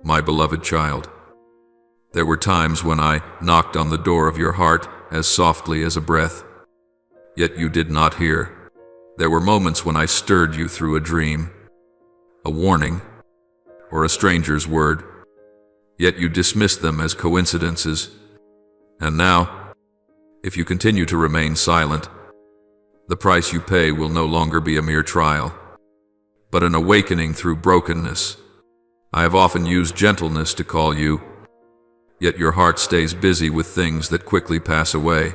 my beloved child. There were times when I knocked on the door of your heart as softly as a breath, yet you did not hear. There were moments when I stirred you through a dream, a warning, or a stranger's word, yet you dismissed them as coincidences. And now, if you continue to remain silent, the price you pay will no longer be a mere trial, but an awakening through brokenness. I have often used gentleness to call you, yet your heart stays busy with things that quickly pass away.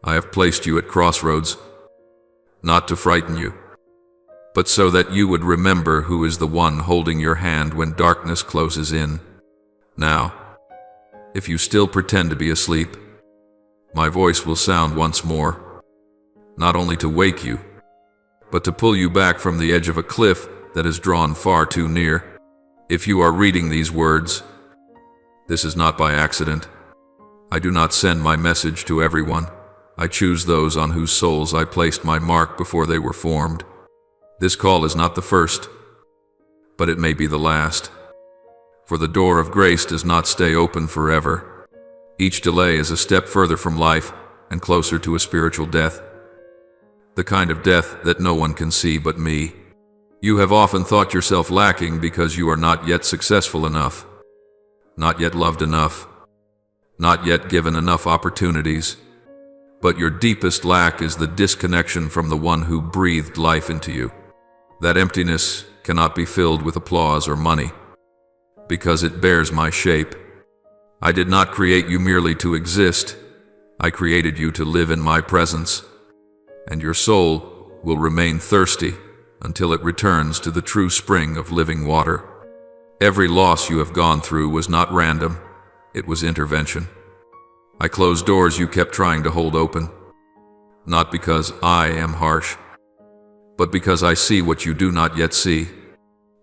I have placed you at crossroads, not to frighten you, but so that you would remember who is the one holding your hand when darkness closes in. Now, if you still pretend to be asleep, my voice will sound once more, not only to wake you, but to pull you back from the edge of a cliff that is drawn far too near. If you are reading these words, this is not by accident. I do not send my message to everyone. I choose those on whose souls I placed my mark before they were formed. This call is not the first, but it may be the last. For the door of grace does not stay open forever. Each delay is a step further from life and closer to a spiritual death. The kind of death that no one can see but me. You have often thought yourself lacking because you are not yet successful enough, not yet loved enough, not yet given enough opportunities. But your deepest lack is the disconnection from the one who breathed life into you. That emptiness cannot be filled with applause or money, because it bears my shape. I did not create you merely to exist. I created you to live in my presence, and your soul will remain thirsty until it returns to the true spring of living water. Every loss you have gone through was not random, it was intervention. I closed doors you kept trying to hold open, not because I am harsh, but because I see what you do not yet see.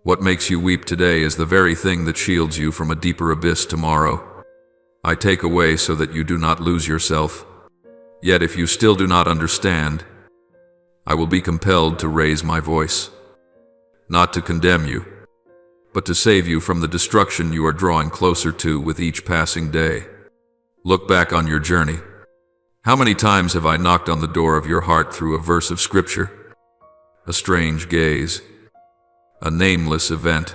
What makes you weep today is the very thing that shields you from a deeper abyss tomorrow. I take away so that you do not lose yourself. Yet if you still do not understand, I will be compelled to raise my voice, not to condemn you, but to save you from the destruction you are drawing closer to with each passing day. Look back on your journey. How many times have I knocked on the door of your heart through a verse of scripture, a strange gaze, a nameless event,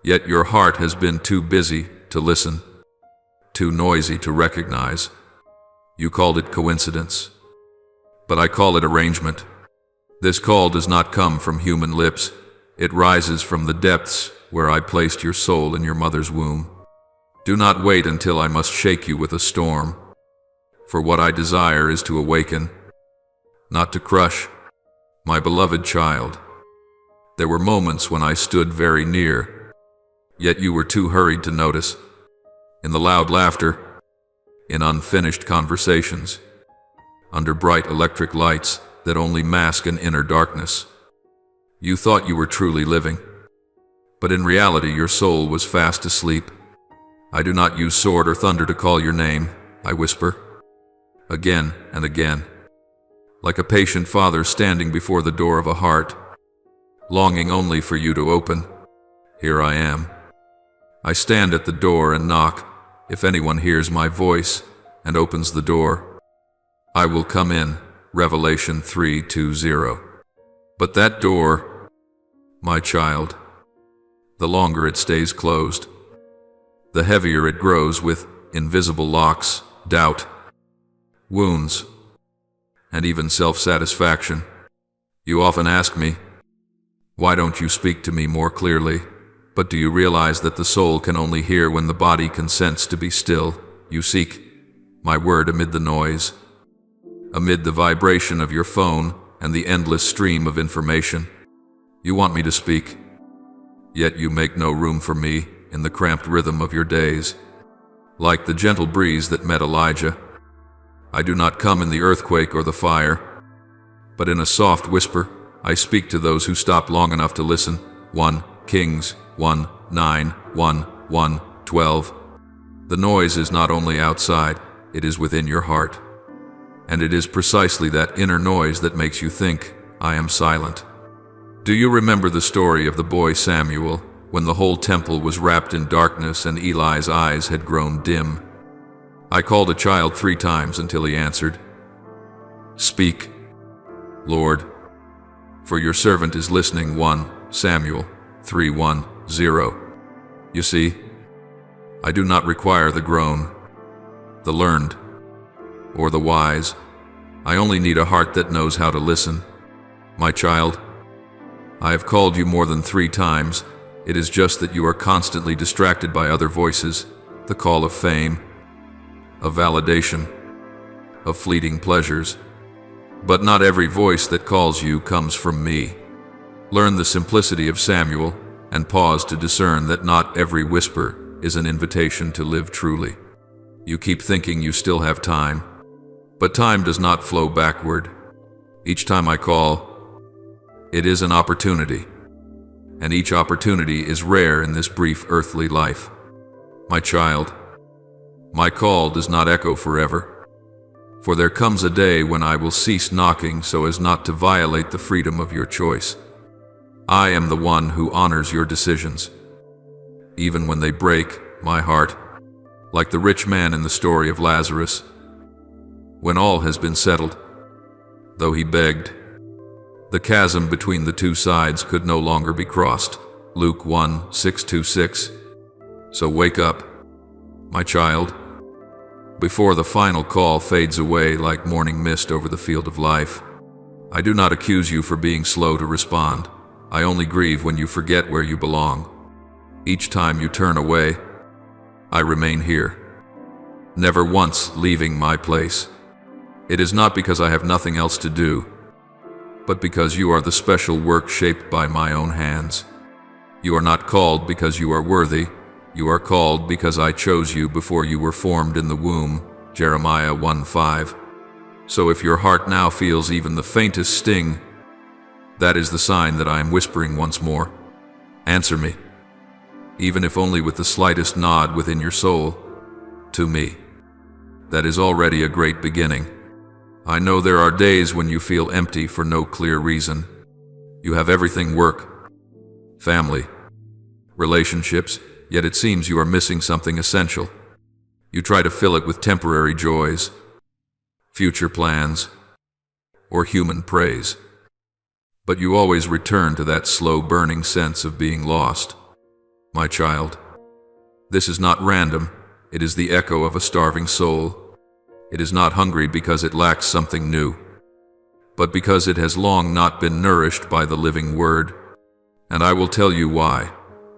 yet your heart has been too busy to listen, too noisy to recognize. You called it coincidence, but I call it arrangement. This call does not come from human lips. It rises from the depths where I placed your soul in your mother's womb. Do not wait until I must shake you with a storm, for what I desire is to awaken, not to crush. My beloved child, there were moments when I stood very near, yet you were too hurried to notice. In the loud laughter, in unfinished conversations, under bright electric lights that only mask an inner darkness, you thought you were truly living, but in reality your soul was fast asleep. I do not use sword or thunder to call your name, I whisper, again and again, like a patient father standing before the door of a heart, longing only for you to open. Here I am. I stand at the door and knock. If anyone hears my voice and opens the door, I will come in. Revelation 3:20. But that door, my child, the longer it stays closed, the heavier it grows with invisible locks, doubt, wounds, and even self-satisfaction. You often ask me, why don't you speak to me more clearly? But do you realize that the soul can only hear when the body consents to be still? You seek my word amid the noise, amid the vibration of your phone and the endless stream of information. You want me to speak, yet you make no room for me in the cramped rhythm of your days. Like the gentle breeze that met Elijah, I do not come in the earthquake or the fire, but in a soft whisper. I speak to those who stop long enough to listen. 1 Kings 1:9-1:1-12. The noise is not only outside, it is within your heart. And it is precisely that inner noise that makes you think, I am silent. Do you remember the story of the boy Samuel, when the whole temple was wrapped in darkness and Eli's eyes had grown dim. I called a child 3 times until he answered, "Speak, Lord, for your servant is listening." 1 Samuel 3:1-0. You see, I do not require the grown, the learned, or the wise. I only need a heart that knows how to listen. My child, I have called you more than 3 times. It is just that you are constantly distracted by other voices, the call of fame, of validation, of fleeting pleasures. But not every voice that calls you comes from me. Learn the simplicity of Samuel and pause to discern that not every whisper is an invitation to live truly. You keep thinking you still have time, but time does not flow backward. Each time I call, it is an opportunity, and each opportunity is rare in this brief earthly life. My child, my call does not echo forever, for there comes a day when I will cease knocking so as not to violate the freedom of your choice. I am the one who honors your decisions, even when they break my heart, like the rich man in the story of Lazarus. When all has been settled, though he begged, the chasm between the 2 sides could no longer be crossed. Luke 1:6-6. So wake up, my child, before the final call fades away like morning mist over the field of life. I do not accuse you for being slow to respond. I only grieve when you forget where you belong. Each time you turn away, I remain here, never once leaving my place. It is not because I have nothing else to do, but because you are the special work shaped by my own hands. You are not called because you are worthy. You are called because I chose you before you were formed in the womb. Jeremiah 1:5. So if your heart now feels even the faintest sting, that is the sign that I am whispering once more. Answer me, even if only with the slightest nod within your soul, to me. That is already a great beginning. I know there are days when you feel empty for no clear reason. You have everything: work, family, relationships, yet it seems you are missing something essential. You try to fill it with temporary joys, future plans, or human praise. But you always return to that slow burning sense of being lost. My child, this is not random. It is the echo of a starving soul. It is not hungry because it lacks something new, but because it has long not been nourished by the living word. And I will tell you why.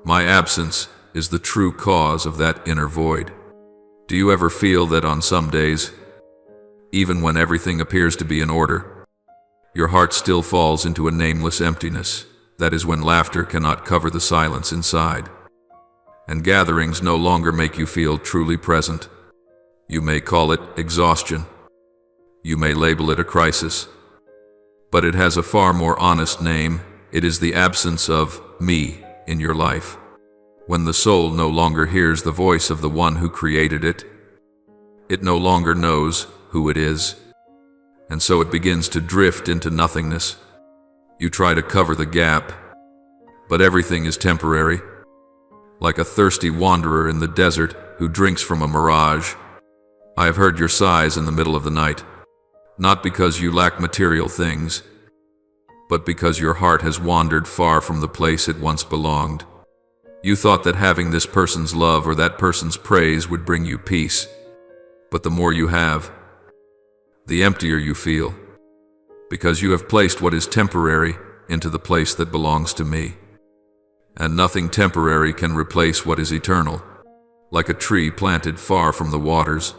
My absence is the true cause of that inner void. Do you ever feel that on some days, even when everything appears to be in order, your heart still falls into a nameless emptiness? That is when laughter cannot cover the silence inside, and gatherings no longer make you feel truly present. You may call it exhaustion. You may label it a crisis. But it has a far more honest name. It is the absence of me in your life. When the soul no longer hears the voice of the one who created it, it no longer knows who it is, and so it begins to drift into nothingness. You try to cover the gap, but everything is temporary, like a thirsty wanderer in the desert who drinks from a mirage. I have heard your sighs in the middle of the night, not because you lack material things, but because your heart has wandered far from the place it once belonged. You thought that having this person's love or that person's praise would bring you peace, but the more you have, the emptier you feel, because you have placed what is temporary into the place that belongs to me. And nothing temporary can replace what is eternal, like a tree planted far from the waters.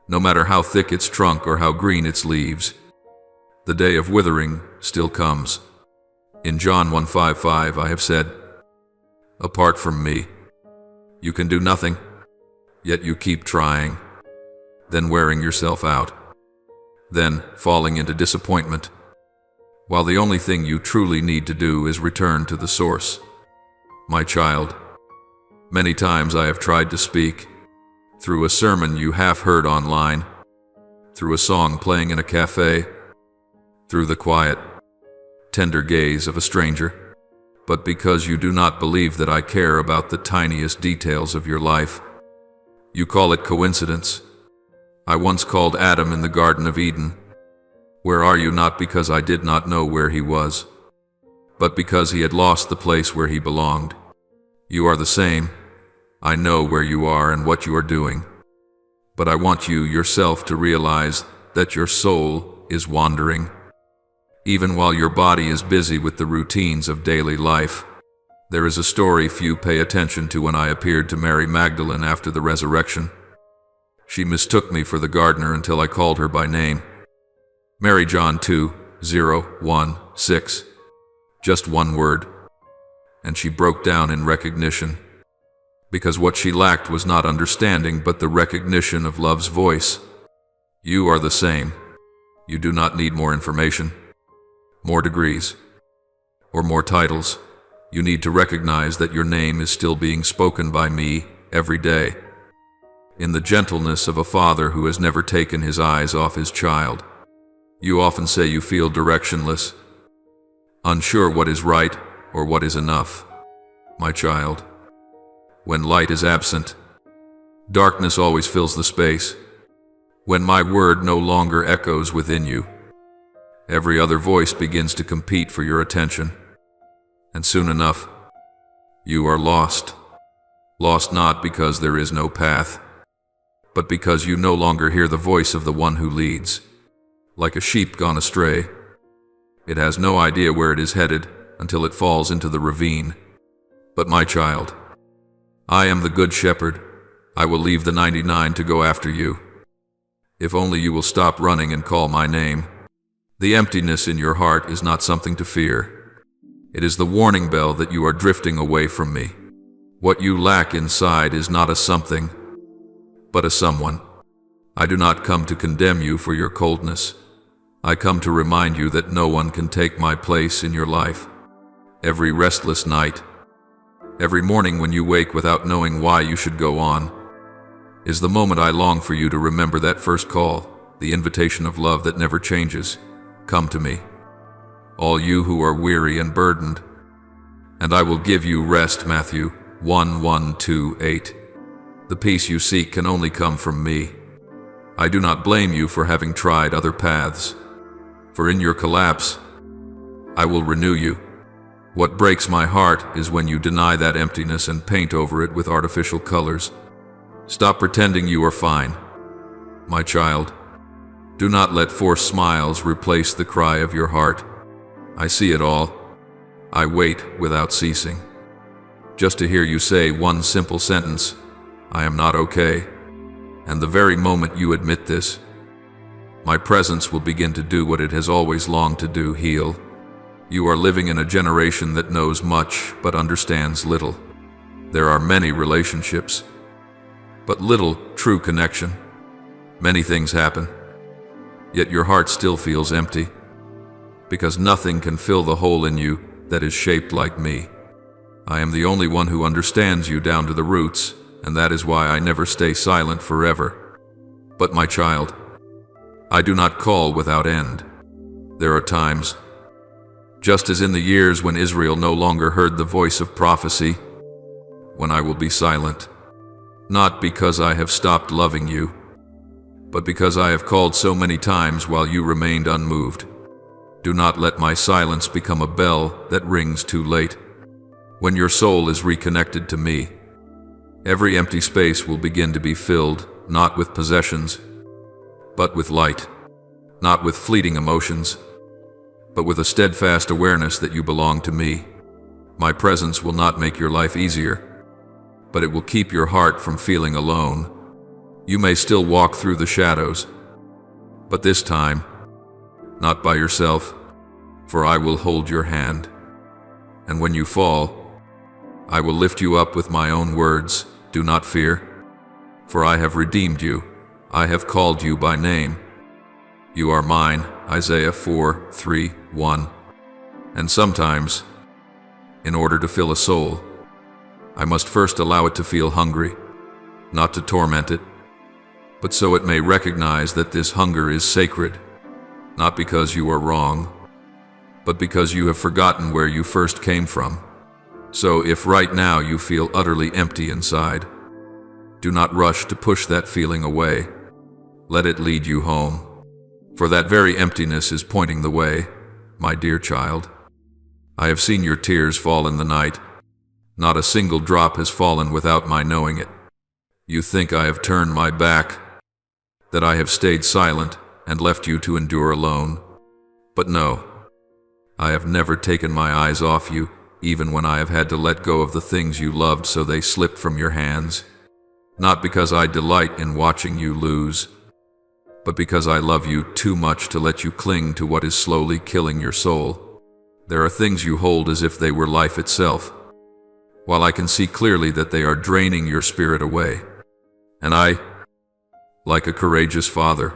No matter how thick its trunk or how green its leaves, the day of withering still comes. In John 1:5 I have said, apart from me, you can do nothing, yet you keep trying, then wearing yourself out, then falling into disappointment, while the only thing you truly need to do is return to the source. My child, many times I have tried to speak, through a sermon you half heard online, through a song playing in a cafe, through the quiet, tender gaze of a stranger, but because you do not believe that I care about the tiniest details of your life. You call it coincidence. I once called Adam in the Garden of Eden. Where are you? Not because I did not know where he was, but because he had lost the place where he belonged. You are the same. I know where you are and what you are doing. But I want you yourself to realize that your soul is wandering. Even while your body is busy with the routines of daily life. There is a story few pay attention to when I appeared to Mary Magdalene after the resurrection. She mistook me for the gardener until I called her by name. Mary, John 2:0-1-6. Just one word. And she broke down in recognition. Because what she lacked was not understanding, but the recognition of love's voice. You are the same. You do not need more information, more degrees, or more titles. You need to recognize that your name is still being spoken by me every day. In the gentleness of a father who has never taken his eyes off his child. You often say you feel directionless, unsure what is right or what is enough. My child, when light is absent, darkness always fills the space. When my word no longer echoes within you, every other voice begins to compete for your attention. And soon enough, you are lost. Lost not because there is no path, but because you no longer hear the voice of the one who leads. Like a sheep gone astray, it has no idea where it is headed until it falls into the ravine. But my child, I am the good shepherd. I will leave the 99 to go after you. If only you will stop running and call my name. The emptiness in your heart is not something to fear. It is the warning bell that you are drifting away from me. What you lack inside is not a something, but a someone. I do not come to condemn you for your coldness. I come to remind you that no one can take my place in your life. Every restless night, every morning when you wake without knowing why you should go on, is the moment I long for you to remember that first call, the invitation of love that never changes. Come to me, all you who are weary and burdened, and I will give you rest. Matthew 1:1-8. The peace you seek can only come from me. I do not blame you for having tried other paths, for in your collapse, I will renew you. What breaks my heart is when you deny that emptiness and paint over it with artificial colors. Stop pretending you are fine. My child, do not let forced smiles replace the cry of your heart. I see it all. I wait without ceasing, just to hear you say one simple sentence, I am not okay. And the very moment you admit this, my presence will begin to do what it has always longed to do, heal. You are living in a generation that knows much but understands little. There are many relationships, but little true connection. Many things happen, yet your heart still feels empty, because nothing can fill the hole in you that is shaped like me. I am the only one who understands you down to the roots, and that is why I never stay silent forever. But my child, I do not call without end. There are times, just as in the years when Israel no longer heard the voice of prophecy, when I will be silent, not because I have stopped loving you, but because I have called so many times while you remained unmoved. Do not let my silence become a bell that rings too late. When your soul is reconnected to me, every empty space will begin to be filled, not with possessions, but with light, not with fleeting emotions, but with a steadfast awareness that you belong to me. My presence will not make your life easier, but it will keep your heart from feeling alone. You may still walk through the shadows, but this time, not by yourself, for I will hold your hand. And when you fall, I will lift you up with my own words. Do not fear, for I have redeemed you. I have called you by name. You are mine, Isaiah 4:3-1. And sometimes, in order to fill a soul, I must first allow it to feel hungry, not to torment it, but so it may recognize that this hunger is sacred, not because you are wrong, but because you have forgotten where you first came from. So if right now you feel utterly empty inside, do not rush to push that feeling away. Let it lead you home. For that very emptiness is pointing the way, my dear child. I have seen your tears fall in the night. Not a single drop has fallen without my knowing it. You think I have turned my back, that I have stayed silent and left you to endure alone. But no, I have never taken my eyes off you, even when I have had to let go of the things you loved so they slipped from your hands. Not because I delight in watching you lose, but because I love you too much to let you cling to what is slowly killing your soul. There are things you hold as if they were life itself, while I can see clearly that they are draining your spirit away. And I, like a courageous father,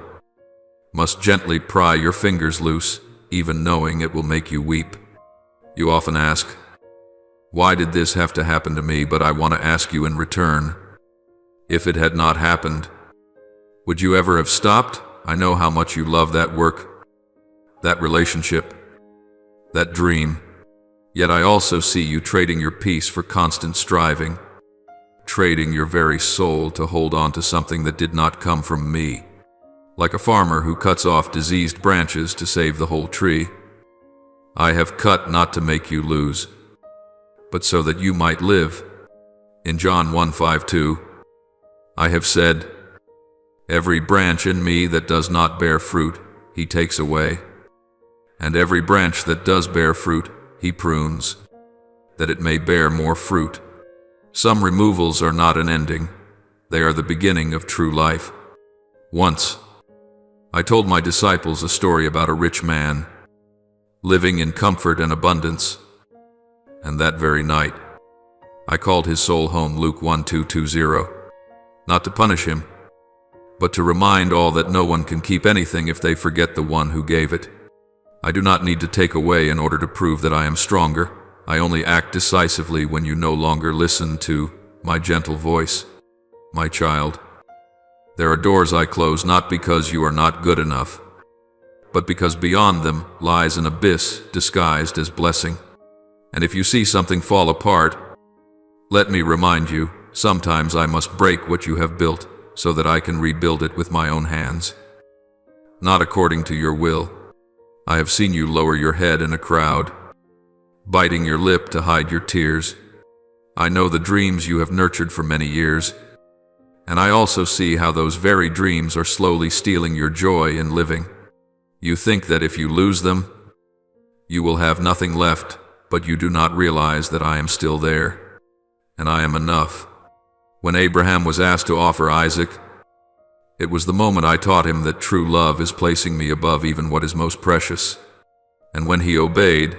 must gently pry your fingers loose, even knowing it will make you weep. You often ask, why did this have to happen to me? But I want to ask you in return, if it had not happened, would you ever have stopped? I know how much you love that work, that relationship, that dream. Yet I also see you trading your peace for constant striving, trading your very soul to hold on to something that did not come from me. Like a farmer who cuts off diseased branches to save the whole tree. I have cut not to make you lose, but so that you might live. In John 1:5-2, I have said, every branch in me that does not bear fruit, he takes away. And every branch that does bear fruit, he prunes, that it may bear more fruit. Some removals are not an ending. They are the beginning of true life. Once, I told my disciples a story about a rich man, living in comfort and abundance. And that very night, I called his soul home, Luke 1:2-20, not to punish him, but to remind all that no one can keep anything if they forget the one who gave it. I do not need to take away in order to prove that I am stronger. I only act decisively when you no longer listen to my gentle voice. My child, there are doors I close not because you are not good enough, but because beyond them lies an abyss disguised as blessing. And if you see something fall apart, let me remind you, sometimes I must break what you have built so that I can rebuild it with my own hands. Not according to your will. I have seen you lower your head in a crowd, biting your lip to hide your tears. I know the dreams you have nurtured for many years, and I also see how those very dreams are slowly stealing your joy in living. You think that if you lose them, you will have nothing left, but you do not realize that I am still there, and I am enough. When Abraham was asked to offer Isaac, it was the moment I taught him that true love is placing me above even what is most precious. And when he obeyed,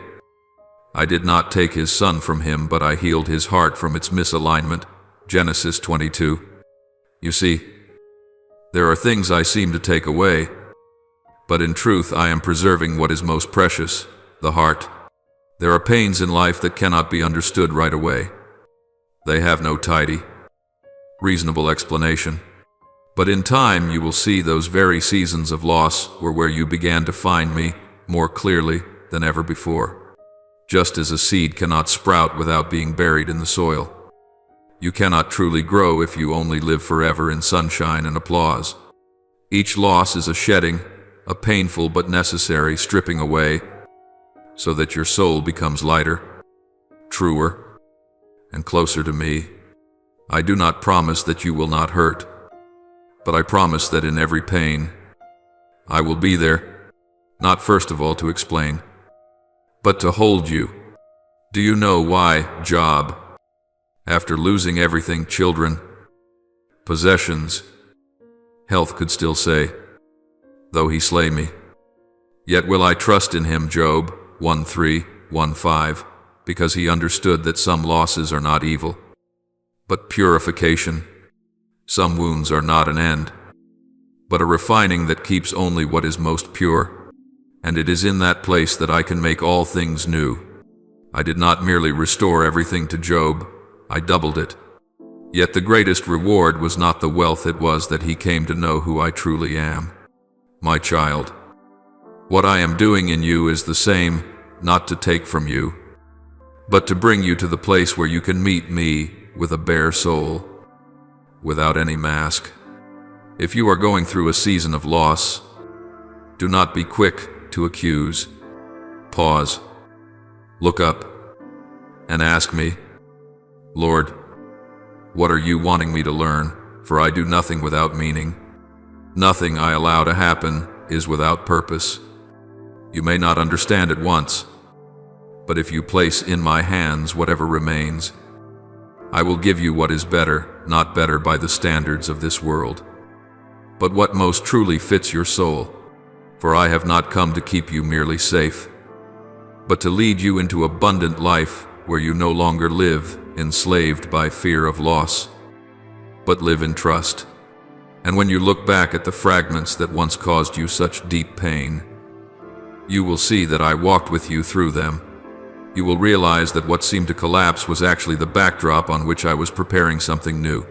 I did not take his son from him, but I healed his heart from its misalignment. Genesis 22. You see, there are things I seem to take away, but in truth I am preserving what is most precious, the heart. There are pains in life that cannot be understood right away. They have no tidy, reasonable explanation. But in time you will see those very seasons of loss were where you began to find me more clearly than ever before. Just as a seed cannot sprout without being buried in the soil. You cannot truly grow if you only live forever in sunshine and applause. Each loss is a shedding, a painful but necessary stripping away, so that your soul becomes lighter, truer, and closer to me. I do not promise that you will not hurt, but I promise that in every pain, I will be there, not first of all to explain, but to hold you. Do you know why Job, after losing everything, children, possessions, health, could still say, though he slay me, yet will I trust in him, Job 1:3-1:5, because he understood that some losses are not evil, but purification. Some wounds are not an end, but a refining that keeps only what is most pure. And it is in that place that I can make all things new. I did not merely restore everything to Job, I doubled it. Yet the greatest reward was not the wealth, it was that he came to know who I truly am. My child, what I am doing in you is the same, not to take from you, but to bring you to the place where you can meet me with a bare soul, without any mask. If you are going through a season of loss, do not be quick to accuse. Pause, look up, and ask me, Lord, what are you wanting me to learn? For I do nothing without meaning. Nothing I allow to happen is without purpose. You may not understand at once, but if you place in my hands whatever remains, I will give you what is better, not better by the standards of this world, but what most truly fits your soul. For I have not come to keep you merely safe, but to lead you into abundant life where you no longer live enslaved by fear of loss, but live in trust. And when you look back at the fragments that once caused you such deep pain, you will see that I walked with you through them. You will realize that what seemed to collapse was actually the backdrop on which I was preparing something new.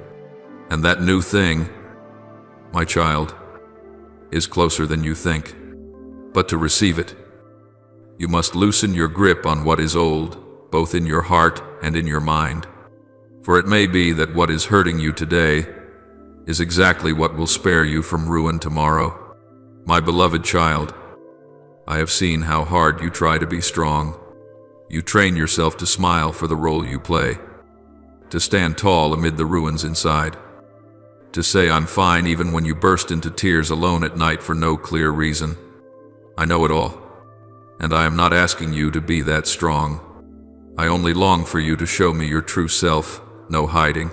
And that new thing, my child, is closer than you think. But to receive it, you must loosen your grip on what is old, both in your heart and in your mind. For it may be that what is hurting you today is exactly what will spare you from ruin tomorrow. My beloved child, I have seen how hard you try to be strong. You train yourself to smile for the role you play, to stand tall amid the ruins inside, to say I'm fine even when you burst into tears alone at night for no clear reason. I know it all, and I am not asking you to be that strong. I only long for you to show me your true self, no hiding,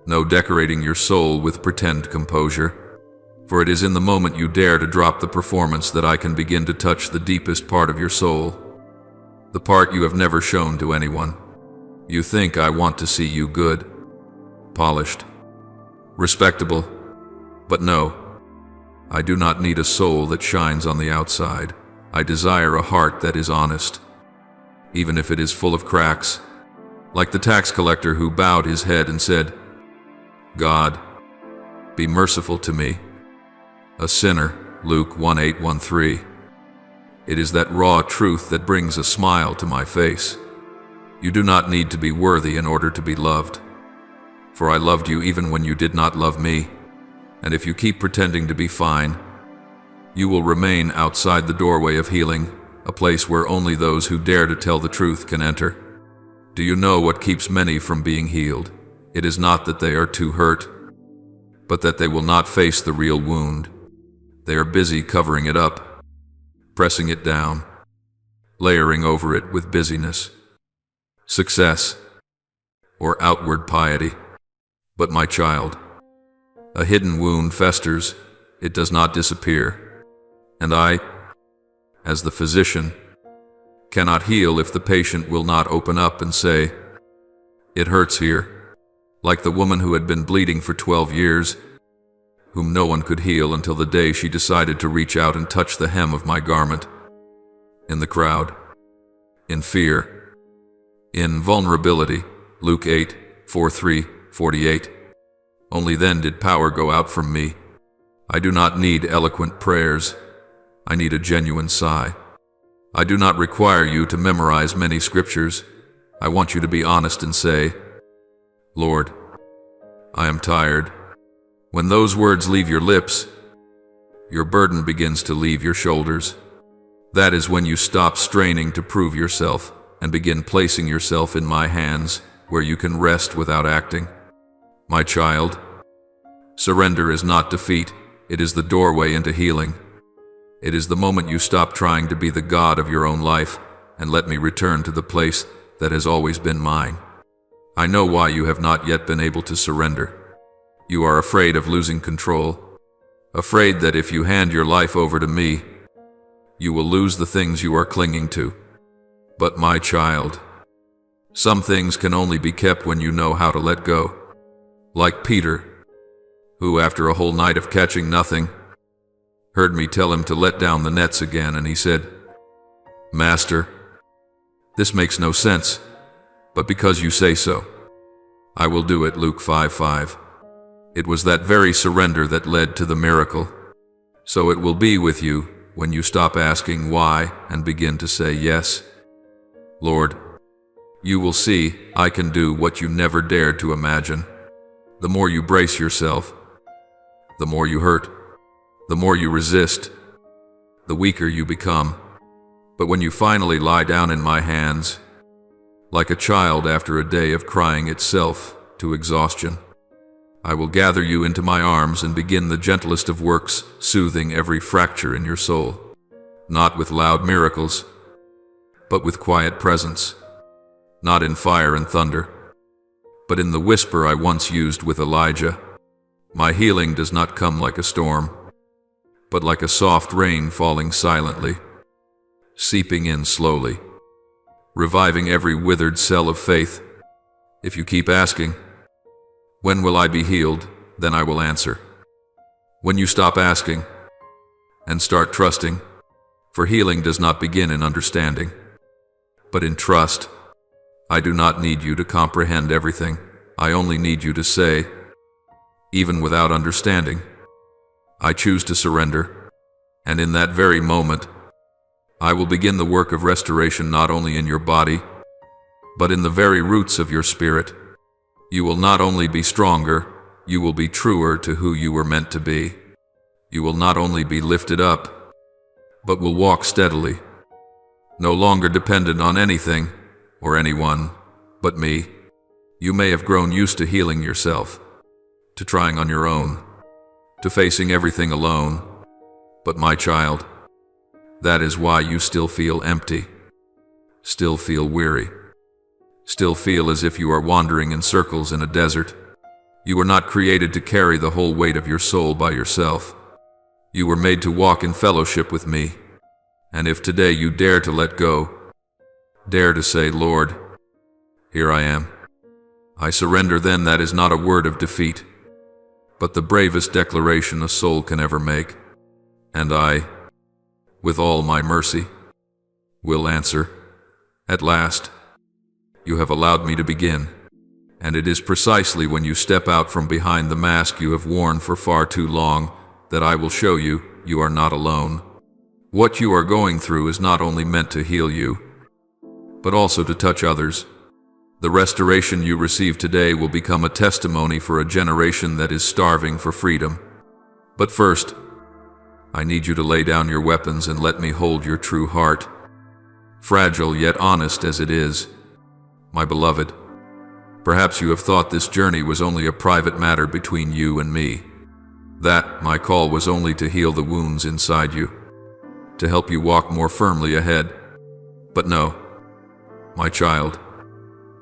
no decorating your soul with pretend composure. For it is in the moment you dare to drop the performance that I can begin to touch the deepest part of your soul, the part you have never shown to anyone. You think I want to see you good, polished, respectable, but no, I do not need a soul that shines on the outside. I desire a heart that is honest, even if it is full of cracks, like the tax collector who bowed his head and said, God, be merciful to me, a sinner, Luke 1:8-13. It is that raw truth that brings a smile to my face. You do not need to be worthy in order to be loved, for I loved you even when you did not love me, and if you keep pretending to be fine, you will remain outside the doorway of healing, a place where only those who dare to tell the truth can enter. Do you know what keeps many from being healed? It is not that they are too hurt, but that they will not face the real wound. They are busy covering it up, pressing it down, layering over it with busyness, success, or outward piety. But my child, a hidden wound festers, it does not disappear. And I, as the physician, cannot heal if the patient will not open up and say, it hurts here, like the woman who had been bleeding for 12 years, whom no one could heal until the day she decided to reach out and touch the hem of my garment. In the crowd, in fear, in vulnerability, Luke 8:43-48. Only then did power go out from me. I do not need eloquent prayers. I need a genuine sigh. I do not require you to memorize many scriptures. I want you to be honest and say, Lord, I am tired. When those words leave your lips, your burden begins to leave your shoulders. That is when you stop straining to prove yourself and begin placing yourself in my hands, where you can rest without acting. My child, surrender is not defeat. It is the doorway into healing. It is the moment you stop trying to be the God of your own life and let me return to the place that has always been mine. I know why you have not yet been able to surrender. You are afraid of losing control, afraid that if you hand your life over to me, you will lose the things you are clinging to. But my child, some things can only be kept when you know how to let go. Like Peter, who after a whole night of catching nothing, heard me tell him to let down the nets again, and he said, Master, this makes no sense, but because you say so, I will do it. Luke 5:5. It was that very surrender that led to the miracle. So it will be with you when you stop asking why and begin to say yes. Lord, You will see, I can do what you never dared to imagine. The more you brace yourself, the more you hurt, the more you resist, the weaker you become. But when you finally lie down in my hands, like a child after a day of crying itself to exhaustion, I will gather you into my arms and begin the gentlest of works, soothing every fracture in your soul. Not with loud miracles, but with quiet presence. Not in fire and thunder, but in the whisper I once used with Elijah. My healing does not come like a storm, but like a soft rain falling silently, seeping in slowly, reviving every withered cell of faith. If you keep asking, when will I be healed? Then I will answer. When you stop asking and start trusting, for healing does not begin in understanding, but in trust. I do not need you to comprehend everything. I only need you to say, even without understanding, I choose to surrender. And in that very moment, I will begin the work of restoration not only in your body, but in the very roots of your spirit. You will not only be stronger, you will be truer to who you were meant to be. You will not only be lifted up, but will walk steadily, no longer dependent on anything or anyone but me. You may have grown used to healing yourself, to trying on your own, to facing everything alone. But my child, that is why you still feel empty, still feel weary, still feel as if you are wandering in circles in a desert. You were not created to carry the whole weight of your soul by yourself. You were made to walk in fellowship with me. And if today you dare to let go, dare to say, Lord, here I am, I surrender, then that is not a word of defeat, but the bravest declaration a soul can ever make. And I, with all my mercy, will answer, at last, you have allowed me to begin. And it is precisely when you step out from behind the mask you have worn for far too long that I will show you you are not alone. What you are going through is not only meant to heal you, but also to touch others. The restoration you receive today will become a testimony for a generation that is starving for freedom. But first, I need you to lay down your weapons and let me hold your true heart, fragile yet honest as it is. My beloved, perhaps you have thought this journey was only a private matter between you and me, that my call was only to heal the wounds inside you, to help you walk more firmly ahead. But no, my child,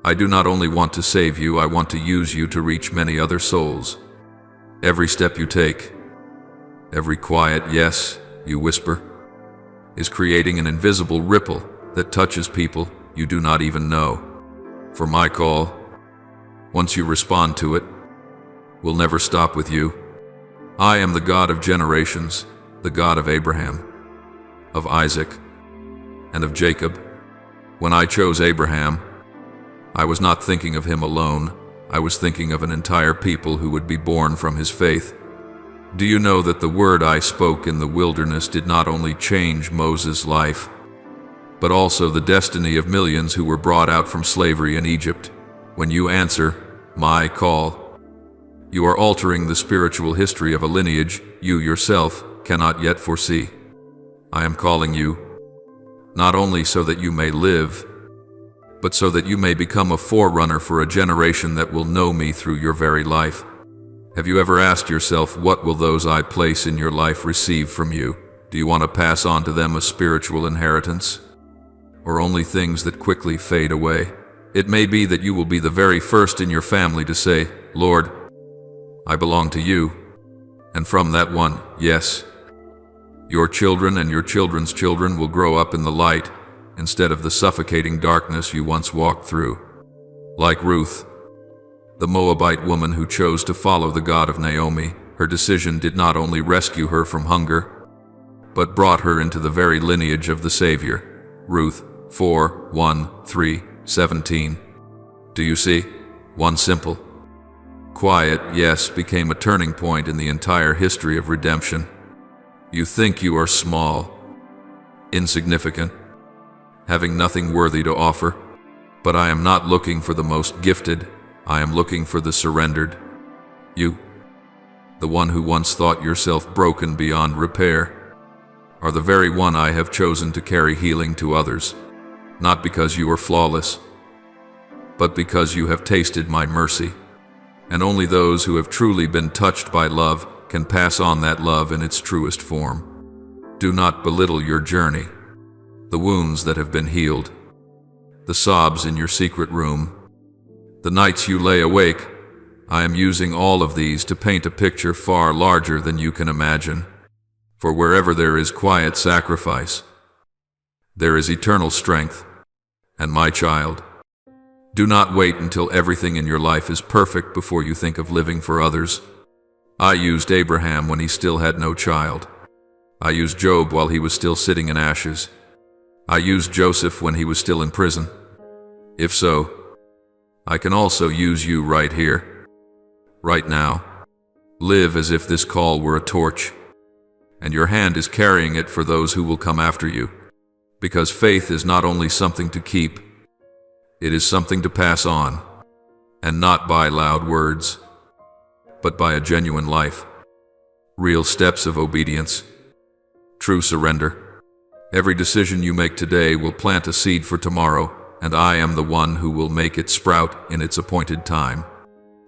I do not only want to save you, I want to use you to reach many other souls. Every step you take, every quiet yes you whisper, is creating an invisible ripple that touches people you do not even know. For my call, once you respond to it, will never stop with you. I am the God of generations, the God of Abraham, of Isaac, and of Jacob. When I chose Abraham, I was not thinking of him alone. I was thinking of an entire people who would be born from his faith. Do you know that the word I spoke in the wilderness did not only change Moses' life, but also the destiny of millions who were brought out from slavery in Egypt? When you answer my call, you are altering the spiritual history of a lineage you yourself cannot yet foresee. I am calling you, not only so that you may live, but so that you may become a forerunner for a generation that will know me through your very life. Have you ever asked yourself, what will those I place in your life receive from you? Do you want to pass on to them a spiritual inheritance, or only things that quickly fade away? It may be that you will be the very first in your family to say, Lord, I belong to you. And from that one, yes, your children and your children's children will grow up in the light instead of the suffocating darkness you once walked through. Like Ruth, the Moabite woman who chose to follow the God of Naomi, her decision did not only rescue her from hunger, but brought her into the very lineage of the Savior. Ruth 4:1-3:17. Do you see? One simple, quiet yes became a turning point in the entire history of redemption. You think you are small, insignificant, having nothing worthy to offer. But I am not looking for the most gifted, I am looking for the surrendered. You, the one who once thought yourself broken beyond repair, are the very one I have chosen to carry healing to others, not because you are flawless, but because you have tasted my mercy. And only those who have truly been touched by love can pass on that love in its truest form. Do not belittle your journey, the wounds that have been healed, the sobs in your secret room, the nights you lay awake. I am using all of these to paint a picture far larger than you can imagine. For wherever there is quiet sacrifice, there is eternal strength. And my child, do not wait until everything in your life is perfect before you think of living for others. I used Abraham when he still had no child. I used Job while he was still sitting in ashes. I used Joseph when he was still in prison. If so, I can also use you right here, right now. Live as if this call were a torch, and your hand is carrying it for those who will come after you. Because faith is not only something to keep, it is something to pass on, and not by loud words, but by a genuine life. Real steps of obedience, true surrender. Every decision you make today will plant a seed for tomorrow, and I am the one who will make it sprout in its appointed time.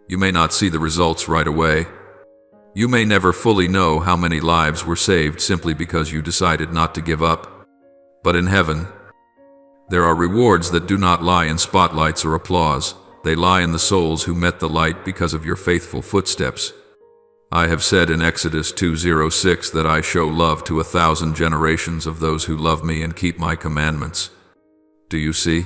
You may not see the results right away. You may never fully know how many lives were saved simply because you decided not to give up. But in heaven, there are rewards that do not lie in spotlights or applause. They lie in the souls who met the light because of your faithful footsteps. I have said in Exodus 2:6 that I show love to 1,000 generations of those who love me and keep my commandments. Do you see?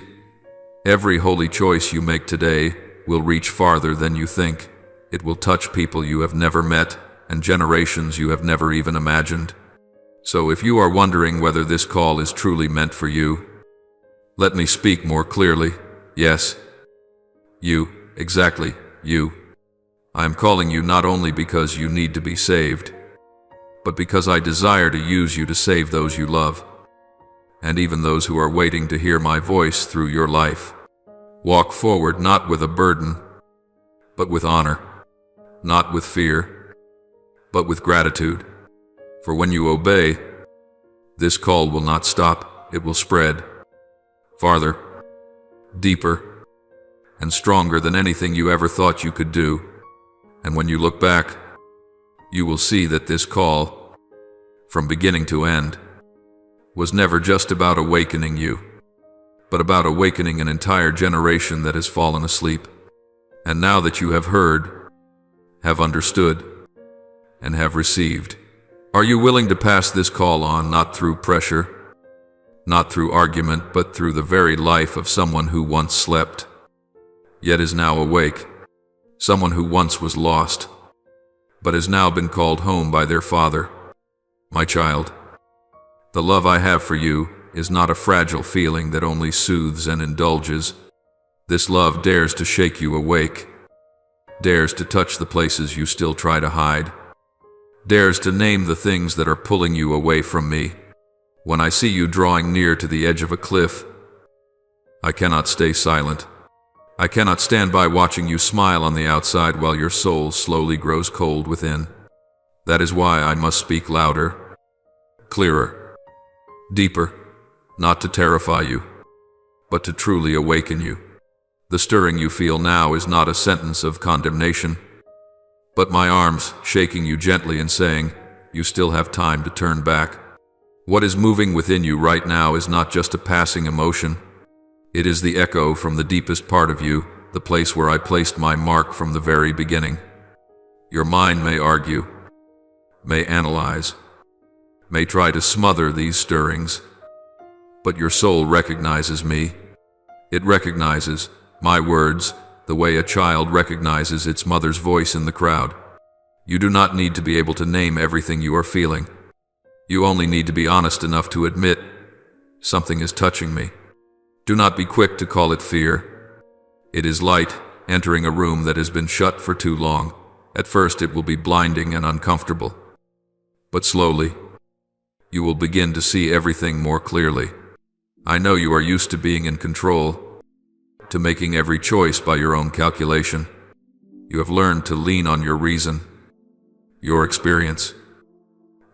Every holy choice you make today will reach farther than you think. It will touch people you have never met and generations you have never even imagined. So if you are wondering whether this call is truly meant for you, let me speak more clearly. Yes, you, exactly, you. I am calling you not only because you need to be saved, but because I desire to use you to save those you love, and even those who are waiting to hear my voice through your life. Walk forward not with a burden, but with honor, not with fear, but with gratitude. For when you obey, this call will not stop, it will spread farther, deeper, and stronger than anything you ever thought you could do. And when you look back, you will see that this call, from beginning to end, was never just about awakening you, but about awakening an entire generation that has fallen asleep. And now that you have heard, have understood, and have received, are you willing to pass this call on, not through pressure, not through argument, but through the very life of someone who once slept, yet is now awake? Someone who once was lost, but has now been called home by their Father. My child, the love I have for you is not a fragile feeling that only soothes and indulges. This love dares to shake you awake, dares to touch the places you still try to hide, dares to name the things that are pulling you away from me. When I see you drawing near to the edge of a cliff, I cannot stay silent. I cannot stand by watching you smile on the outside while your soul slowly grows cold within. That is why I must speak louder, clearer, deeper, not to terrify you, but to truly awaken you. The stirring you feel now is not a sentence of condemnation, but my arms shaking you gently and saying, you still have time to turn back. What is moving within you right now is not just a passing emotion. It is the echo from the deepest part of you, the place where I placed my mark from the very beginning. Your mind may argue, may analyze, may try to smother these stirrings, but your soul recognizes me. It recognizes my words the way a child recognizes its mother's voice in the crowd. You do not need to be able to name everything you are feeling. You only need to be honest enough to admit, something is touching me. Do not be quick to call it fear. It is light entering a room that has been shut for too long. At first it will be blinding and uncomfortable, but slowly, you will begin to see everything more clearly. I know you are used to being in control, to making every choice by your own calculation. You have learned to lean on your reason, your experience,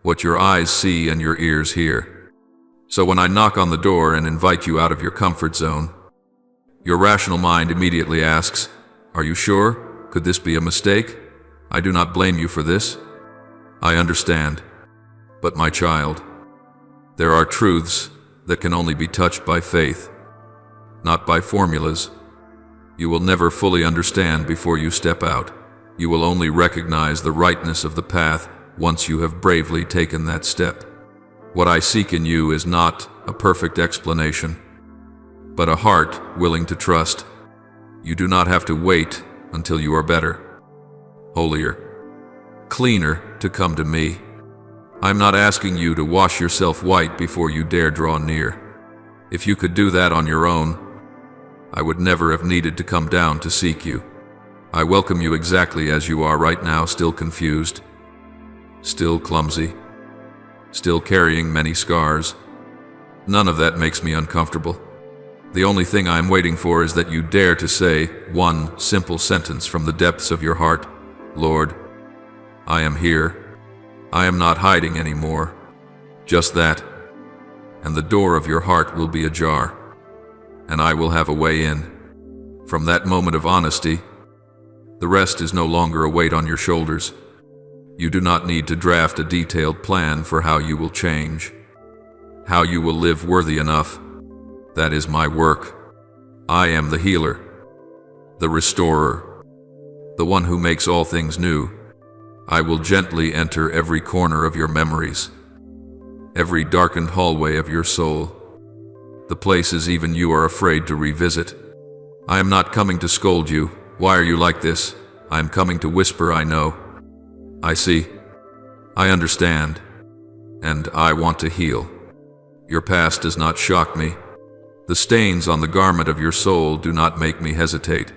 what your eyes see and your ears hear. So when I knock on the door and invite you out of your comfort zone, your rational mind immediately asks, "Are you sure? Could this be a mistake?" I do not blame you for this. I understand. But my child, there are truths that can only be touched by faith, not by formulas. You will never fully understand before you step out. You will only recognize the rightness of the path once you have bravely taken that step. What I seek in you is not a perfect explanation, but a heart willing to trust. You do not have to wait until you are better, holier, cleaner to come to me. I'm not asking you to wash yourself white before you dare draw near. If you could do that on your own, I would never have needed to come down to seek you. I welcome you exactly as you are right now, still confused, still clumsy, still carrying many scars. None of that makes me uncomfortable. The only thing I'm waiting for is that you dare to say one simple sentence from the depths of your heart: "Lord, I am here. I am not hiding anymore." Just that, and the door of your heart will be ajar, and I will have a way in. From that moment of honesty, the rest is no longer a weight on your shoulders. You do not need to draft a detailed plan for how you will change, how you will live worthy enough. That is my work. I am the healer, the restorer, the one who makes all things new. I will gently enter every corner of your memories, every darkened hallway of your soul, the places even you are afraid to revisit. I am not coming to scold you. Why are you like this? I am coming to whisper, I know, I see, I understand, and I want to heal. Your past does not shock me. The stains on the garment of your soul do not make me hesitate.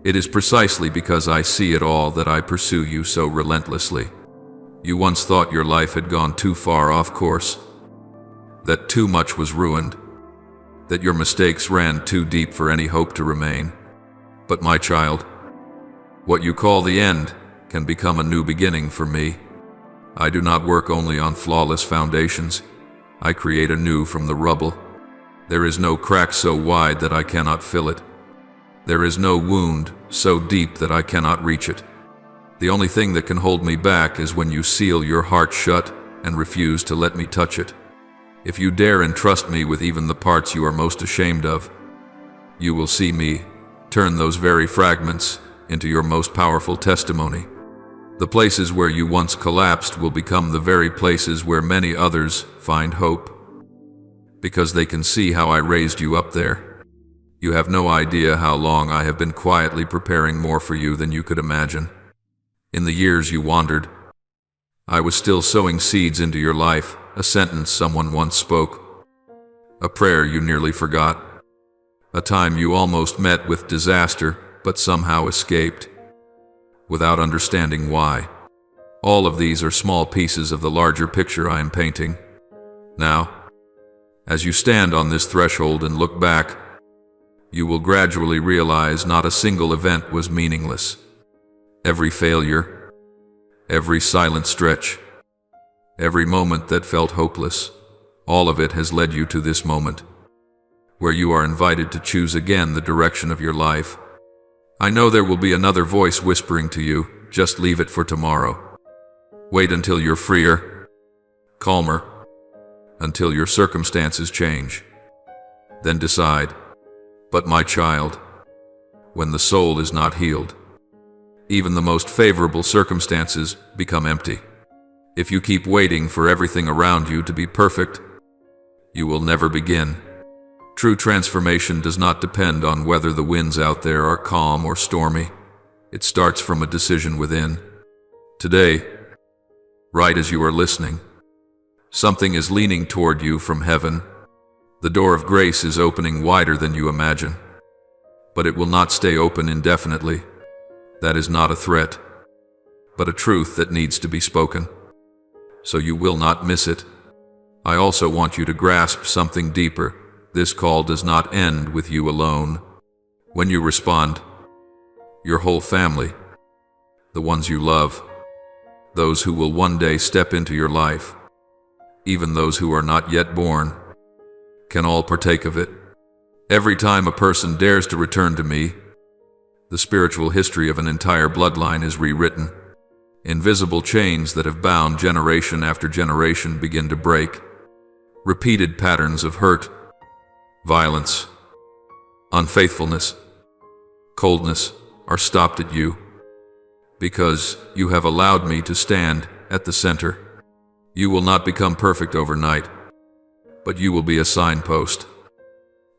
It is precisely because I see it all that I pursue you so relentlessly. You once thought your life had gone too far off course, that too much was ruined, that your mistakes ran too deep for any hope to remain. But my child, what you call the end can become a new beginning for me. I do not work only on flawless foundations. I create anew from the rubble. There is no crack so wide that I cannot fill it. There is no wound so deep that I cannot reach it. The only thing that can hold me back is when you seal your heart shut and refuse to let me touch it. If you dare entrust me with even the parts you are most ashamed of, you will see me turn those very fragments into your most powerful testimony. The places where you once collapsed will become the very places where many others find hope, because they can see how I raised you up there. You have no idea how long I have been quietly preparing more for you than you could imagine. In the years you wandered, I was still sowing seeds into your life, a sentence someone once spoke, a prayer you nearly forgot, a time you almost met with disaster but somehow escaped, without understanding why. All of these are small pieces of the larger picture I am painting. Now, as you stand on this threshold and look back, you will gradually realize not a single event was meaningless. Every failure, every silent stretch, every moment that felt hopeless, all of it has led you to this moment, where you are invited to choose again the direction of your life. I know there will be another voice whispering to you, just leave it for tomorrow. Wait until you're freer, calmer, until your circumstances change. Then decide. But my child, when the soul is not healed, even the most favorable circumstances become empty. If you keep waiting for everything around you to be perfect, you will never begin. True transformation does not depend on whether the winds out there are calm or stormy. It starts from a decision within. Today, right as you are listening, something is leaning toward you from heaven. The door of grace is opening wider than you imagine. But it will not stay open indefinitely. That is not a threat, but a truth that needs to be spoken. So you will not miss it. I also want you to grasp something deeper. This call does not end with you alone. When you respond, your whole family, the ones you love, those who will one day step into your life, even those who are not yet born, can all partake of it. Every time a person dares to return to me, the spiritual history of an entire bloodline is rewritten. Invisible chains that have bound generation after generation begin to break. Repeated patterns of hurt, violence, unfaithfulness, coldness are stopped at you, because you have allowed me to stand at the center. You will not become perfect overnight, but you will be a signpost,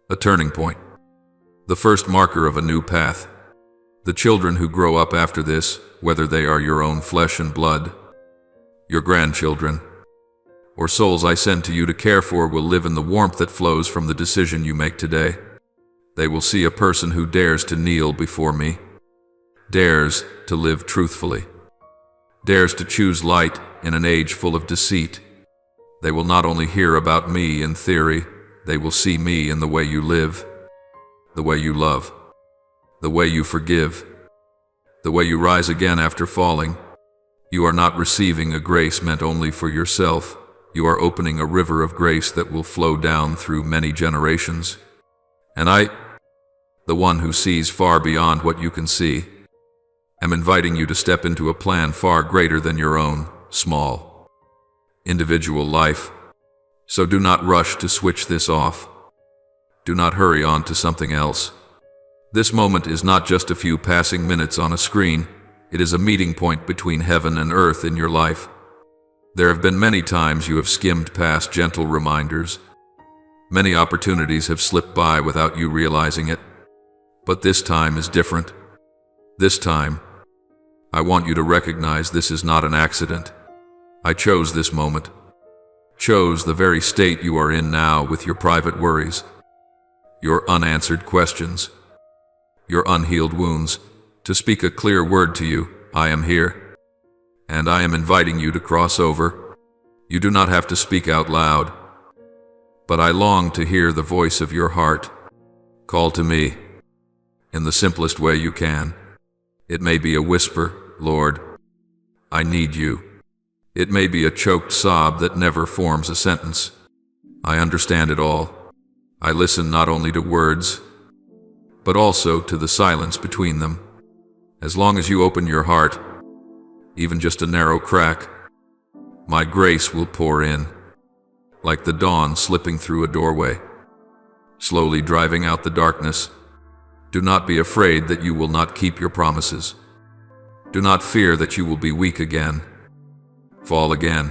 a turning point, the first marker of a new path. The children who grow up after this, whether they are your own flesh and blood, your grandchildren, or souls I send to you to care for, will live in the warmth that flows from the decision you make today. They will see a person who dares to kneel before me, dares to live truthfully, dares to choose light in an age full of deceit. They will not only hear about me in theory, they will see me in the way you live, the way you love, the way you forgive, the way you rise again after falling. You are not receiving a grace meant only for yourself. You are opening a river of grace that will flow down through many generations. And I, the one who sees far beyond what you can see, am inviting you to step into a plan far greater than your own small, individual life. So do not rush to switch this off. Do not hurry on to something else. This moment is not just a few passing minutes on a screen. It is a meeting point between heaven and earth in your life. There have been many times you have skimmed past gentle reminders. Many opportunities have slipped by without you realizing it. But this time is different. This time, I want you to recognize this is not an accident. I chose this moment. Chose the very state you are in now with your private worries, your unanswered questions, your unhealed wounds, to speak a clear word to you. I am here, and I am inviting you to cross over. You do not have to speak out loud, but I long to hear the voice of your heart. Call to me in the simplest way you can. It may be a whisper, Lord, I need you. It may be a choked sob that never forms a sentence. I understand it all. I listen not only to words, but also to the silence between them. As long as you open your heart, even just a narrow crack, my grace will pour in, like the dawn slipping through a doorway, slowly driving out the darkness. Do not be afraid that you will not keep your promises. Do not fear that you will be weak again, fall again.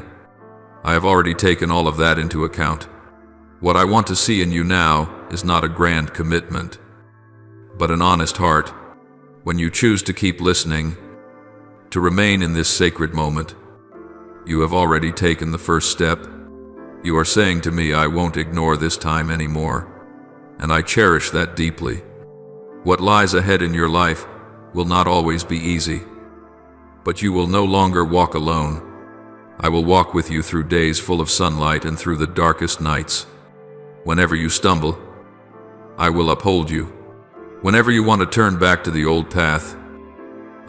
I have already taken all of that into account. What I want to see in you now is not a grand commitment, but an honest heart. When you choose to keep listening, to remain in this sacred moment, you have already taken the first step. You are saying to me, I won't ignore this time anymore, and I cherish that deeply. What lies ahead in your life will not always be easy, but you will no longer walk alone. I will walk with you through days full of sunlight and through the darkest nights. Whenever you stumble, I will uphold you. Whenever you want to turn back to the old path,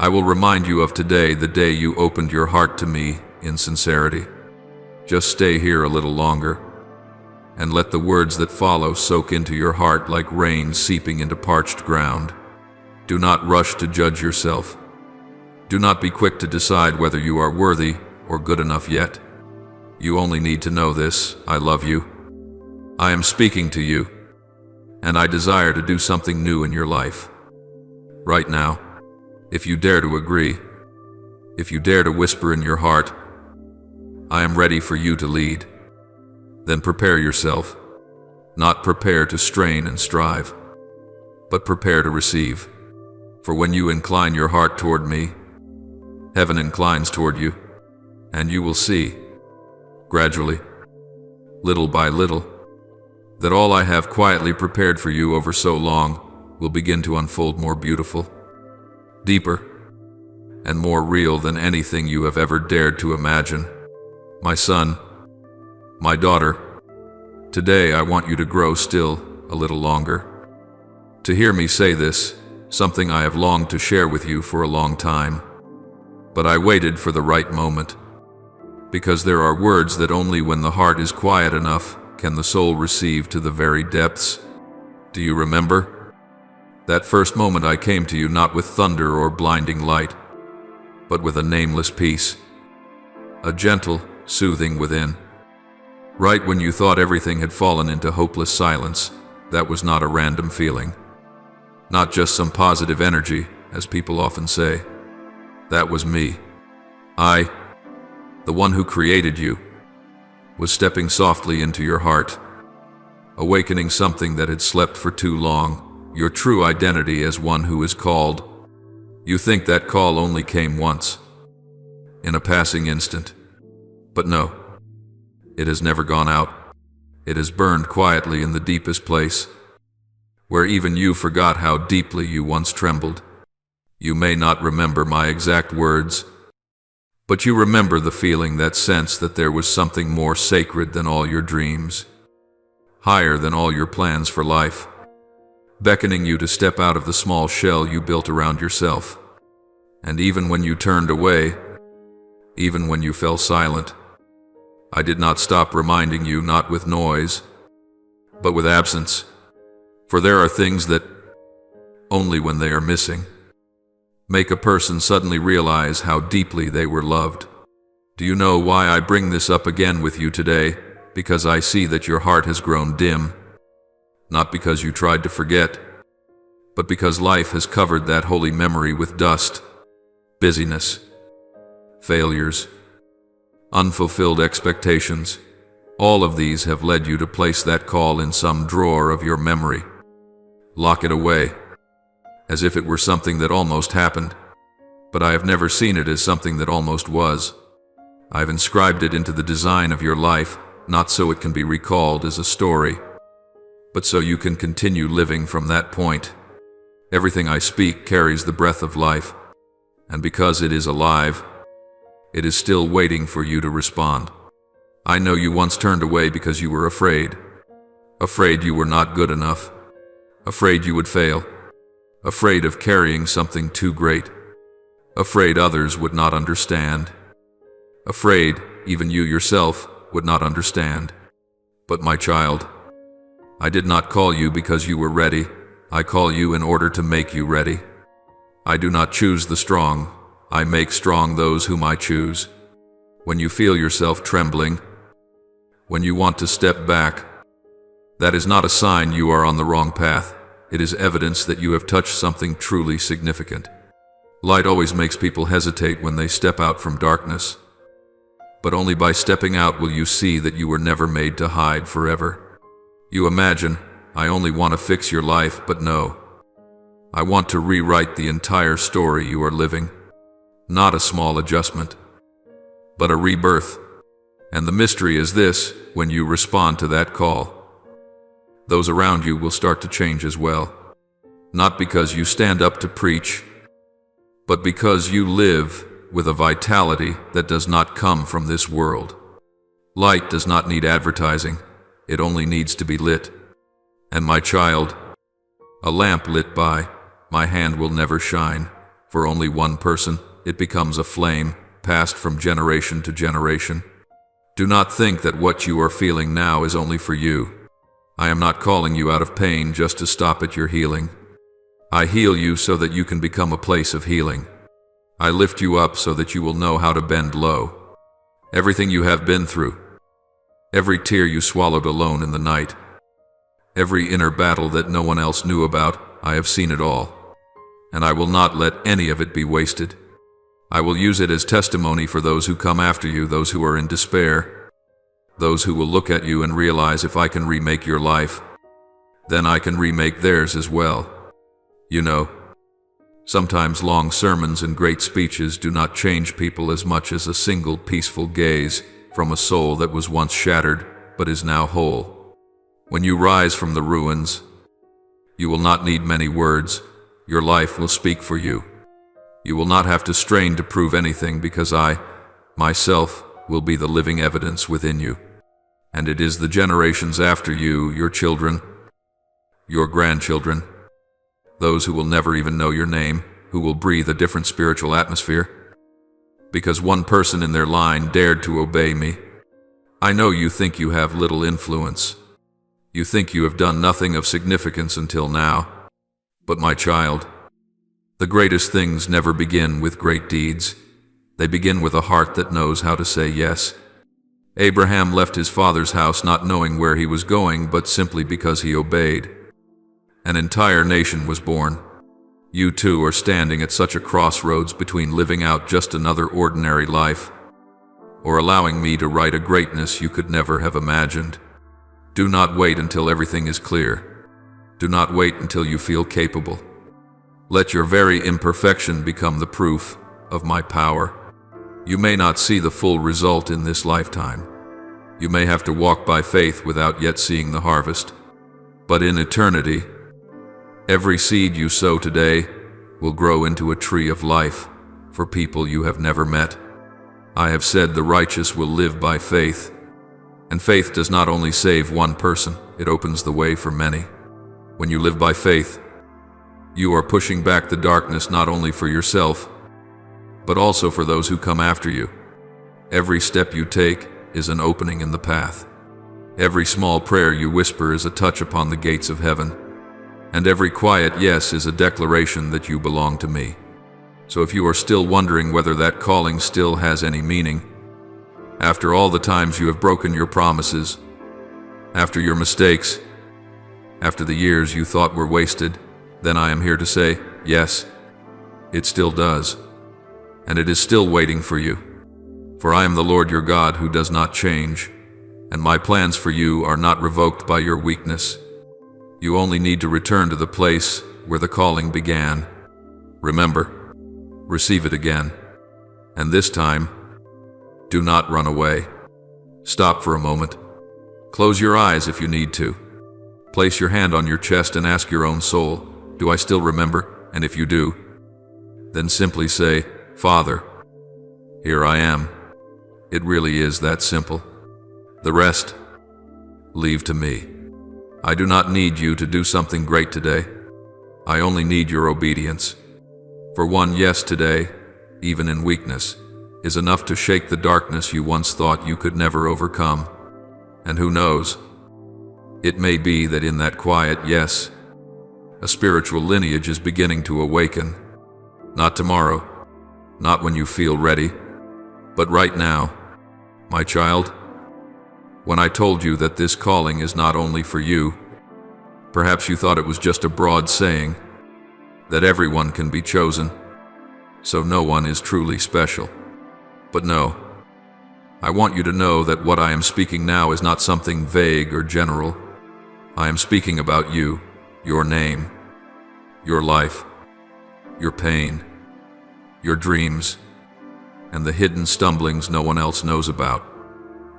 I will remind you of today, the day you opened your heart to me in sincerity. Just stay here a little longer, and let the words that follow soak into your heart like rain seeping into parched ground. Do not rush to judge yourself. Do not be quick to decide whether you are worthy or good enough yet. You only need to know this: I love you. I am speaking to you, and I desire to do something new in your life. Right now, if you dare to agree, if you dare to whisper in your heart, I am ready for you to lead, then prepare yourself. Not prepare to strain and strive, but prepare to receive. For when you incline your heart toward me, heaven inclines toward you, and you will see, gradually, little by little, that all I have quietly prepared for you over so long will begin to unfold more beautiful, deeper, and more real than anything you have ever dared to imagine. My son, my daughter, today I want you to grow still a little longer. To hear me say this, something I have longed to share with you for a long time. But I waited for the right moment. Because there are words that only when the heart is quiet enough can the soul receive to the very depths. Do you remember? That first moment I came to you not with thunder or blinding light, but with a nameless peace. A gentle, soothing within. Right when you thought everything had fallen into hopeless silence, that was not a random feeling. Not just some positive energy, as people often say. That was me. I, the one who created you, was stepping softly into your heart, awakening something that had slept for too long, your true identity as one who is called. You think that call only came once, in a passing instant. But no, it has never gone out. It has burned quietly in the deepest place, where even you forgot how deeply you once trembled. You may not remember my exact words, but you remember the feeling, that sense that there was something more sacred than all your dreams, higher than all your plans for life, beckoning you to step out of the small shell you built around yourself. And even when you turned away, even when you fell silent, I did not stop reminding you, not with noise, but with absence. For there are things that, only when they are missing, make a person suddenly realize how deeply they were loved. Do you know why I bring this up again with you today? Because I see that your heart has grown dim. Not because you tried to forget, but because life has covered that holy memory with dust, busyness, failures, unfulfilled expectations. All of these have led you to place that call in some drawer of your memory. Lock it away, as if it were something that almost happened. But I have never seen it as something that almost was. I've inscribed it into the design of your life, not so it can be recalled as a story, but so you can continue living from that point. Everything I speak carries the breath of life, and because it is alive, it is still waiting for you to respond. I know you once turned away because you were afraid. Afraid you were not good enough. Afraid you would fail. Afraid of carrying something too great. Afraid others would not understand. Afraid even you yourself would not understand. But my child, I did not call you because you were ready. I call you in order to make you ready. I do not choose the strong. I make strong those whom I choose. When you feel yourself trembling, when you want to step back, that is not a sign you are on the wrong path. It is evidence that you have touched something truly significant. Light always makes people hesitate when they step out from darkness. But only by stepping out will you see that you were never made to hide forever. You imagine, I only want to fix your life, but no. I want to rewrite the entire story you are living. Not a small adjustment, but a rebirth. And the mystery is this: when you respond to that call, those around you will start to change as well. Not because you stand up to preach, but because you live with a vitality that does not come from this world. Light does not need advertising, it only needs to be lit. And my child, a lamp lit by my hand will never shine for only one person. It becomes a flame, passed from generation to generation. Do not think that what you are feeling now is only for you. I am not calling you out of pain just to stop at your healing. I heal you so that you can become a place of healing. I lift you up so that you will know how to bend low. Everything you have been through, every tear you swallowed alone in the night, every inner battle that no one else knew about, I have seen it all. And I will not let any of it be wasted. I will use it as testimony for those who come after you, those who are in despair, those who will look at you and realize, if I can remake your life, then I can remake theirs as well. You know, sometimes long sermons and great speeches do not change people as much as a single peaceful gaze from a soul that was once shattered but is now whole. When you rise from the ruins, you will not need many words. Your life will speak for you. You will not have to strain to prove anything, because I, myself, will be the living evidence within you. And it is the generations after you, your children, your grandchildren, those who will never even know your name, who will breathe a different spiritual atmosphere. Because one person in their line dared to obey me. I know you think you have little influence. You think you have done nothing of significance until now. But my child, the greatest things never begin with great deeds. They begin with a heart that knows how to say yes. Abraham left his father's house not knowing where he was going, but simply because he obeyed. An entire nation was born. You too are standing at such a crossroads between living out just another ordinary life, or allowing me to write a greatness you could never have imagined. Do not wait until everything is clear. Do not wait until you feel capable. Let your very imperfection become the proof of my power. You may not see the full result in this lifetime. You may have to walk by faith without yet seeing the harvest. But in eternity, every seed you sow today will grow into a tree of life for people you have never met. I have said the righteous will live by faith. And faith does not only save one person, it opens the way for many. When you live by faith, you are pushing back the darkness not only for yourself, but also for those who come after you. Every step you take is an opening in the path. Every small prayer you whisper is a touch upon the gates of heaven. And every quiet yes is a declaration that you belong to me. So if you are still wondering whether that calling still has any meaning, after all the times you have broken your promises, after your mistakes, after the years you thought were wasted, then I am here to say, yes, it still does. And it is still waiting for you. For I am the Lord your God who does not change, and my plans for you are not revoked by your weakness. You only need to return to the place where the calling began. Remember, receive it again. And this time, do not run away. Stop for a moment. Close your eyes if you need to. Place your hand on your chest and ask your own soul, do I still remember? And if you do, then simply say, Father, here I am. It really is that simple. The rest, leave to me. I do not need you to do something great today. I only need your obedience. For one yes today, even in weakness, is enough to shake the darkness you once thought you could never overcome. And who knows? It may be that in that quiet yes, a spiritual lineage is beginning to awaken. Not tomorrow, not when you feel ready, but right now, my child. When I told you that this calling is not only for you, perhaps you thought it was just a broad saying, that everyone can be chosen, so no one is truly special. But no, I want you to know that what I am speaking now is not something vague or general. I am speaking about you, your name, your life, your pain, your dreams, and the hidden stumblings no one else knows about.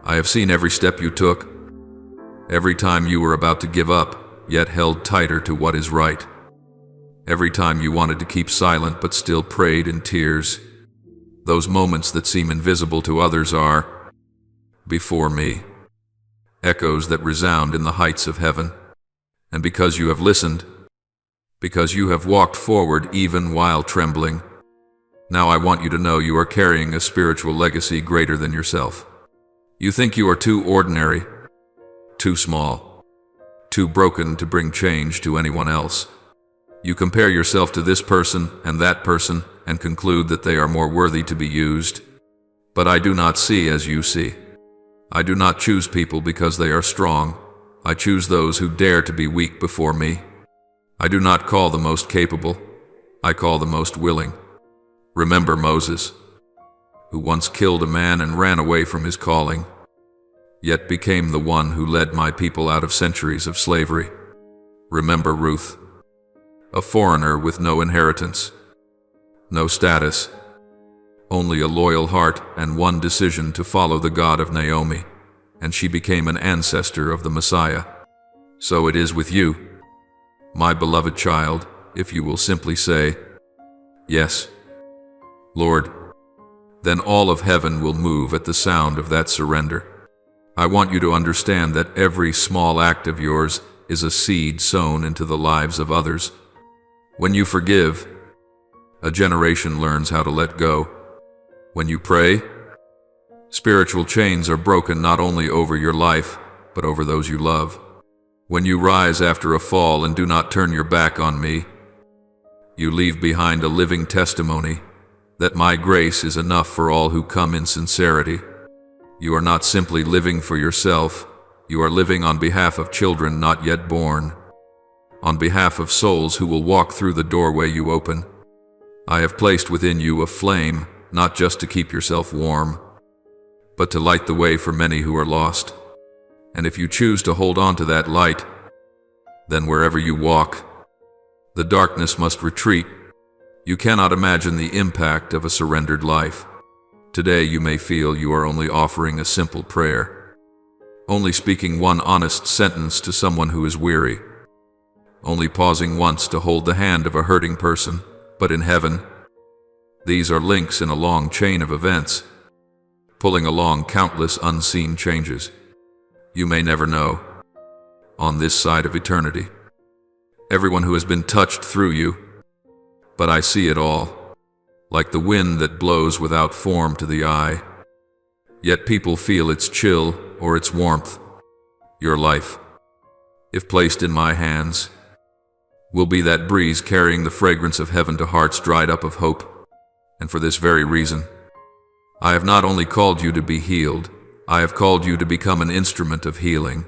I have seen every step you took, every time you were about to give up, yet held tighter to what is right. Every time you wanted to keep silent but still prayed in tears. Those moments that seem invisible to others are, before me, echoes that resound in the heights of heaven. And because you have listened, because you have walked forward even while trembling, now I want you to know you are carrying a spiritual legacy greater than yourself. You think you are too ordinary, too small, too broken to bring change to anyone else. You compare yourself to this person and that person and conclude that they are more worthy to be used. But I do not see as you see. I do not choose people because they are strong. I choose those who dare to be weak before me. I do not call the most capable. I call the most willing. Remember Moses, who once killed a man and ran away from his calling, yet became the one who led my people out of centuries of slavery. Remember Ruth, a foreigner with no inheritance, no status, only a loyal heart and one decision to follow the God of Naomi, and she became an ancestor of the Messiah. So it is with you, my beloved child, if you will simply say, yes, Lord, then all of heaven will move at the sound of that surrender. I want you to understand that every small act of yours is a seed sown into the lives of others. When you forgive, a generation learns how to let go. When you pray, spiritual chains are broken not only over your life, but over those you love. When you rise after a fall and do not turn your back on me, you leave behind a living testimony that my grace is enough for all who come in sincerity. You are not simply living for yourself, you are living on behalf of children not yet born, on behalf of souls who will walk through the doorway you open. I have placed within you a flame, not just to keep yourself warm, but to light the way for many who are lost. And if you choose to hold on to that light, then wherever you walk, the darkness must retreat. You cannot imagine the impact of a surrendered life. Today you may feel you are only offering a simple prayer, only speaking one honest sentence to someone who is weary, only pausing once to hold the hand of a hurting person. But in heaven, these are links in a long chain of events, pulling along countless unseen changes. You may never know, on this side of eternity, everyone who has been touched through you, but I see it all, like the wind that blows without form to the eye. Yet people feel its chill or its warmth. Your life, if placed in my hands, will be that breeze carrying the fragrance of heaven to hearts dried up of hope. And for this very reason, I have not only called you to be healed, I have called you to become an instrument of healing.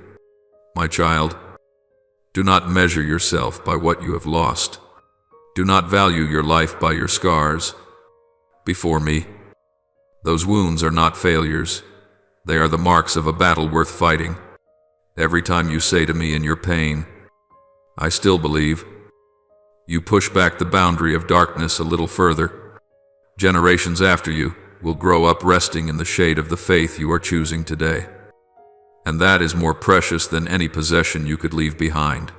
My child, do not measure yourself by what you have lost. Do not value your life by your scars. Before me, those wounds are not failures. They are the marks of a battle worth fighting. Every time you say to me in your pain, I still believe, you push back the boundary of darkness a little further. Generations after you will grow up resting in the shade of the faith you are choosing today. And that is more precious than any possession you could leave behind.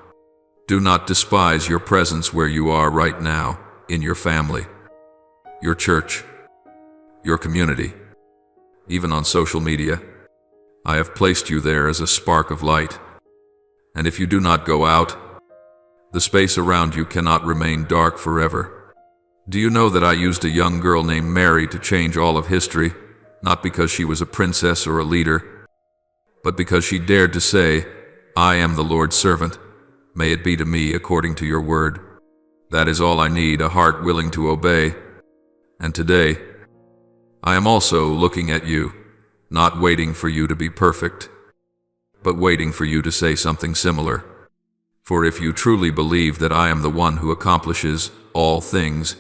Do not despise your presence where you are right now, in your family, your church, your community, even on social media. I have placed you there as a spark of light. And if you do not go out, the space around you cannot remain dark forever. Do you know that I used a young girl named Mary to change all of history, not because she was a princess or a leader, but because she dared to say, I am the Lord's servant. May it be to me according to your word. That is all I need, a heart willing to obey. And today, I am also looking at you, not waiting for you to be perfect, but waiting for you to say something similar. For if you truly believe that I am the one who accomplishes all things,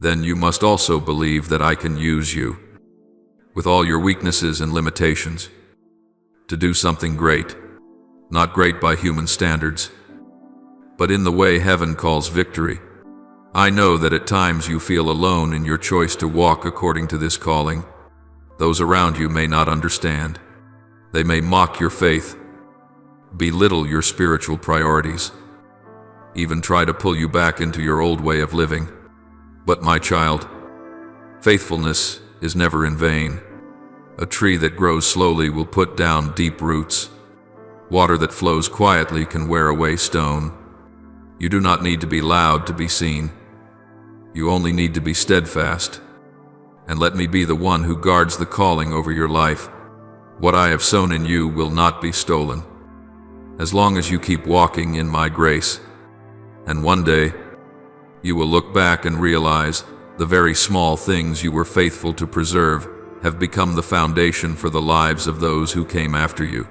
then you must also believe that I can use you, with all your weaknesses and limitations, to do something great. Not great by human standards, but in the way heaven calls victory. I know that at times you feel alone in your choice to walk according to this calling. Those around you may not understand. They may mock your faith, belittle your spiritual priorities, even try to pull you back into your old way of living. But my child, faithfulness is never in vain. A tree that grows slowly will put down deep roots. Water that flows quietly can wear away stone. You do not need to be loud to be seen. You only need to be steadfast. And let me be the one who guards the calling over your life. What I have sown in you will not be stolen, as long as you keep walking in my grace. And one day, you will look back and realize the very small things you were faithful to preserve have become the foundation for the lives of those who came after you.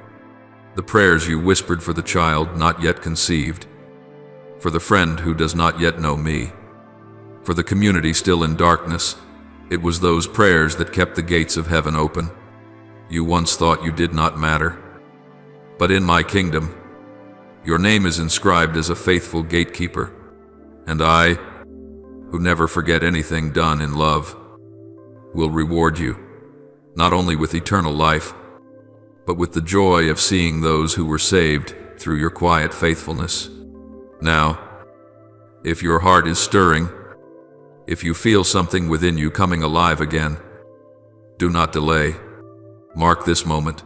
The prayers you whispered for the child not yet conceived, for the friend who does not yet know me, for the community still in darkness, it was those prayers that kept the gates of heaven open. You once thought you did not matter, but in my kingdom, your name is inscribed as a faithful gatekeeper, and I, who never forget anything done in love, will reward you, not only with eternal life, but with the joy of seeing those who were saved through your quiet faithfulness. Now, if your heart is stirring, if you feel something within you coming alive again, do not delay. Mark this moment.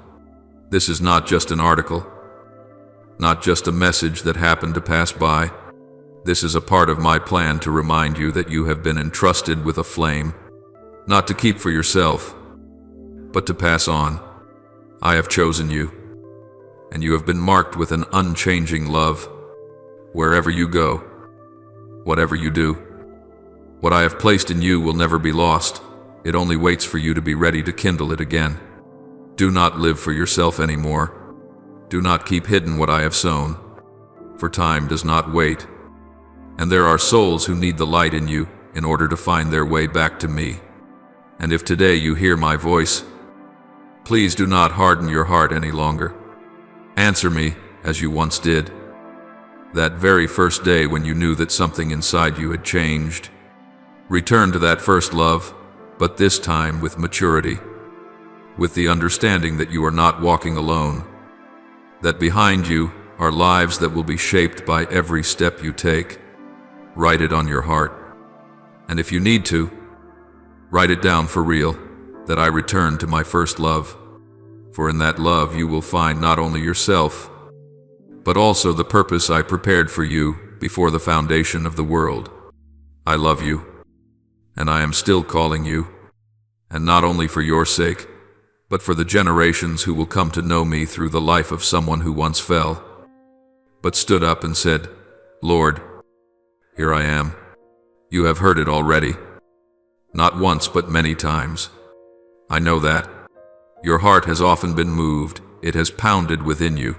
This is not just an article, not just a message that happened to pass by. This is a part of my plan to remind you that you have been entrusted with a flame, not to keep for yourself, but to pass on. I have chosen you, and you have been marked with an unchanging love. Wherever you go, whatever you do, what I have placed in you will never be lost. It only waits for you to be ready to kindle it again. Do not live for yourself anymore. Do not keep hidden what I have sown, for time does not wait. And there are souls who need the light in you in order to find their way back to me. And if today you hear my voice, please do not harden your heart any longer. Answer me as you once did. That very first day when you knew that something inside you had changed. Return to that first love, but this time with maturity, with the understanding that you are not walking alone, that behind you are lives that will be shaped by every step you take. Write it on your heart. And if you need to, write it down for real, that I return to my first love. For in that love you will find not only yourself, but also the purpose I prepared for you before the foundation of the world. I love you, and I am still calling you, and not only for your sake, but for the generations who will come to know me through the life of someone who once fell, but stood up and said, Lord, here I am. You have heard it already. Not once, but many times. I know that. Your heart has often been moved. It has pounded within you.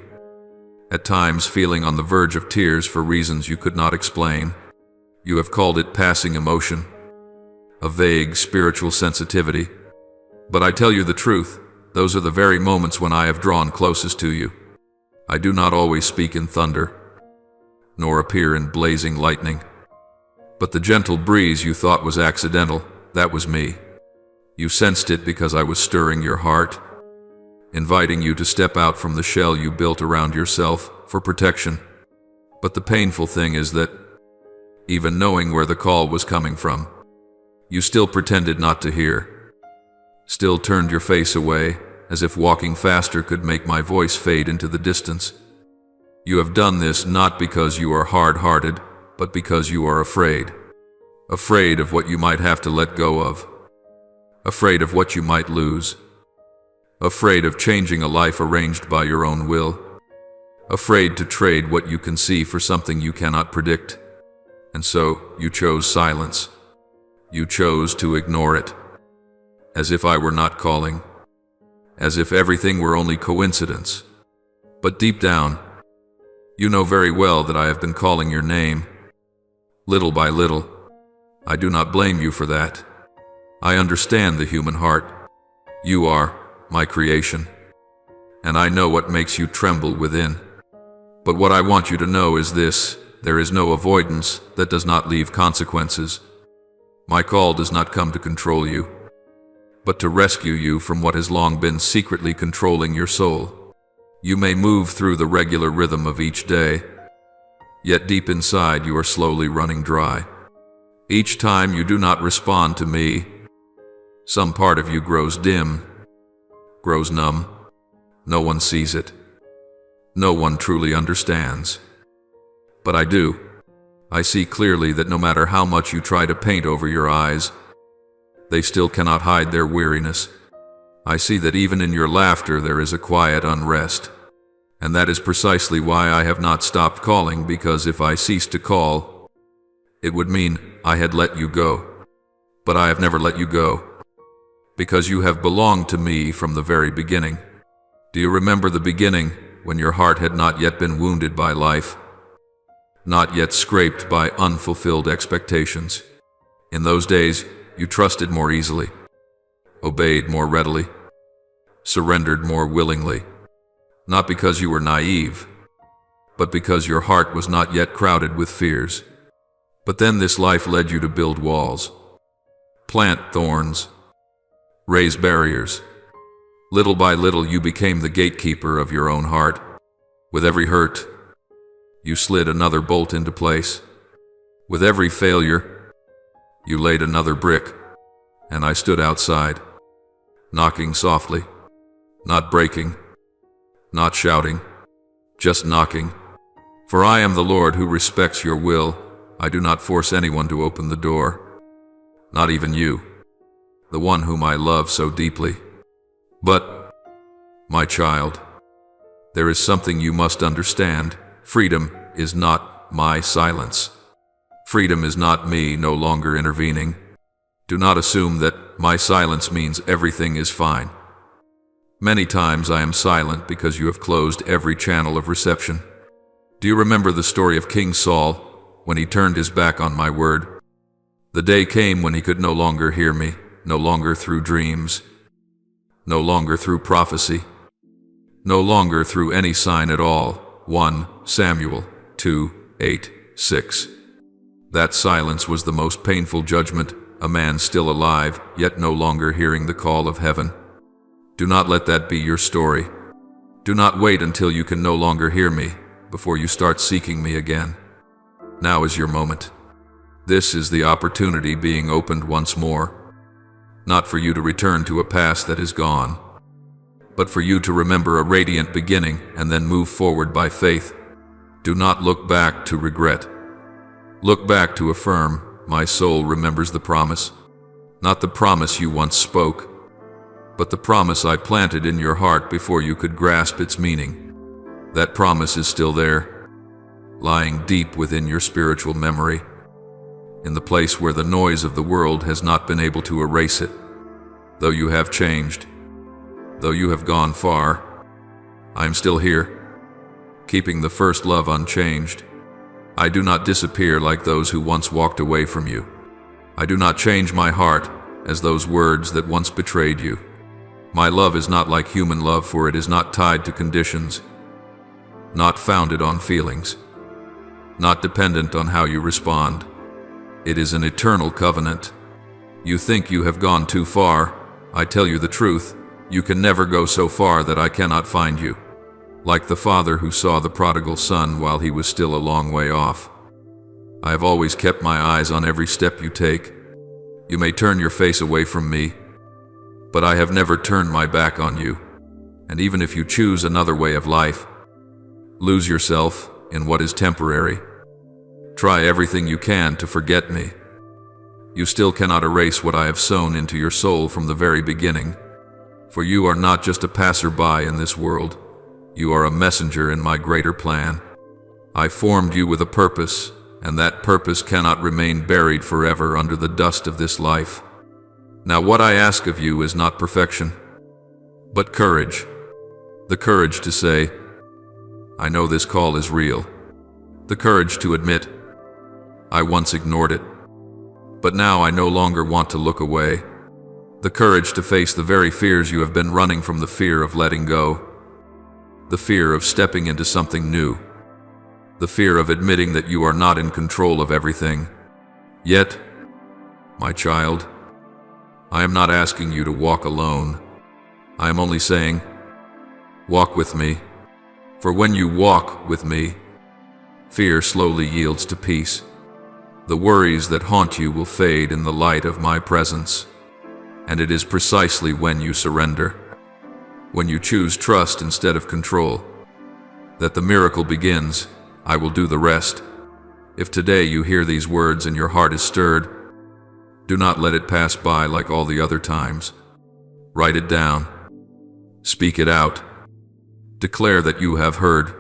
At times feeling on the verge of tears for reasons you could not explain. You have called it passing emotion, a vague spiritual sensitivity. But I tell you the truth, those are the very moments when I have drawn closest to you. I do not always speak in thunder, nor appear in blazing lightning. But the gentle breeze you thought was accidental, that was me. You sensed it because I was stirring your heart, inviting you to step out from the shell you built around yourself for protection. But the painful thing is that, even knowing where the call was coming from, you still pretended not to hear, still turned your face away, as if walking faster could make my voice fade into the distance. You have done this not because you are hard-hearted, but because you are afraid. Afraid of what you might have to let go of. Afraid of what you might lose. Afraid of changing a life arranged by your own will. Afraid to trade what you can see for something you cannot predict. And so, you chose silence. You chose to ignore it. As if I were not calling. As if everything were only coincidence. But deep down, you know very well that I have been calling your name. Little by little. I do not blame you for that. I understand the human heart. You are my creation. And I know what makes you tremble within. But what I want you to know is this: there is no avoidance that does not leave consequences. My call does not come to control you, but to rescue you from what has long been secretly controlling your soul. You may move through the regular rhythm of each day, yet deep inside you are slowly running dry. Each time you do not respond to me, some part of you grows dim, grows numb. No one sees it. No one truly understands. But I do. I see clearly that no matter how much you try to paint over your eyes, they still cannot hide their weariness. I see that even in your laughter there is a quiet unrest. And that is precisely why I have not stopped calling, because if I ceased to call, it would mean I had let you go. But I have never let you go, because you have belonged to me from the very beginning. Do you remember the beginning, when your heart had not yet been wounded by life, not yet scraped by unfulfilled expectations? In those days, you trusted more easily, obeyed more readily, surrendered more willingly, not because you were naive, but because your heart was not yet crowded with fears. But then this life led you to build walls, plant thorns, raise barriers. Little by little you became the gatekeeper of your own heart. With every hurt, you slid another bolt into place. With every failure, you laid another brick, and I stood outside, knocking softly, not breaking, not shouting, just knocking. For I am the Lord who respects your will I do not force anyone to open the door. Not even you, the one whom I love so deeply. But, my child, there is something you must understand. Freedom is not my silence. Freedom is not me no longer intervening. Do not assume that my silence means everything is fine. Many times I am silent because you have closed every channel of reception. Do you remember the story of King Saul when he turned his back on my word? The day came when he could no longer hear me, no longer through dreams, no longer through prophecy, no longer through any sign at all. 1 Samuel 2:8-6. That silence was the most painful judgment, a man still alive, yet no longer hearing the call of heaven. Do not let that be your story. Do not wait until you can no longer hear me before you start seeking me again. Now is your moment. This is the opportunity being opened once more. Not for you to return to a past that is gone, but for you to remember a radiant beginning and then move forward by faith. Do not look back to regret. Look back to affirm, my soul remembers the promise. Not the promise you once spoke, but the promise I planted in your heart before you could grasp its meaning. That promise is still there, lying deep within your spiritual memory, in the place where the noise of the world has not been able to erase it. Though you have changed, though you have gone far, I am still here, keeping the first love unchanged. I do not disappear like those who once walked away from you. I do not change my heart as those words that once betrayed you. My love is not like human love, for it is not tied to conditions, not founded on feelings, not dependent on how you respond. It is an eternal covenant. You think you have gone too far. I tell you the truth, you can never go so far that I cannot find you. Like the father who saw the prodigal son while he was still a long way off. I have always kept my eyes on every step you take. You may turn your face away from me, but I have never turned my back on you. And even if you choose another way of life, lose yourself in what is temporary, try everything you can to forget me, you still cannot erase what I have sown into your soul from the very beginning. For you are not just a passerby in this world, you are a messenger in my greater plan. I formed you with a purpose, and that purpose cannot remain buried forever under the dust of this life. Now what I ask of you is not perfection, but courage. The courage to say, I know this call is real. The courage to admit, I once ignored it, but now I no longer want to look away. The courage to face the very fears you have been running from, the fear of letting go, the fear of stepping into something new, the fear of admitting that you are not in control of everything. Yet, my child, I am not asking you to walk alone. I am only saying, walk with me. For when you walk with me, fear slowly yields to peace. The worries that haunt you will fade in the light of my presence. And it is precisely when you surrender, when you choose trust instead of control, that the miracle begins. I will do the rest. If today you hear these words and your heart is stirred, do not let it pass by like all the other times. Write it down. Speak it out. Declare that you have heard.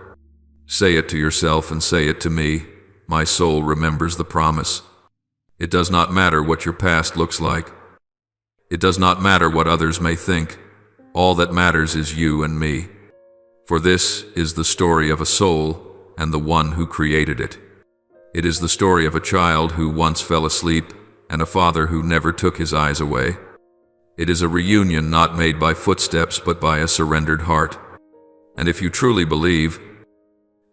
Say it to yourself and say it to me. My soul remembers the promise. It does not matter what your past looks like. It does not matter what others may think. All that matters is you and me. For this is the story of a soul and the one who created it. It is the story of a child who once fell asleep and a father who never took his eyes away. It is a reunion not made by footsteps but by a surrendered heart. And if you truly believe,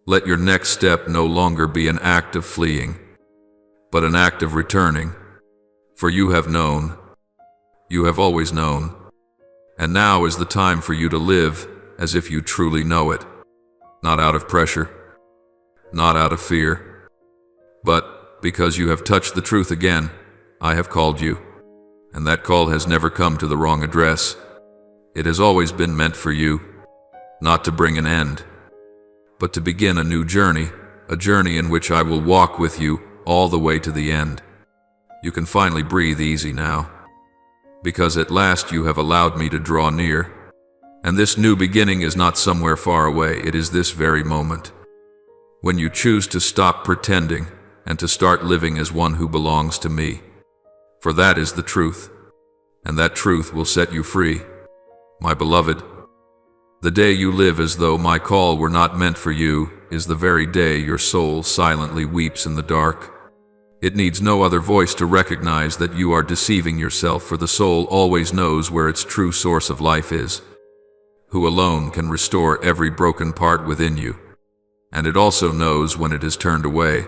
let your next step no longer be an act of fleeing, but an act of returning. For you have known. You have always known. And now is the time for you to live as if you truly know it. Not out of pressure, not out of fear, but because you have touched the truth again, I have called you. And that call has never come to the wrong address. It has always been meant for you, not to bring an end, but to begin a new journey, a journey in which I will walk with you all the way to the end. You can finally breathe easy now, because at last you have allowed me to draw near. And this new beginning is not somewhere far away, it is this very moment, when you choose to stop pretending and to start living as one who belongs to me. For that is the truth, and that truth will set you free, my beloved. The day you live as though my call were not meant for you is the very day your soul silently weeps in the dark. It needs no other voice to recognize that you are deceiving yourself, for the soul always knows where its true source of life is, who alone can restore every broken part within you. And it also knows when it is turned away.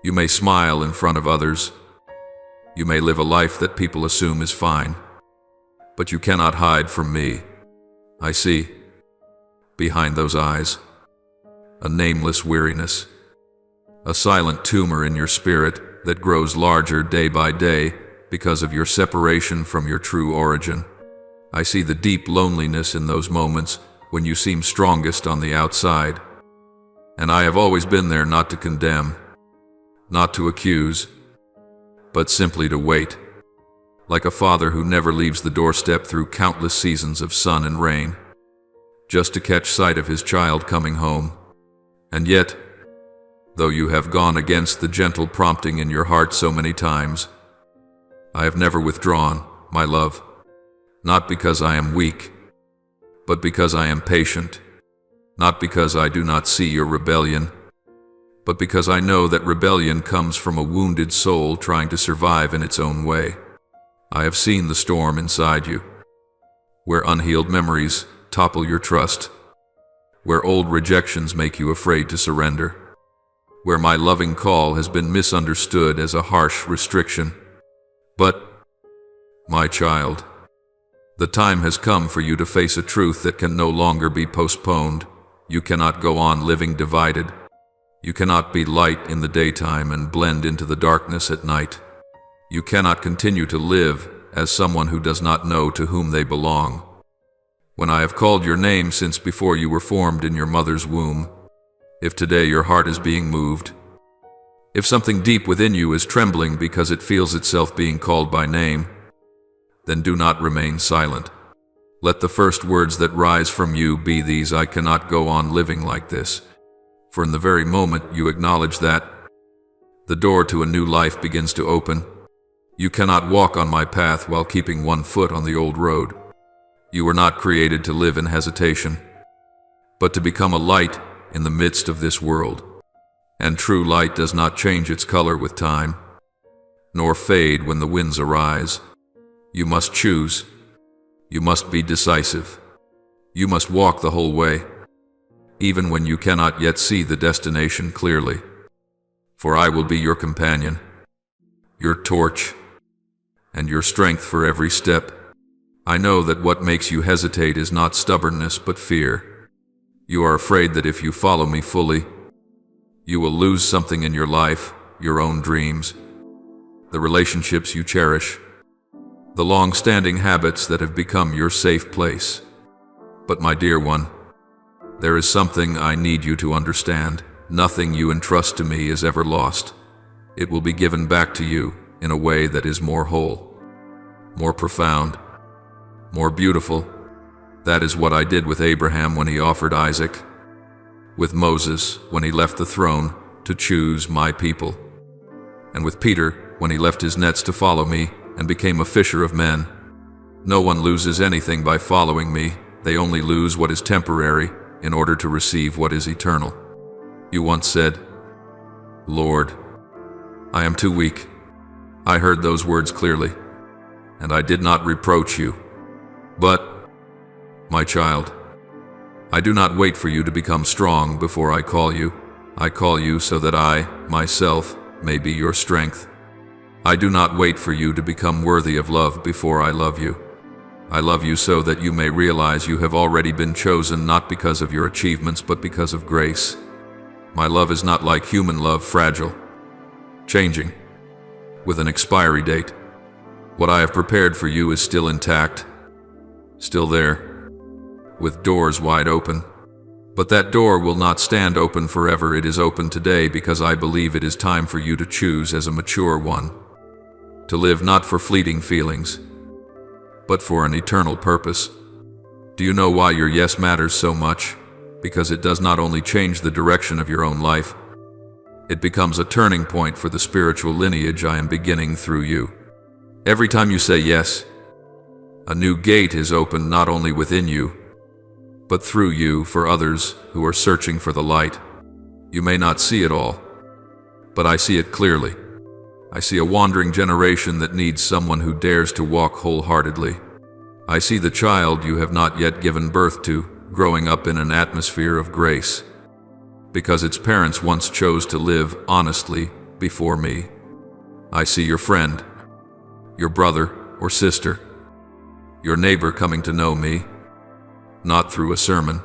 You may smile in front of others. You may live a life that people assume is fine. But you cannot hide from me. I see, behind those eyes, a nameless weariness, a silent tumor in your spirit that grows larger day by day because of your separation from your true origin. I see the deep loneliness in those moments when you seem strongest on the outside. And I have always been there, not to condemn, not to accuse, but simply to wait, like a father who never leaves the doorstep through countless seasons of sun and rain, just to catch sight of his child coming home. And yet, though you have gone against the gentle prompting in your heart so many times, I have never withdrawn, my love, not because I am weak, but because I am patient, not because I do not see your rebellion, but because I know that rebellion comes from a wounded soul trying to survive in its own way. I have seen the storm inside you, where unhealed memories topple your trust, where old rejections make you afraid to surrender, where my loving call has been misunderstood as a harsh restriction. But, my child, the time has come for you to face a truth that can no longer be postponed. You cannot go on living divided. You cannot be light in the daytime and blend into the darkness at night. You cannot continue to live as someone who does not know to whom they belong. When I have called your name since before you were formed in your mother's womb, if today your heart is being moved, if something deep within you is trembling because it feels itself being called by name, then do not remain silent. Let the first words that rise from you be these: I cannot go on living like this. For in the very moment you acknowledge that, the door to a new life begins to open. You cannot walk on my path while keeping one foot on the old road. You were not created to live in hesitation, but to become a light in the midst of this world. And true light does not change its color with time, nor fade when the winds arise. You must choose. You must be decisive. You must walk the whole way, even when you cannot yet see the destination clearly. For I will be your companion, your torch, and your strength for every step. I know that what makes you hesitate is not stubbornness but fear. You are afraid that if you follow me fully, you will lose something in your life, your own dreams, the relationships you cherish, the long-standing habits that have become your safe place. But my dear one, there is something I need you to understand. Nothing you entrust to me is ever lost. It will be given back to you in a way that is more whole, more profound, more beautiful. That is what I did with Abraham when he offered Isaac, with Moses when he left the throne to choose my people, and with Peter when he left his nets to follow me and became a fisher of men. No one loses anything by following me. They only lose what is temporary in order to receive what is eternal. You once said, Lord, I am too weak. I heard those words clearly, and I did not reproach you. But, my child, I do not wait for you to become strong before I call you. I call you so that I, myself, may be your strength. I do not wait for you to become worthy of love before I love you. I love you so that you may realize you have already been chosen, not because of your achievements but because of grace. My love is not like human love, fragile, changing, with an expiry date. What I have prepared for you is still intact, still there, with doors wide open, But that door will not stand open forever. It is open today because I believe it is time for you to choose as a mature one, to live not for fleeting feelings, but for an eternal purpose. Do you know why your yes matters so much? Because it does not only change the direction of your own life, it becomes a turning point for the spiritual lineage I am beginning through you. Every time you say yes, a new gate is opened not only within you, but through you for others who are searching for the light. You may not see it all, but I see it clearly. I see a wandering generation that needs someone who dares to walk wholeheartedly. I see the child you have not yet given birth to growing up in an atmosphere of grace, because its parents once chose to live honestly before me. I see your friend, your brother or sister, your neighbor coming to know me, not through a sermon,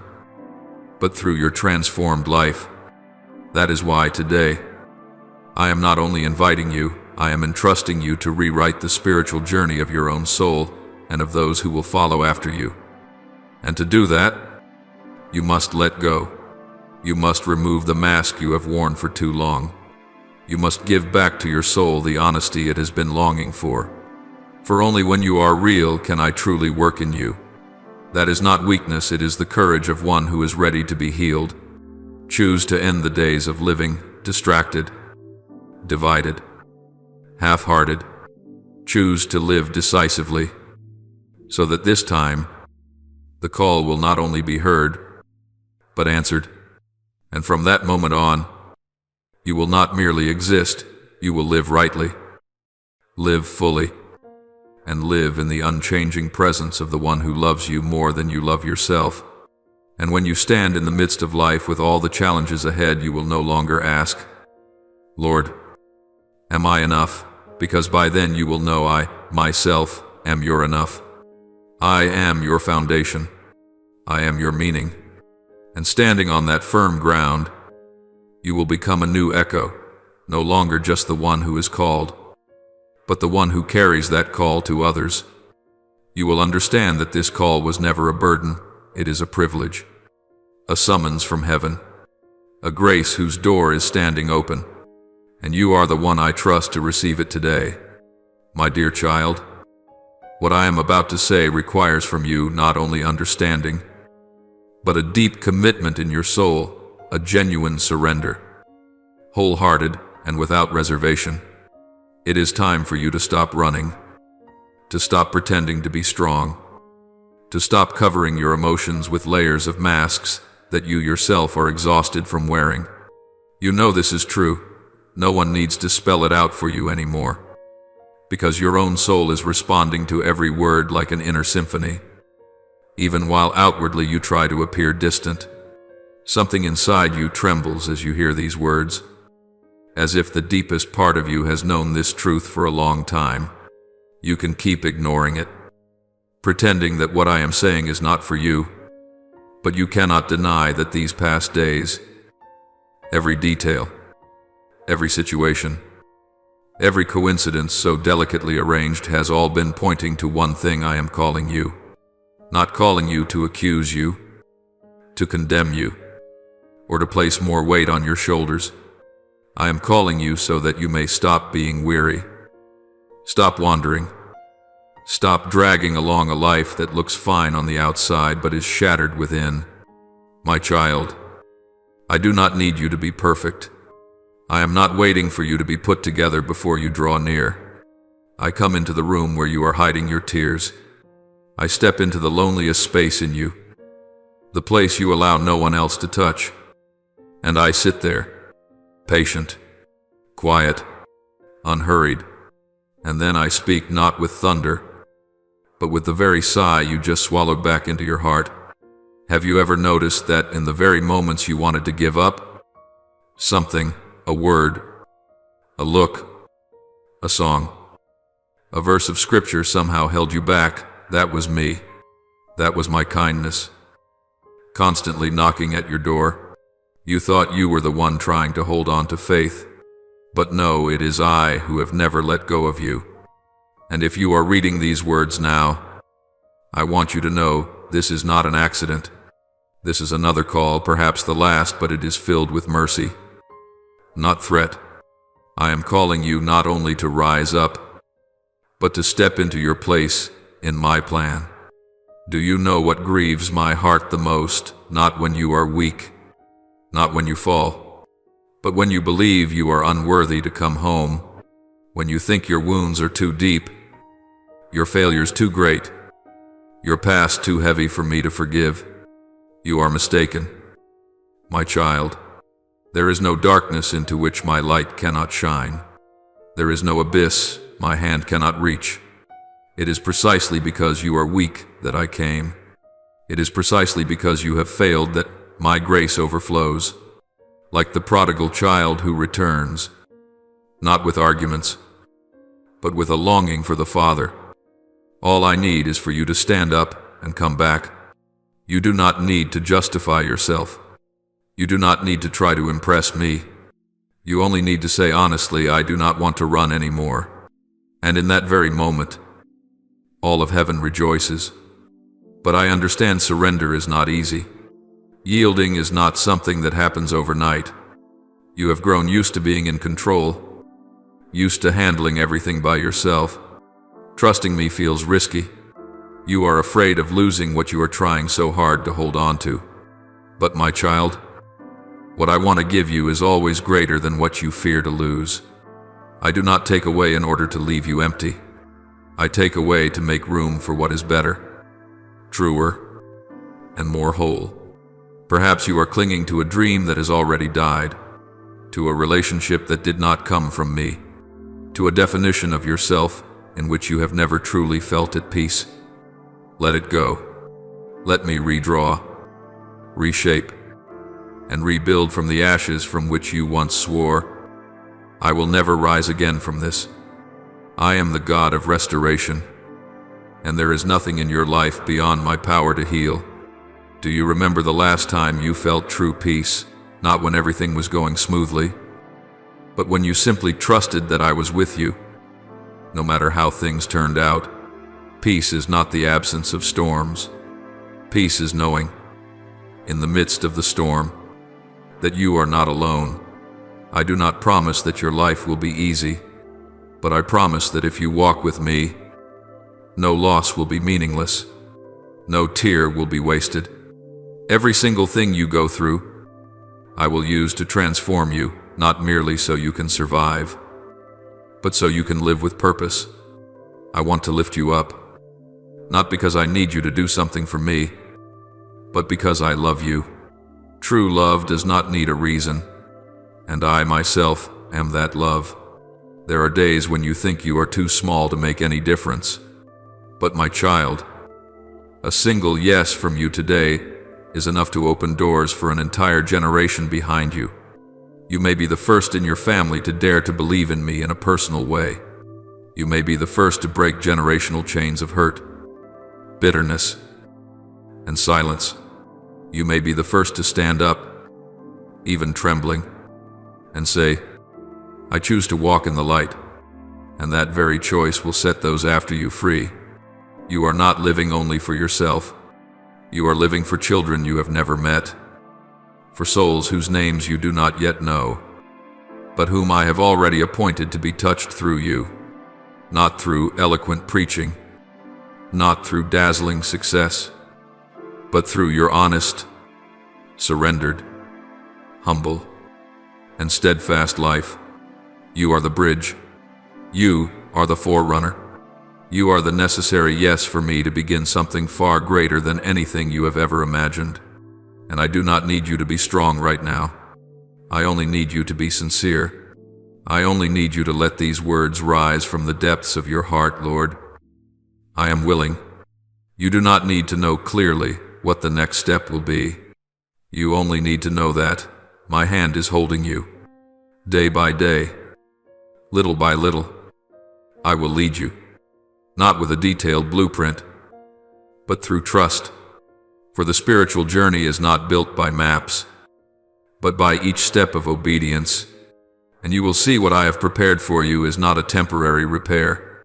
but through your transformed life. That is why today, I am not only inviting you, I am entrusting you to rewrite the spiritual journey of your own soul and of those who will follow after you. And to do that, you must let go. You must remove the mask you have worn for too long. You must give back to your soul the honesty it has been longing for. For only when you are real can I truly work in you. That is not weakness, it is the courage of one who is ready to be healed. Choose to end the days of living distracted, divided, half-hearted. Choose to live decisively, so that this time, the call will not only be heard, but answered. And from that moment on, you will not merely exist, you will live rightly, live fully, and live in the unchanging presence of the one who loves you more than you love yourself. And when you stand in the midst of life with all the challenges ahead, you will no longer ask, Lord, am I enough? Because by then you will know I, myself, am your enough. I am your foundation. I am your meaning. And standing on that firm ground, you will become a new echo, no longer just the one who is called, but the one who carries that call to others. You will understand that this call was never a burden, it is a privilege, a summons from heaven, a grace whose door is standing open, and you are the one I trust to receive it today. My dear child, what I am about to say requires from you not only understanding, but a deep commitment in your soul, a genuine surrender, wholehearted and without reservation. It is time for you to stop running, to stop pretending to be strong, to stop covering your emotions with layers of masks that you yourself are exhausted from wearing. You know this is true. No one needs to spell it out for you anymore, because your own soul is responding to every word like an inner symphony. Even while outwardly you try to appear distant, something inside you trembles as you hear these words, as if the deepest part of you has known this truth for a long time. You can keep ignoring it, pretending that what I am saying is not for you, but you cannot deny that these past days, every detail, every situation, every coincidence so delicately arranged has all been pointing to one thing. I am calling you. Not calling you to accuse you, to condemn you, or to place more weight on your shoulders. I am calling you so that you may stop being weary, stop wandering, stop dragging along a life that looks fine on the outside but is shattered within. My child, I do not need you to be perfect. I am not waiting for you to be put together before you draw near. I come into the room where you are hiding your tears. I step into the loneliest space in you, the place you allow no one else to touch, and I sit there, patient, quiet, unhurried, and then I speak not with thunder, but with the very sigh you just swallowed back into your heart. Have you ever noticed that in the very moments you wanted to give up, something, a word, a look, a song, a verse of scripture somehow held you back? That was me. That was my kindness, constantly knocking at your door. You thought you were the one trying to hold on to faith, but no, it is I who have never let go of you. And if you are reading these words now, I want you to know this is not an accident. This is another call, perhaps the last, but it is filled with mercy, not threat. I am calling you not only to rise up, but to step into your place in my plan. Do you know what grieves my heart the most? Not when you are weak, not when you fall, but when you believe you are unworthy to come home, when you think your wounds are too deep, your failures too great, your past too heavy for me to forgive. You are mistaken, my child. There is no darkness into which my light cannot shine. There is no abyss my hand cannot reach. It is precisely because you are weak that I came. It is precisely because you have failed that my grace overflows, like the prodigal child who returns, not with arguments, but with a longing for the Father. All I need is for you to stand up and come back. You do not need to justify yourself. You do not need to try to impress me. You only need to say honestly, I do not want to run anymore. And in that very moment, all of heaven rejoices. But I understand surrender is not easy. Yielding is not something that happens overnight. You have grown used to being in control, used to handling everything by yourself. Trusting me feels risky. You are afraid of losing what you are trying so hard to hold on to. But my child, what I want to give you is always greater than what you fear to lose. I do not take away in order to leave you empty. I take away to make room for what is better, truer, and more whole. Perhaps you are clinging to a dream that has already died, to a relationship that did not come from me, to a definition of yourself in which you have never truly felt at peace. Let it go. Let me redraw, reshape, and rebuild from the ashes from which you once swore, I will never rise again from this. I am the God of restoration, and there is nothing in your life beyond my power to heal. Do you remember the last time you felt true peace? Not when everything was going smoothly, but when you simply trusted that I was with you, no matter how things turned out. Peace is not the absence of storms. Peace is knowing, in the midst of the storm, that you are not alone. I do not promise that your life will be easy, but I promise that if you walk with me, no loss will be meaningless. No tear will be wasted. Every single thing you go through, I will use to transform you, not merely so you can survive, but so you can live with purpose. I want to lift you up, not because I need you to do something for me, but because I love you. True love does not need a reason, and I myself am that love. There are days when you think you are too small to make any difference, but my child, a single yes from you today is enough to open doors for an entire generation behind you. You may be the first in your family to dare to believe in me in a personal way. You may be the first to break generational chains of hurt, bitterness, and silence. You may be the first to stand up, even trembling, and say, I choose to walk in the light, and that very choice will set those after you free. You are not living only for yourself. You are living for children you have never met, for souls whose names you do not yet know, but whom I have already appointed to be touched through you, not through eloquent preaching, not through dazzling success, but through your honest, surrendered, humble, and steadfast life. You are the bridge. You are the forerunner. You are the necessary yes for me to begin something far greater than anything you have ever imagined. And I do not need you to be strong right now. I only need you to be sincere. I only need you to let these words rise from the depths of your heart, Lord. I am willing. You do not need to know clearly what the next step will be. You only need to know that my hand is holding you. Day by day, little by little, I will lead you, not with a detailed blueprint, but through trust. For the spiritual journey is not built by maps, but by each step of obedience. And you will see what I have prepared for you is not a temporary repair,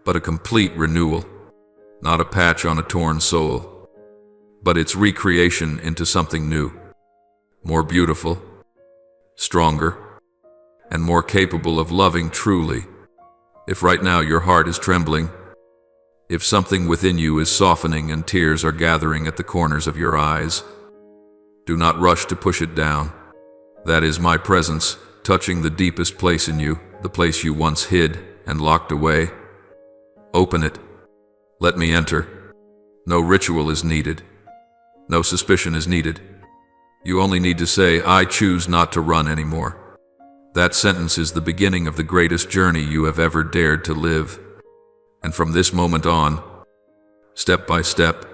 but a complete renewal, not a patch on a torn soul, but its recreation into something new, more beautiful, stronger, and more capable of loving truly. If right now your heart is trembling, if something within you is softening and tears are gathering at the corners of your eyes, do not rush to push it down. That is my presence, touching the deepest place in you, the place you once hid and locked away. Open it. Let me enter. No ritual is needed. No suspicion is needed. You only need to say, I choose not to run anymore. That sentence is the beginning of the greatest journey you have ever dared to live. And from this moment on, step by step,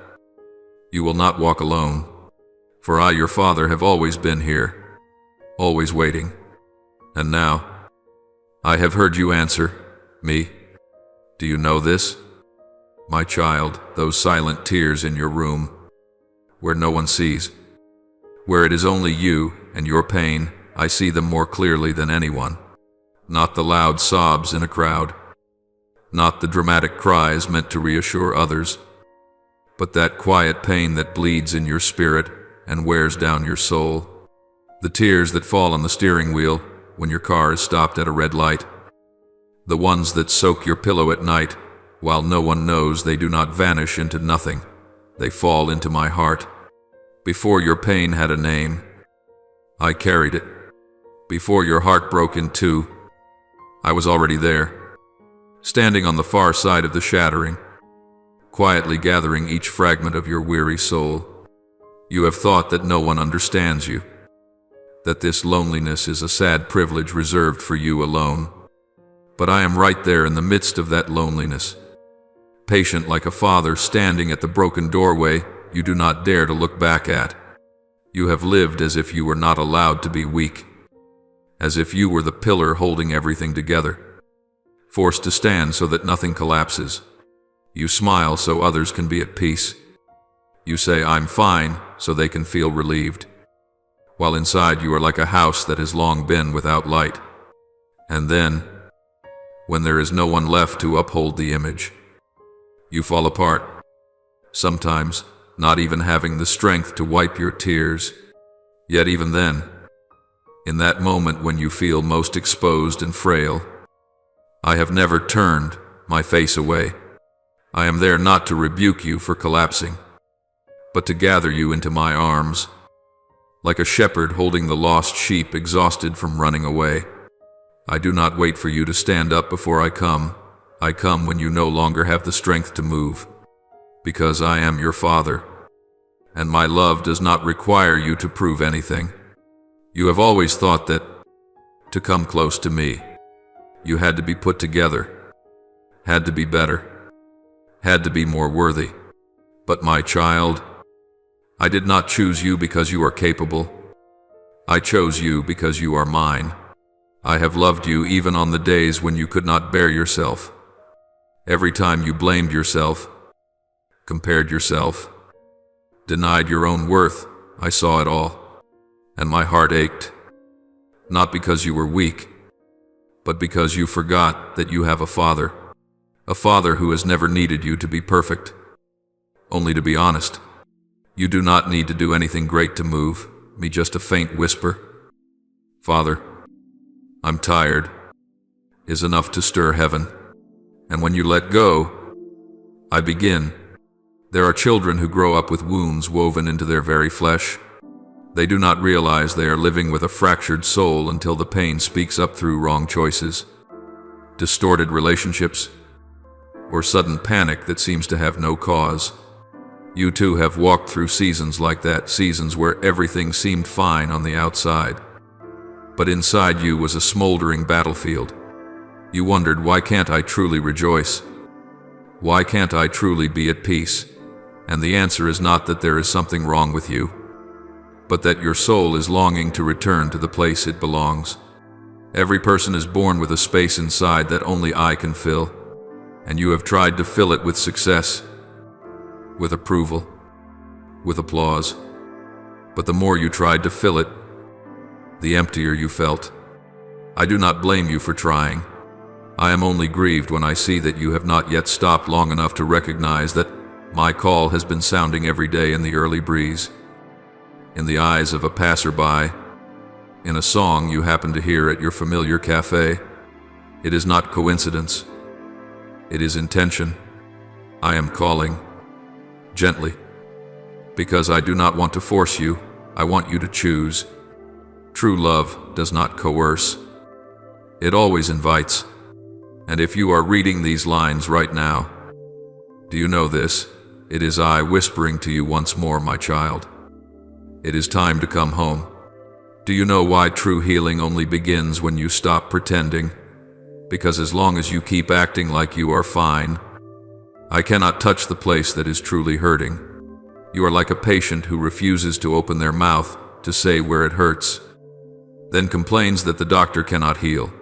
you will not walk alone. For I, your father, have always been here, always waiting. And now, I have heard you answer me. Do you know this? My child, those silent tears in your room, where no one sees, where it is only you and your pain, I see them more clearly than anyone. Not the loud sobs in a crowd, not the dramatic cries meant to reassure others, but that quiet pain that bleeds in your spirit and wears down your soul. The tears that fall on the steering wheel when your car is stopped at a red light. The ones that soak your pillow at night while no one knows. They do not vanish into nothing. They fall into my heart. Before your pain had a name, I carried it. Before your heart broke in two, I was already there, standing on the far side of the shattering, quietly gathering each fragment of your weary soul. You have thought that no one understands you, that this loneliness is a sad privilege reserved for you alone. But I am right there in the midst of that loneliness, patient like a father standing at the broken doorway you do not dare to look back at. You have lived as if you were not allowed to be weak, as if you were the pillar holding everything together, forced to stand so that nothing collapses. You smile so others can be at peace. You say, I'm fine, so they can feel relieved, while inside you are like a house that has long been without light. And then, when there is no one left to uphold the image, you fall apart, sometimes not even having the strength to wipe your tears. Yet even then, in that moment when you feel most exposed and frail, I have never turned my face away. I am there not to rebuke you for collapsing, but to gather you into my arms, like a shepherd holding the lost sheep exhausted from running away. I do not wait for you to stand up before I come. I come when you no longer have the strength to move, because I am your father, and my love does not require you to prove anything. You have always thought that, to come close to me, you had to be put together, had to be better, had to be more worthy. But my child, I did not choose you because you are capable. I chose you because you are mine. I have loved you even on the days when you could not bear yourself. Every time you blamed yourself, compared yourself, denied your own worth, I saw it all, and my heart ached. Not because you were weak, but because you forgot that you have a father who has never needed you to be perfect, only to be honest. You do not need to do anything great to move me, just a faint whisper. Father, I'm tired, is enough to stir heaven. And when you let go, I begin. There are children who grow up with wounds woven into their very flesh. They do not realize they are living with a fractured soul until the pain speaks up through wrong choices, distorted relationships, or sudden panic that seems to have no cause. You too have walked through seasons like that, seasons where everything seemed fine on the outside, but inside you was a smoldering battlefield. You wondered, why can't I truly rejoice? Why can't I truly be at peace? And the answer is not that there is something wrong with you, but that your soul is longing to return to the place it belongs. Every person is born with a space inside that only I can fill, and you have tried to fill it with success, with approval, with applause. But the more you tried to fill it, the emptier you felt. I do not blame you for trying. I am only grieved when I see that you have not yet stopped long enough to recognize that My call has been sounding every day in the early breeze, in the eyes of a passerby, in a song you happen to hear at your familiar cafe. It is not coincidence. It is intention. I am calling, gently, because I do not want to force you. I want you to choose. True love does not coerce. It always invites. And if you are reading these lines right now, do you know this? It is I whispering to you once more, my child. It is time to come home. Do you know why true healing only begins when you stop pretending? Because as long as you keep acting like you are fine, I cannot touch the place that is truly hurting. You are like a patient who refuses to open their mouth to say where it hurts, then complains that the doctor cannot heal.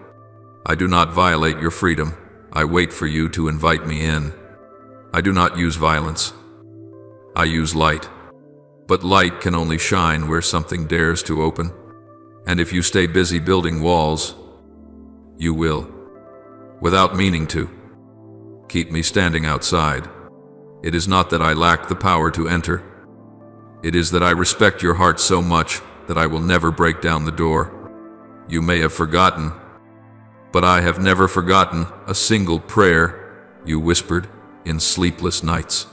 I do not violate your freedom. I wait for you to invite me in. I do not use violence. I use light. But light can only shine where something dares to open. And if you stay busy building walls, you will, without meaning to, keep me standing outside. It is not that I lack the power to enter. It is that I respect your heart so much that I will never break down the door. You may have forgotten, but I have never forgotten a single prayer you whispered in sleepless nights.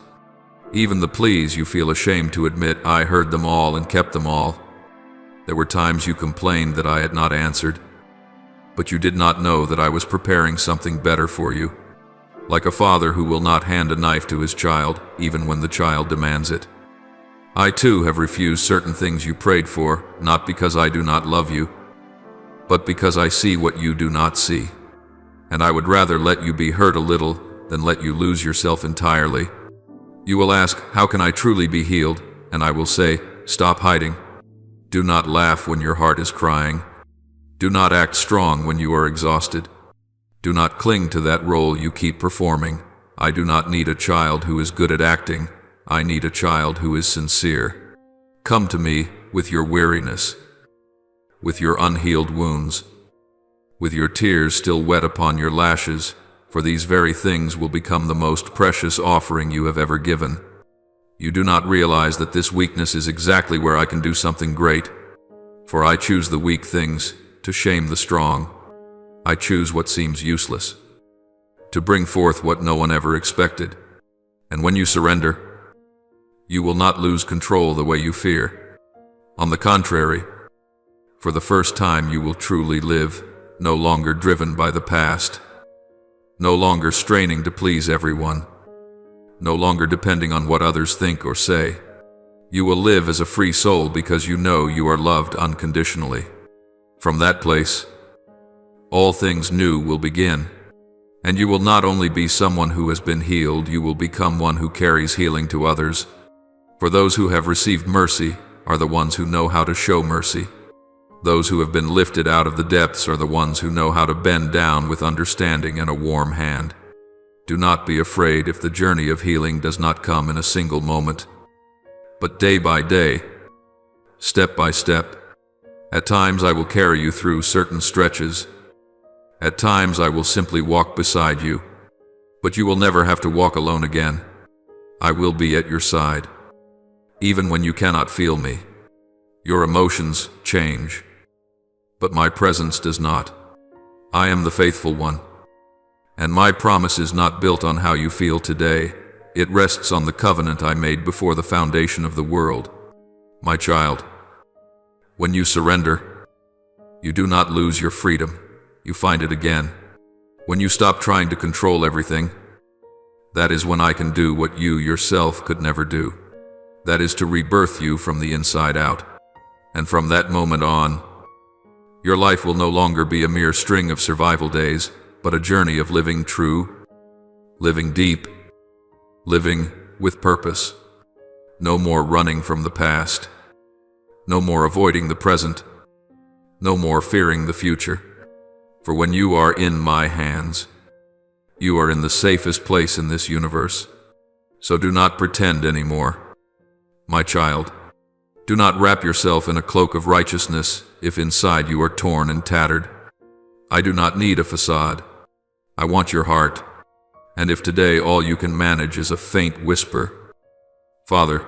Even the pleas you feel ashamed to admit, I heard them all and kept them all. There were times you complained that I had not answered, but you did not know that I was preparing something better for you, like a father who will not hand a knife to his child even when the child demands it. I too have refused certain things you prayed for, not because I do not love you, but because I see what you do not see. And I would rather let you be hurt a little than let you lose yourself entirely. You will ask, how can I truly be healed? And I will say, stop hiding. Do not laugh when your heart is crying. Do not act strong when you are exhausted. Do not cling to that role you keep performing. I do not need a child who is good at acting. I need a child who is sincere. Come to me with your weariness, with your unhealed wounds, with your tears still wet upon your lashes, for these very things will become the most precious offering you have ever given. You do not realize that this weakness is exactly where I can do something great, for I choose the weak things to shame the strong. I choose what seems useless, to bring forth what no one ever expected. And when you surrender, you will not lose control the way you fear. On the contrary, for the first time you will truly live, no longer driven by the past, no longer straining to please everyone, no longer depending on what others think or say. You will live as a free soul because you know you are loved unconditionally. From that place, all things new will begin, and you will not only be someone who has been healed, you will become one who carries healing to others. For those who have received mercy are the ones who know how to show mercy. Those who have been lifted out of the depths are the ones who know how to bend down with understanding and a warm hand. Do not be afraid if the journey of healing does not come in a single moment, but day by day, step by step. At times I will carry you through certain stretches. At times I will simply walk beside you, but you will never have to walk alone again. I will be at your side, even when you cannot feel me. Your emotions change, but my presence does not. I am the faithful one, and my promise is not built on how you feel today. It rests on the covenant I made before the foundation of the world. My child, when you surrender, you do not lose your freedom. You find it again. When you stop trying to control everything, that is when I can do what you yourself could never do. That is to rebirth you from the inside out. And from that moment on, your life will no longer be a mere string of survival days, but a journey of living true, living deep, living with purpose. No more running from the past. No more avoiding the present. No more fearing the future. For when you are in my hands, you are in the safest place in this universe. So do not pretend anymore. My child, do not wrap yourself in a cloak of righteousness if inside you are torn and tattered. I do not need a facade. I want your heart. And if today all you can manage is a faint whisper, Father,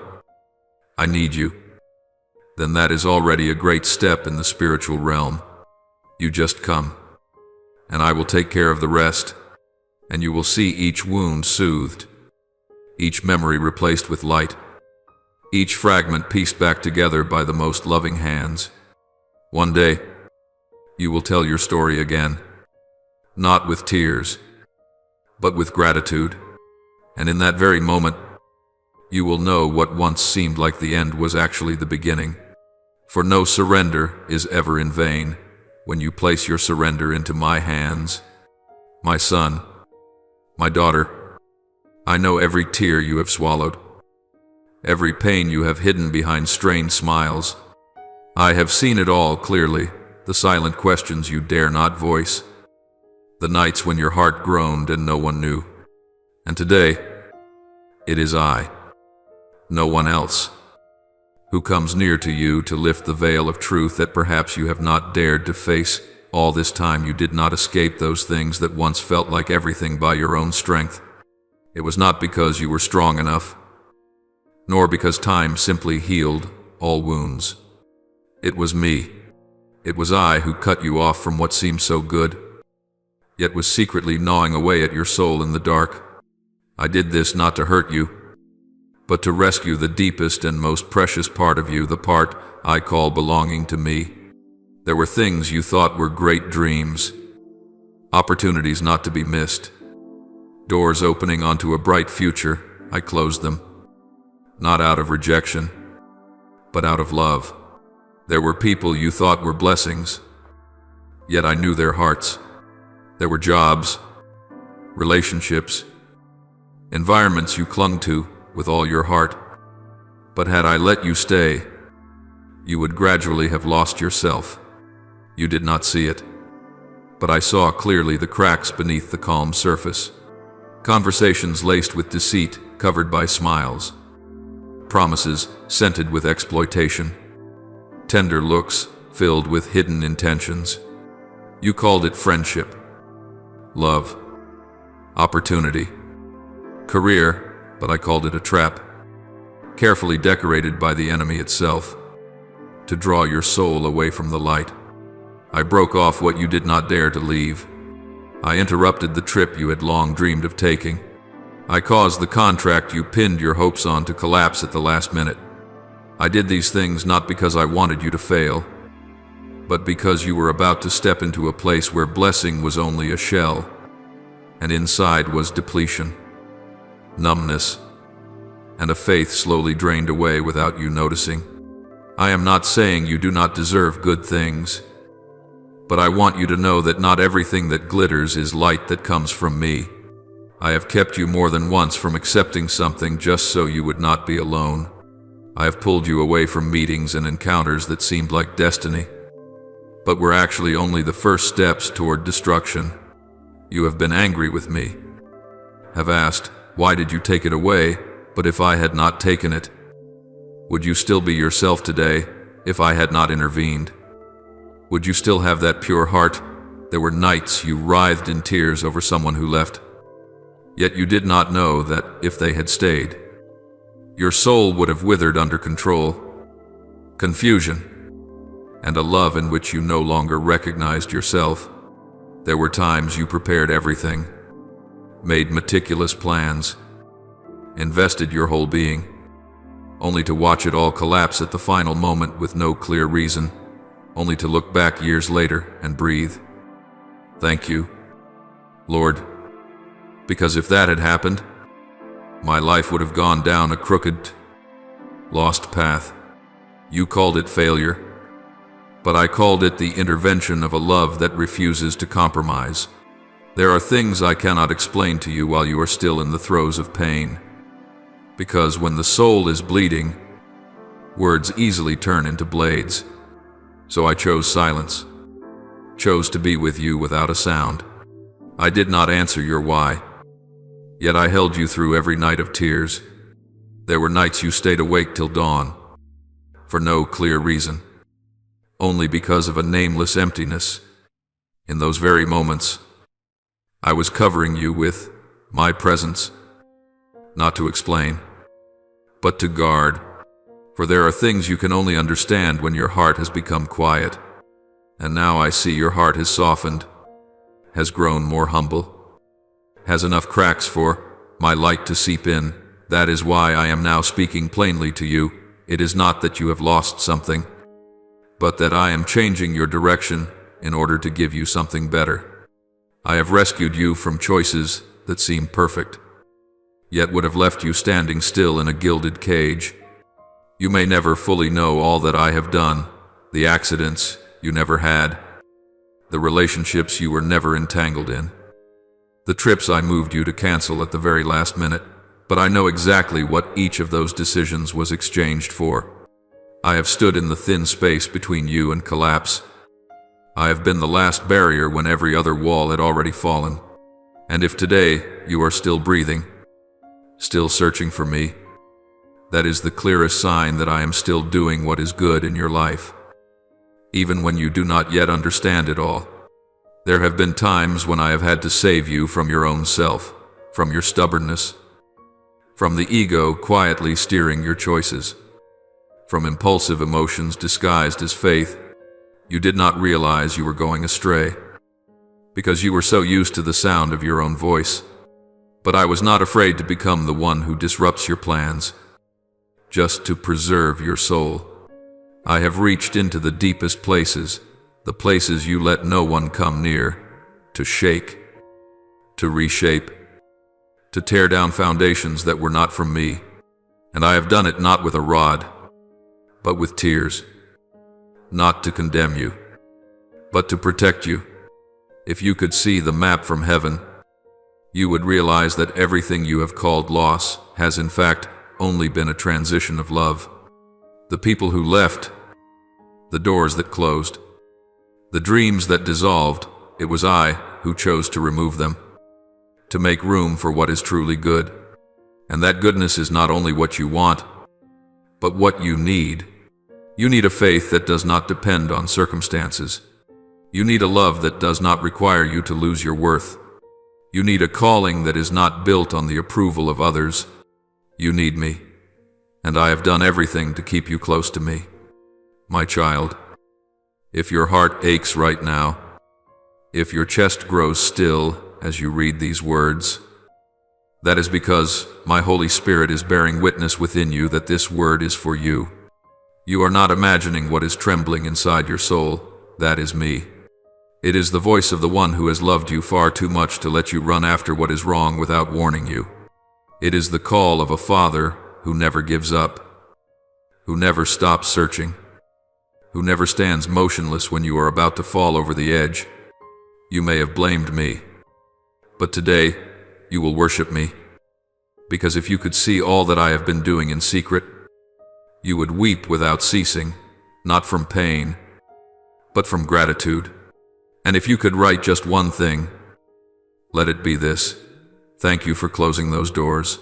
I need you. Then that is already a great step in the spiritual realm. You just come, and I will take care of the rest, and you will see each wound soothed, each memory replaced with light, each fragment pieced back together by the most loving hands. One day, you will tell your story again, not with tears, but with gratitude, and in that very moment, you will know what once seemed like the end was actually the beginning. For no surrender is ever in vain when you place your surrender into my hands. My son, my daughter, I know every tear you have swallowed, every pain you have hidden behind strained smiles. I have seen it all clearly, the silent questions you dare not voice, the nights when your heart groaned and no one knew. And today, it is I, no one else, who comes near to you to lift the veil of truth that perhaps you have not dared to face. All this time you did not escape those things that once felt like everything by your own strength. It was not because you were strong enough, nor because time simply healed all wounds. It was me. It was I who cut you off from what seemed so good, yet was secretly gnawing away at your soul in the dark. I did this not to hurt you, but to rescue the deepest and most precious part of you, the part I call belonging to me. There were things you thought were great dreams, opportunities not to be missed, doors opening onto a bright future. I closed them, not out of rejection, but out of love. There were people you thought were blessings, yet I knew their hearts. There were jobs, relationships, environments you clung to with all your heart. But had I let you stay, you would gradually have lost yourself. You did not see it, but I saw clearly the cracks beneath the calm surface. Conversations laced with deceit, covered by smiles. Promises scented with exploitation. Tender looks filled with hidden intentions. You called it friendship, love, opportunity, career, but I called it a trap, carefully decorated by the enemy itself, to draw your soul away from the light. I broke off what you did not dare to leave. I interrupted the trip you had long dreamed of taking. I caused the contract you pinned your hopes on to collapse at the last minute. I did these things not because I wanted you to fail, but because you were about to step into a place where blessing was only a shell, and inside was depletion, numbness, and a faith slowly drained away without you noticing. I am not saying you do not deserve good things, but I want you to know that not everything that glitters is light that comes from me. I have kept you more than once from accepting something just so you would not be alone. I have pulled you away from meetings and encounters that seemed like destiny, but were actually only the first steps toward destruction. You have been angry with me, have asked, why did you take it away? But if I had not taken it, would you still be yourself today if I had not intervened? Would you still have that pure heart? There were nights you writhed in tears over someone who left, yet you did not know that if they had stayed, your soul would have withered under control, confusion, and a love in which you no longer recognized yourself. There were times you prepared everything, made meticulous plans, invested your whole being, only to watch it all collapse at the final moment with no clear reason, only to look back years later and breathe, "Thank you, Lord," because if that had happened, my life would have gone down a crooked, lost path. You called it failure, but I called it the intervention of a love that refuses to compromise. There are things I cannot explain to you while you are still in the throes of pain, because when the soul is bleeding, words easily turn into blades. So I chose silence, chose to be with you without a sound. I did not answer your why, yet I held you through every night of tears. There were nights you stayed awake till dawn, for no clear reason, only because of a nameless emptiness. In those very moments, I was covering you with my presence, not to explain, but to guard. For there are things you can only understand when your heart has become quiet. And now I see your heart has softened, has grown more humble, has enough cracks for my light to seep in. That is why I am now speaking plainly to you. It is not that you have lost something, but that I am changing your direction in order to give you something better. I have rescued you from choices that seem perfect, yet would have left you standing still in a gilded cage. You may never fully know all that I have done, the accidents you never had, the relationships you were never entangled in, the trips I moved you to cancel at the very last minute, but I know exactly what each of those decisions was exchanged for. I have stood in the thin space between you and collapse. I have been the last barrier when every other wall had already fallen. And if today you are still breathing, still searching for me, that is the clearest sign that I am still doing what is good in your life. Even when you do not yet understand it all. There have been times when I have had to save you from your own self, from your stubbornness, from the ego quietly steering your choices, from impulsive emotions disguised as faith. You did not realize you were going astray, because you were so used to the sound of your own voice. But I was not afraid to become the one who disrupts your plans, just to preserve your soul. I have reached into the deepest places, the places you let no one come near, to shake, to reshape, to tear down foundations that were not from me. And I have done it not with a rod, but with tears, not to condemn you, but to protect you. If you could see the map from heaven, you would realize that everything you have called loss has in fact only been a transition of love. The people who left, the doors that closed, the dreams that dissolved, it was I who chose to remove them, to make room for what is truly good. And that goodness is not only what you want, but what you need. You need a faith that does not depend on circumstances. You need a love that does not require you to lose your worth. You need a calling that is not built on the approval of others. You need me, and I have done everything to keep you close to me. My child, if your heart aches right now, if your chest grows still as you read these words, that is because my Holy Spirit is bearing witness within you that this word is for you. You are not imagining what is trembling inside your soul. That is me. It is the voice of the one who has loved you far too much to let you run after what is wrong without warning you. It is the call of a father who never gives up, who never stops searching, who never stands motionless when you are about to fall over the edge. You may have blamed me, but today you will worship me, because if you could see all that I have been doing in secret, you would weep without ceasing, not from pain, but from gratitude. And if you could write just one thing, let it be this: thank you for closing those doors.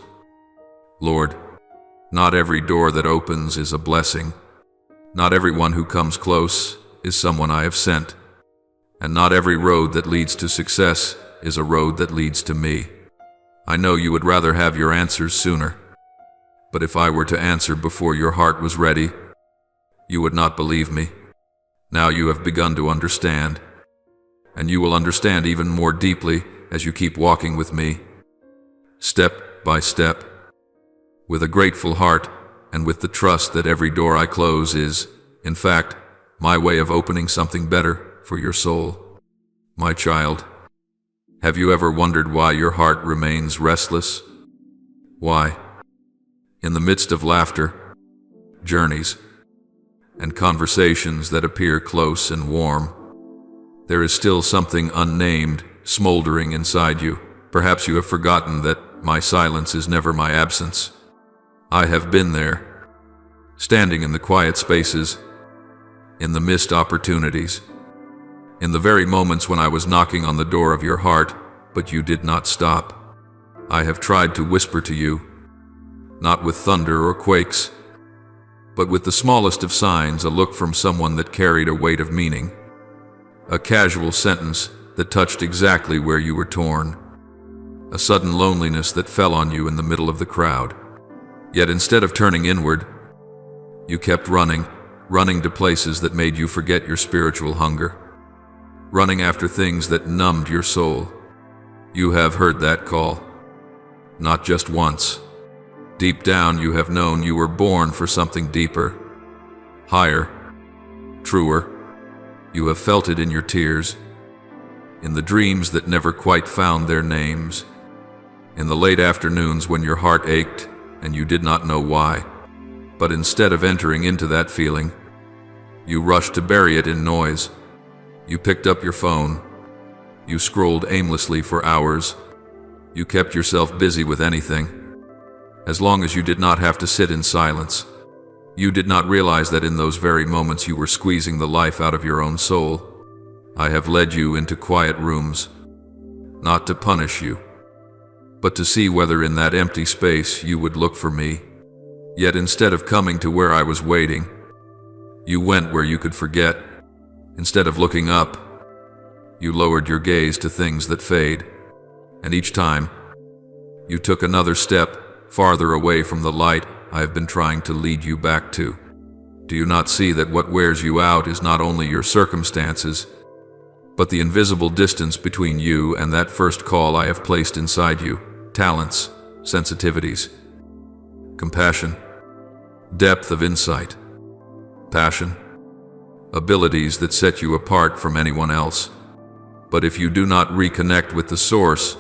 Lord, not every door that opens is a blessing. Not everyone who comes close is someone I have sent. And not every road that leads to success is a road that leads to me. I know you would rather have your answers sooner. But if I were to answer before your heart was ready, you would not believe me. Now you have begun to understand. And you will understand even more deeply as you keep walking with me, step by step, with a grateful heart and with the trust that every door I close is, in fact, my way of opening something better for your soul. My child, have you ever wondered why your heart remains restless? Why? In the midst of laughter, journeys, and conversations that appear close and warm, there is still something unnamed, smoldering inside you. Perhaps you have forgotten that my silence is never my absence. I have been there, standing in the quiet spaces, in the missed opportunities, in the very moments when I was knocking on the door of your heart, but you did not stop. I have tried to whisper to you, not with thunder or quakes, but with the smallest of signs, a look from someone that carried a weight of meaning, a casual sentence that touched exactly where you were torn, a sudden loneliness that fell on you in the middle of the crowd. Yet instead of turning inward, you kept running, running to places that made you forget your spiritual hunger, running after things that numbed your soul. You have heard that call, not just once. Deep down you have known you were born for something deeper, higher, truer. You have felt it in your tears, in the dreams that never quite found their names, in the late afternoons when your heart ached and you did not know why. But instead of entering into that feeling, you rushed to bury it in noise. You picked up your phone. You scrolled aimlessly for hours. You kept yourself busy with anything, as long as you did not have to sit in silence. You did not realize that in those very moments you were squeezing the life out of your own soul. I have led you into quiet rooms, not to punish you, but to see whether in that empty space you would look for me. Yet instead of coming to where I was waiting, you went where you could forget. Instead of looking up, you lowered your gaze to things that fade. And each time, you took another step farther away from the light I have been trying to lead you back to. Do you not see that what wears you out is not only your circumstances, but the invisible distance between you and that first call I have placed inside you? Talents, sensitivities, compassion, depth of insight, passion, abilities that set you apart from anyone else. But if you do not reconnect with the source,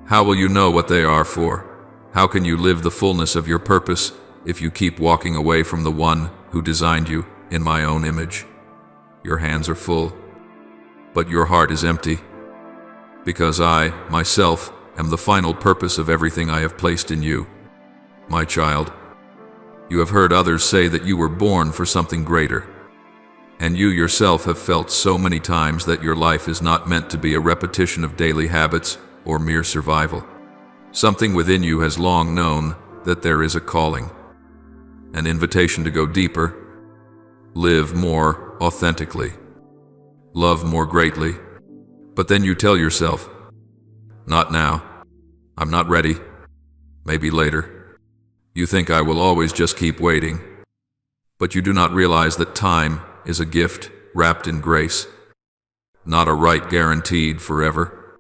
how will you know what they are for? How can you live the fullness of your purpose if you keep walking away from the one who designed you in my own image? Your hands are full, but your heart is empty, because I, myself, am the final purpose of everything I have placed in you. My child, you have heard others say that you were born for something greater, and you yourself have felt so many times that your life is not meant to be a repetition of daily habits or mere survival. Something within you has long known that there is a calling, an invitation to go deeper, live more authentically, love more greatly. But then you tell yourself, not now, I'm not ready, maybe later. You think I will always just keep waiting, but you do not realize that time is a gift wrapped in grace, not a right guaranteed forever.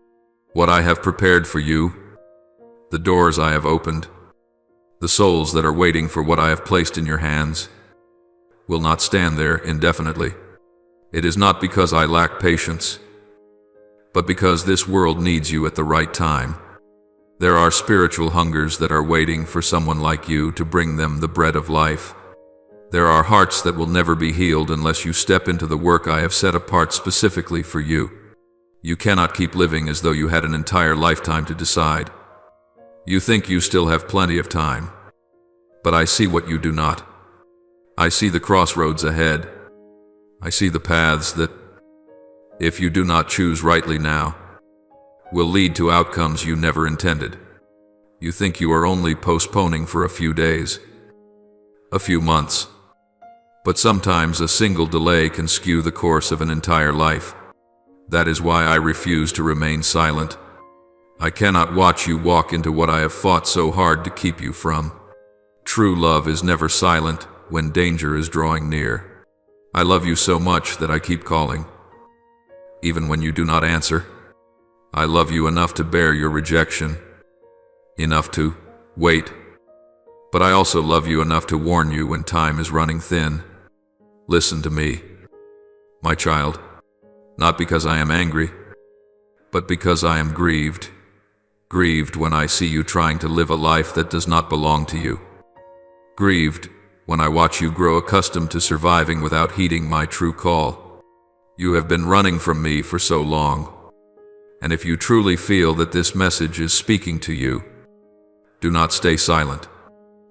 What I have prepared for you, the doors I have opened, the souls that are waiting for what I have placed in your hands, will not stand there indefinitely. It is not because I lack patience, but because this world needs you at the right time. There are spiritual hungers that are waiting for someone like you to bring them the bread of life. There are hearts that will never be healed unless you step into the work I have set apart specifically for you. You cannot keep living as though you had an entire lifetime to decide. You think you still have plenty of time, but I see what you do not. I see the crossroads ahead. I see the paths that, if you do not choose rightly now, will lead to outcomes you never intended. You think you are only postponing for a few days, a few months, but sometimes a single delay can skew the course of an entire life. That is why I refuse to remain silent. I cannot watch you walk into what I have fought so hard to keep you from. True love is never silent when danger is drawing near. I love you so much that I keep calling, even when you do not answer. I love you enough to bear your rejection, enough to wait, but I also love you enough to warn you when time is running thin. Listen to me, my child, not because I am angry, but because I am grieved. Grieved when I see you trying to live a life that does not belong to you. Grieved when I watch you grow accustomed to surviving without heeding my true call. You have been running from me for so long, and if you truly feel that this message is speaking to you, do not stay silent.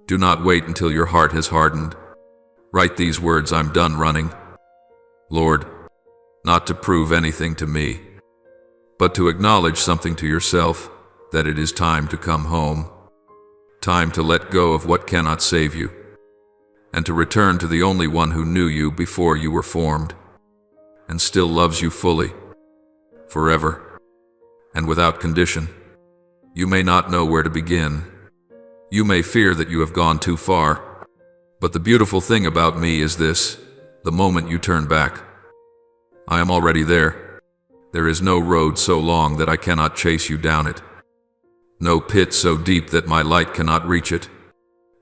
Do not wait until your heart has hardened. Write these words: I'm done running. Lord, not to prove anything to me, but to acknowledge something to yourself, that it is time to come home, time to let go of what cannot save you, and to return to the only one who knew you before you were formed, and still loves you fully, forever, and without condition. You may not know where to begin. You may fear that you have gone too far, but the beautiful thing about me is this: the moment you turn back, I am already there. There is no road so long that I cannot chase you down it. No pit so deep that my light cannot reach it.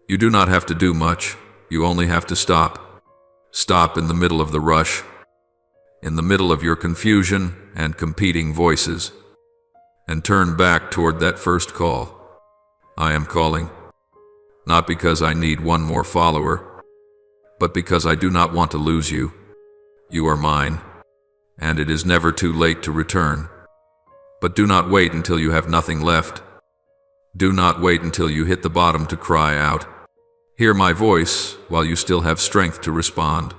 You do not have to do much. You only have to stop. Stop in the middle of the rush, in the middle of your confusion and competing voices, and turn back toward that first call. I am calling, not because I need one more follower, but because I do not want to lose you. You are mine, and it is never too late to return. But do not wait until you have nothing left. Do not wait until you hit the bottom to cry out. Hear my voice while you still have strength to respond.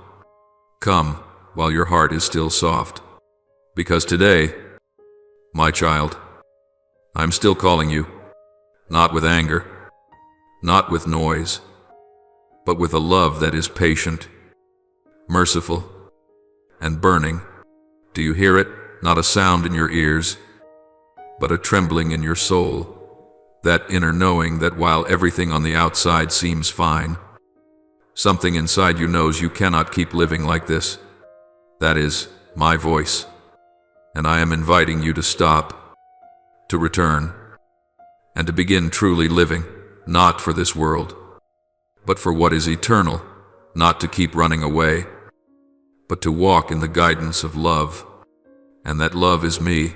Come while your heart is still soft. Because today, my child, I'm still calling you, not with anger, not with noise, but with a love that is patient, merciful, and burning. Do you hear it? Not a sound in your ears, but a trembling in your soul. That inner knowing that while everything on the outside seems fine, something inside you knows you cannot keep living like this. That is my voice, and I am inviting you to stop, to return, and to begin truly living, not for this world, but for what is eternal, not to keep running away, but to walk in the guidance of love. And that love is me,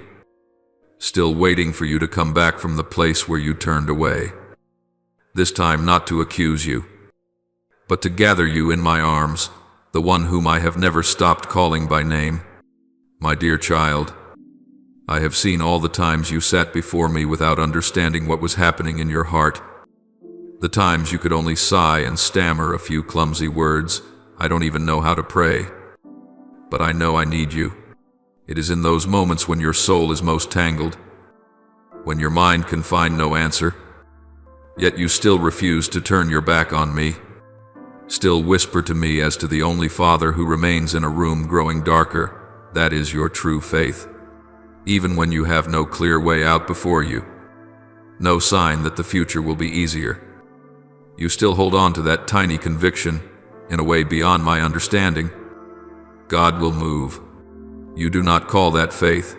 still waiting for you to come back from the place where you turned away. This time not to accuse you, but to gather you in my arms, the one whom I have never stopped calling by name. My dear child, I have seen all the times you sat before me without understanding what was happening in your heart. The times you could only sigh and stammer a few clumsy words. I don't even know how to pray. But I know I need you. It is in those moments when your soul is most tangled, when your mind can find no answer, yet you still refuse to turn your back on me, still whisper to me as to the only father who remains in a room growing darker. That is your true faith. Even when you have no clear way out before you, no sign that the future will be easier, you still hold on to that tiny conviction in a way beyond my understanding. God will move. You do not call that faith.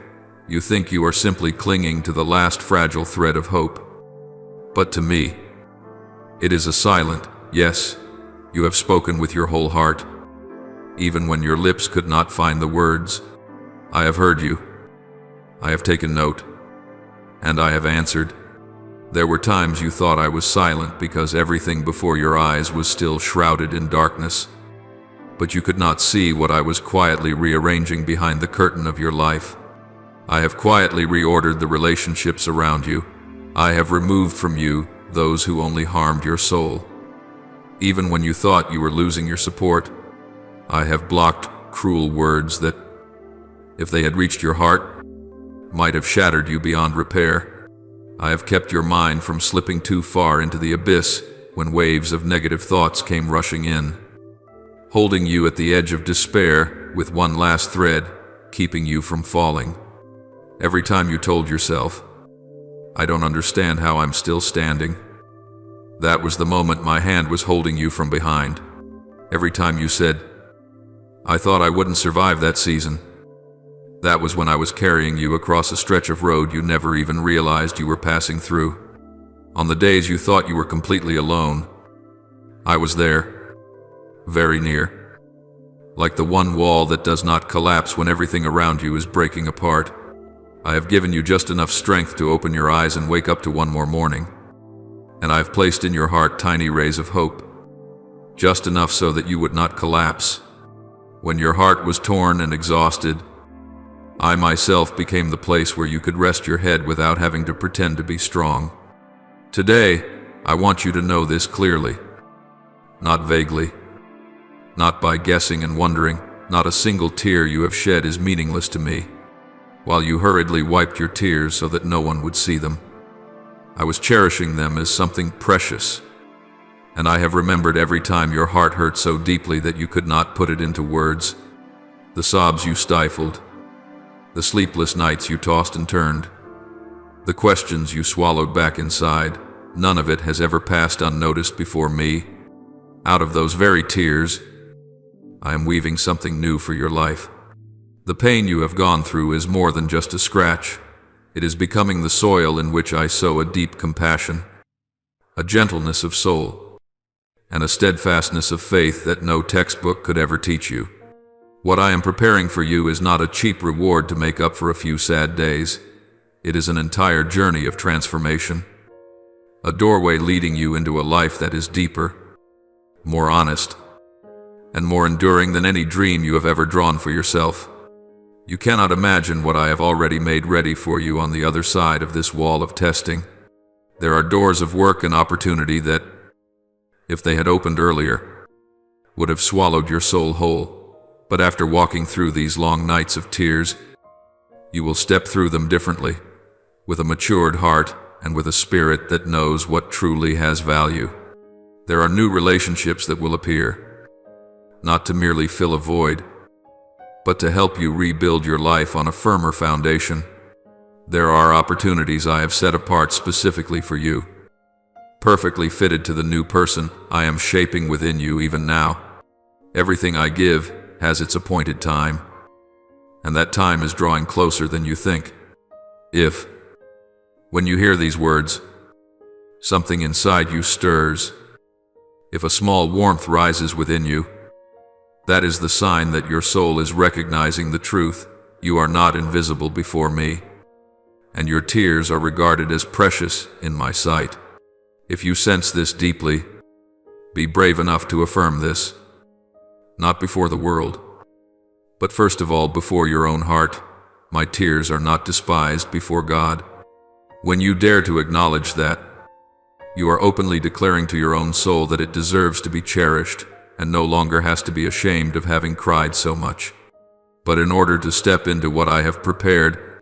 You think you are simply clinging to the last fragile thread of hope. But to me, it is a silent yes. You have spoken with your whole heart, even when your lips could not find the words. I have heard you. I have taken note, and I have answered. There were times you thought I was silent because everything before your eyes was still shrouded in darkness. But you could not see what I was quietly rearranging behind the curtain of your life. I have quietly reordered the relationships around you. I have removed from you those who only harmed your soul. Even when you thought you were losing your support, I have blocked cruel words that, if they had reached your heart, might have shattered you beyond repair. I have kept your mind from slipping too far into the abyss when waves of negative thoughts came rushing in, holding you at the edge of despair with one last thread, keeping you from falling. Every time you told yourself, I don't understand how I'm still standing, that was the moment my hand was holding you from behind. Every time you said, I thought I wouldn't survive that season, that was when I was carrying you across a stretch of road you never even realized you were passing through. On the days you thought you were completely alone, I was there, very near, like the one wall that does not collapse when everything around you is breaking apart. I have given you just enough strength to open your eyes and wake up to one more morning. And I have placed in your heart tiny rays of hope, just enough so that you would not collapse. When your heart was torn and exhausted, I myself became the place where you could rest your head without having to pretend to be strong. Today, I want you to know this clearly, not vaguely, not by guessing and wondering. Not a single tear you have shed is meaningless to me, while you hurriedly wiped your tears so that no one would see them. I was cherishing them as something precious, and I have remembered every time your heart hurt so deeply that you could not put it into words, the sobs you stifled, the sleepless nights you tossed and turned, the questions you swallowed back inside. none of it has ever passed unnoticed before me. Out of those very tears, I am weaving something new for your life. The pain you have gone through is more than just a scratch. It is becoming the soil in which I sow a deep compassion, a gentleness of soul, and a steadfastness of faith that no textbook could ever teach you. What I am preparing for you is not a cheap reward to make up for a few sad days. It is an entire journey of transformation, a doorway leading you into a life that is deeper, more honest, and more enduring than any dream you have ever drawn for yourself. You cannot imagine what I have already made ready for you on the other side of this wall of testing. There are doors of work and opportunity that, if they had opened earlier, would have swallowed your soul whole. But after walking through these long nights of tears, you will step through them differently, with a matured heart and with a spirit that knows what truly has value. There are new relationships that will appear, not to merely fill a void, but to help you rebuild your life on a firmer foundation. There are opportunities I have set apart specifically for you, perfectly fitted to the new person I am shaping within you even now. Everything I give has its appointed time, and that time is drawing closer than you think. If, when you hear these words, something inside you stirs, if a small warmth rises within you, that is the sign that your soul is recognizing the truth. You are not invisible before me, and your tears are regarded as precious in my sight. If you sense this deeply, be brave enough to affirm this, not before the world, but first of all before your own heart. My tears are not despised before God. When you dare to acknowledge that, you are openly declaring to your own soul that it deserves to be cherished and no longer has to be ashamed of having cried so much. But in order to step into what I have prepared,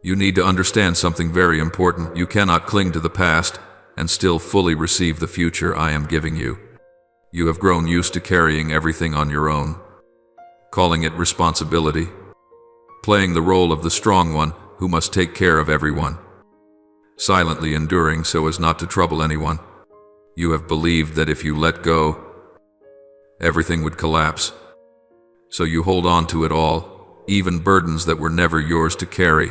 you need to understand something very important. You cannot cling to the past and still fully receive the future I am giving you. You have grown used to carrying everything on your own, calling it responsibility, playing the role of the strong one who must take care of everyone, silently enduring so as not to trouble anyone. You have believed that if you let go, everything would collapse. So you hold on to it all, even burdens that were never yours to carry.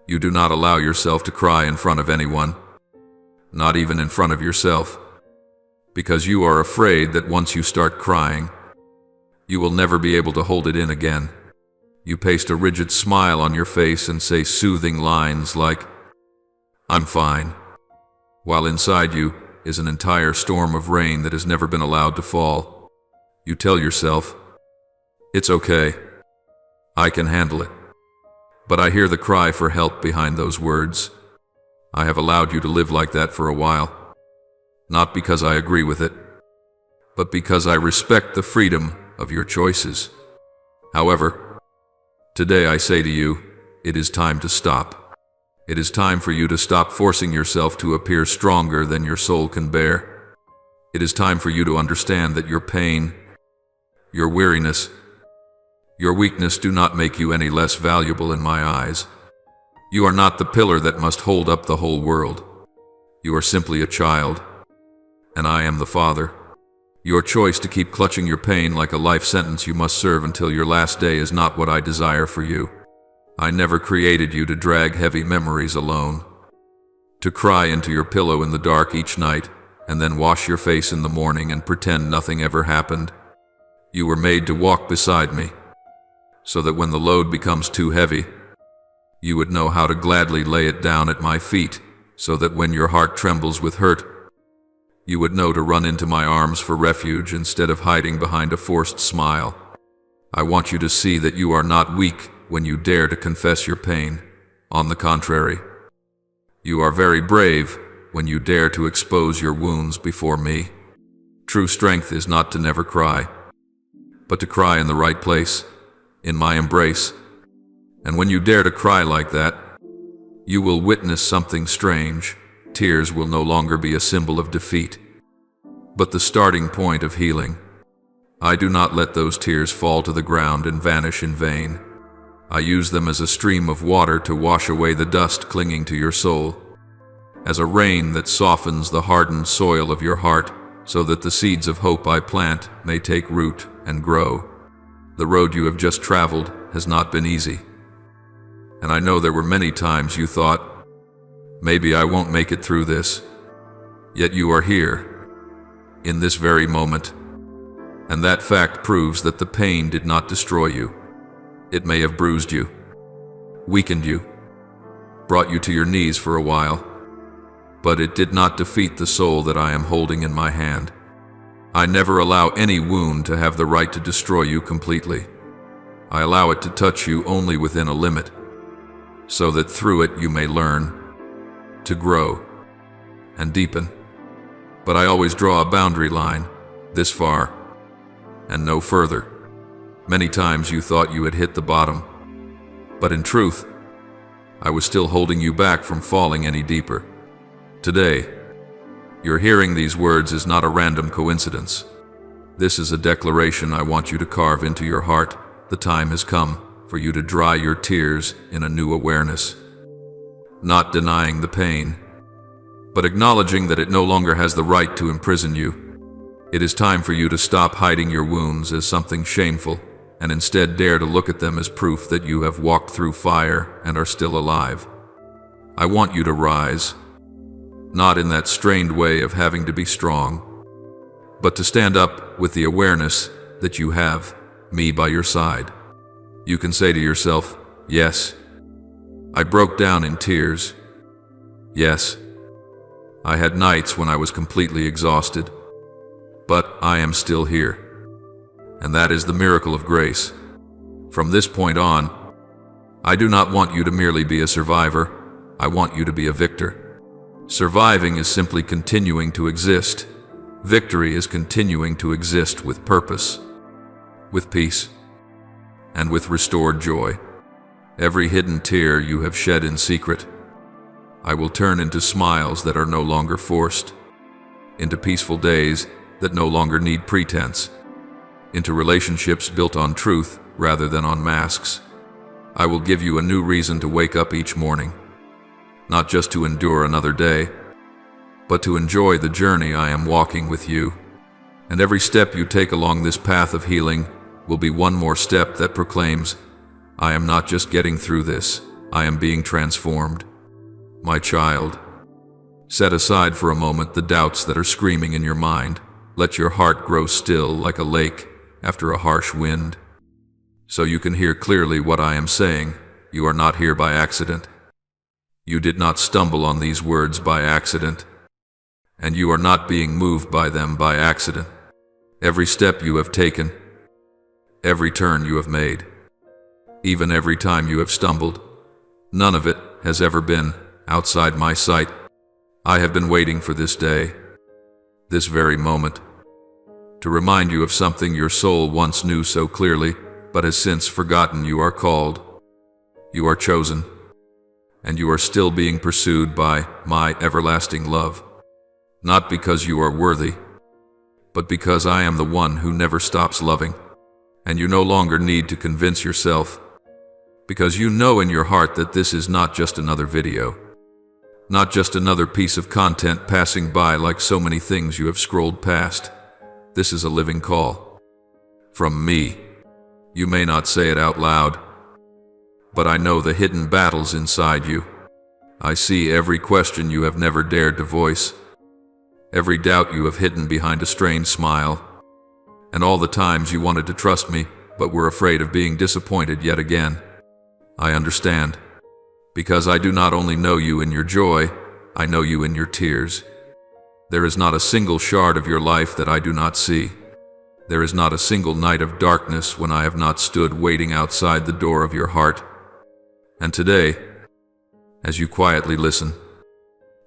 You do not allow yourself to cry in front of anyone, not even in front of yourself, because you are afraid that once you start crying, you will never be able to hold it in again. You paste a rigid smile on your face and say soothing lines like, "I'm fine," while inside you is an entire storm of rain that has never been allowed to fall. You tell yourself, "It's okay. I can handle it." But I hear the cry for help behind those words. I have allowed you to live like that for a while, not because I agree with it, but because I respect the freedom of your choices. However, today I say to you, it is time to stop. It is time for you to stop forcing yourself to appear stronger than your soul can bear. It is time for you to understand that your pain, your weariness, your weakness do not make you any less valuable in my eyes. You are not the pillar that must hold up the whole world. You are simply a child, and I am the Father. Your choice to keep clutching your pain like a life sentence you must serve until your last day is not what I desire for you. I never created you to drag heavy memories alone, to cry into your pillow in the dark each night, and then wash your face in the morning and pretend nothing ever happened. You were made to walk beside me, so that when the load becomes too heavy, you would know how to gladly lay it down at my feet, so that when your heart trembles with hurt, you would know to run into my arms for refuge instead of hiding behind a forced smile. I want you to see that you are not weak when you dare to confess your pain. On the contrary, you are very brave when you dare to expose your wounds before me. True strength is not to never cry, but to cry in the right place, in my embrace. And when you dare to cry like that, you will witness something strange. Tears will no longer be a symbol of defeat, but the starting point of healing. I do not let those tears fall to the ground and vanish in vain. I use them as a stream of water to wash away the dust clinging to your soul. as a rain that softens the hardened soil of your heart, so that the seeds of hope I plant may take root and grow. The road you have just traveled has not been easy. And I know there were many times you thought, maybe I won't make it through this. Yet you are here, in this very moment. And that fact proves that the pain did not destroy you. It may have bruised you, weakened you, brought you to your knees for a while, but it did not defeat the soul that I am holding in my hand. I never allow any wound to have the right to destroy you completely. I allow it to touch you only within a limit, so that through it you may learn, to grow, and deepen. But I always draw a boundary line, this far, and no further. Many times you thought you had hit the bottom, but in truth, I was still holding you back from falling any deeper. Today, your hearing these words is not a random coincidence. This is a declaration I want you to carve into your heart. The time has come for you to dry your tears in a new awareness. Not denying the pain, but acknowledging that it no longer has the right to imprison you. It is time for you to stop hiding your wounds as something shameful, and instead dare to look at them as proof that you have walked through fire and are still alive. I want you to rise, not in that strained way of having to be strong, but to stand up with the awareness that you have me by your side. You can say to yourself, yes, I broke down in tears. Yes, I had nights when I was completely exhausted, but I am still here. And that is the miracle of grace. From this point on, I do not want you to merely be a survivor. I want you to be a victor. Surviving is simply continuing to exist. Victory is continuing to exist with purpose, with peace, and with restored joy. Every hidden tear you have shed in secret, I will turn into smiles that are no longer forced, into peaceful days that no longer need pretense, into relationships built on truth rather than on masks. I will give you a new reason to wake up each morning, not just to endure another day, but to enjoy the journey I am walking with you. And every step you take along this path of healing will be one more step that proclaims, I am not just getting through this, I am being transformed. My child, set aside for a moment the doubts that are screaming in your mind. Let your heart grow still like a lake after a harsh wind, so you can hear clearly what I am saying. You are not here by accident. You did not stumble on these words by accident, and you are not being moved by them by accident. Every step you have taken, every turn you have made, even every time you have stumbled, none of it has ever been outside my sight. I have been waiting for this day, this very moment, to remind you of something your soul once knew so clearly, but has since forgotten. You are called, you are chosen, and you are still being pursued by my everlasting love. Not because you are worthy, but because I am the one who never stops loving. And you no longer need to convince yourself, because you know in your heart that this is not just another video, not just another piece of content passing by like so many things you have scrolled past. This is a living call from me. You may not say it out loud, but I know the hidden battles inside you. I see every question you have never dared to voice, every doubt you have hidden behind a strained smile, and all the times you wanted to trust me but were afraid of being disappointed yet again. I understand, because I do not only know you in your joy, I know you in your tears. There is not a single shard of your life that I do not see. There is not a single night of darkness when I have not stood waiting outside the door of your heart. And today, as you quietly listen,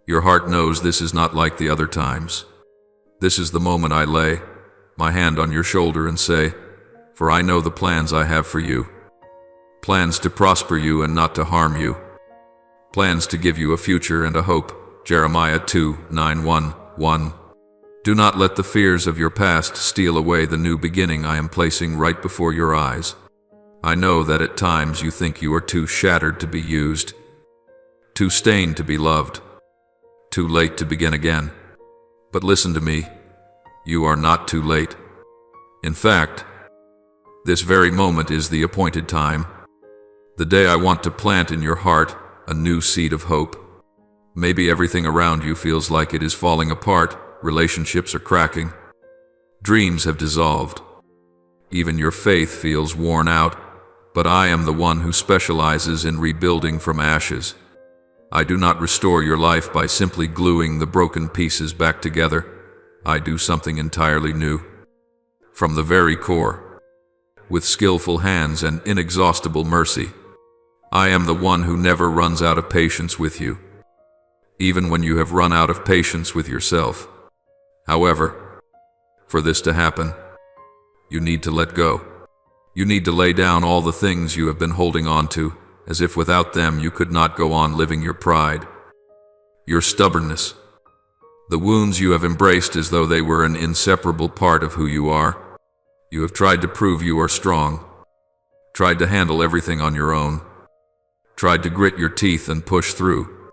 your heart knows this is not like the other times. This is the moment I lay my hand on your shoulder and say, for I know the plans I have for you. Plans to prosper you and not to harm you. Plans to give you a future and a hope. Jeremiah 2:9-1. Do not let the fears of your past steal away the new beginning I am placing right before your eyes. I know that at times you think you are too shattered to be used, too stained to be loved, too late to begin again. But listen to me, you are not too late. In fact, this very moment is the appointed time, the day I want to plant in your heart a new seed of hope. Maybe everything around you feels like it is falling apart, relationships are cracking, dreams have dissolved, even your faith feels worn out, but I am the one who specializes in rebuilding from ashes. I do not restore your life by simply gluing the broken pieces back together. I do something entirely new. From the very core, with skillful hands and inexhaustible mercy. I am the one who never runs out of patience with you, even when you have run out of patience with yourself. However, for this to happen, you need to let go. You need to lay down all the things you have been holding on to, as if without them you could not go on living your pride, your stubbornness, the wounds you have embraced as though they were an inseparable part of who you are. You have tried to prove you are strong, tried to handle everything on your own, tried to grit your teeth and push through.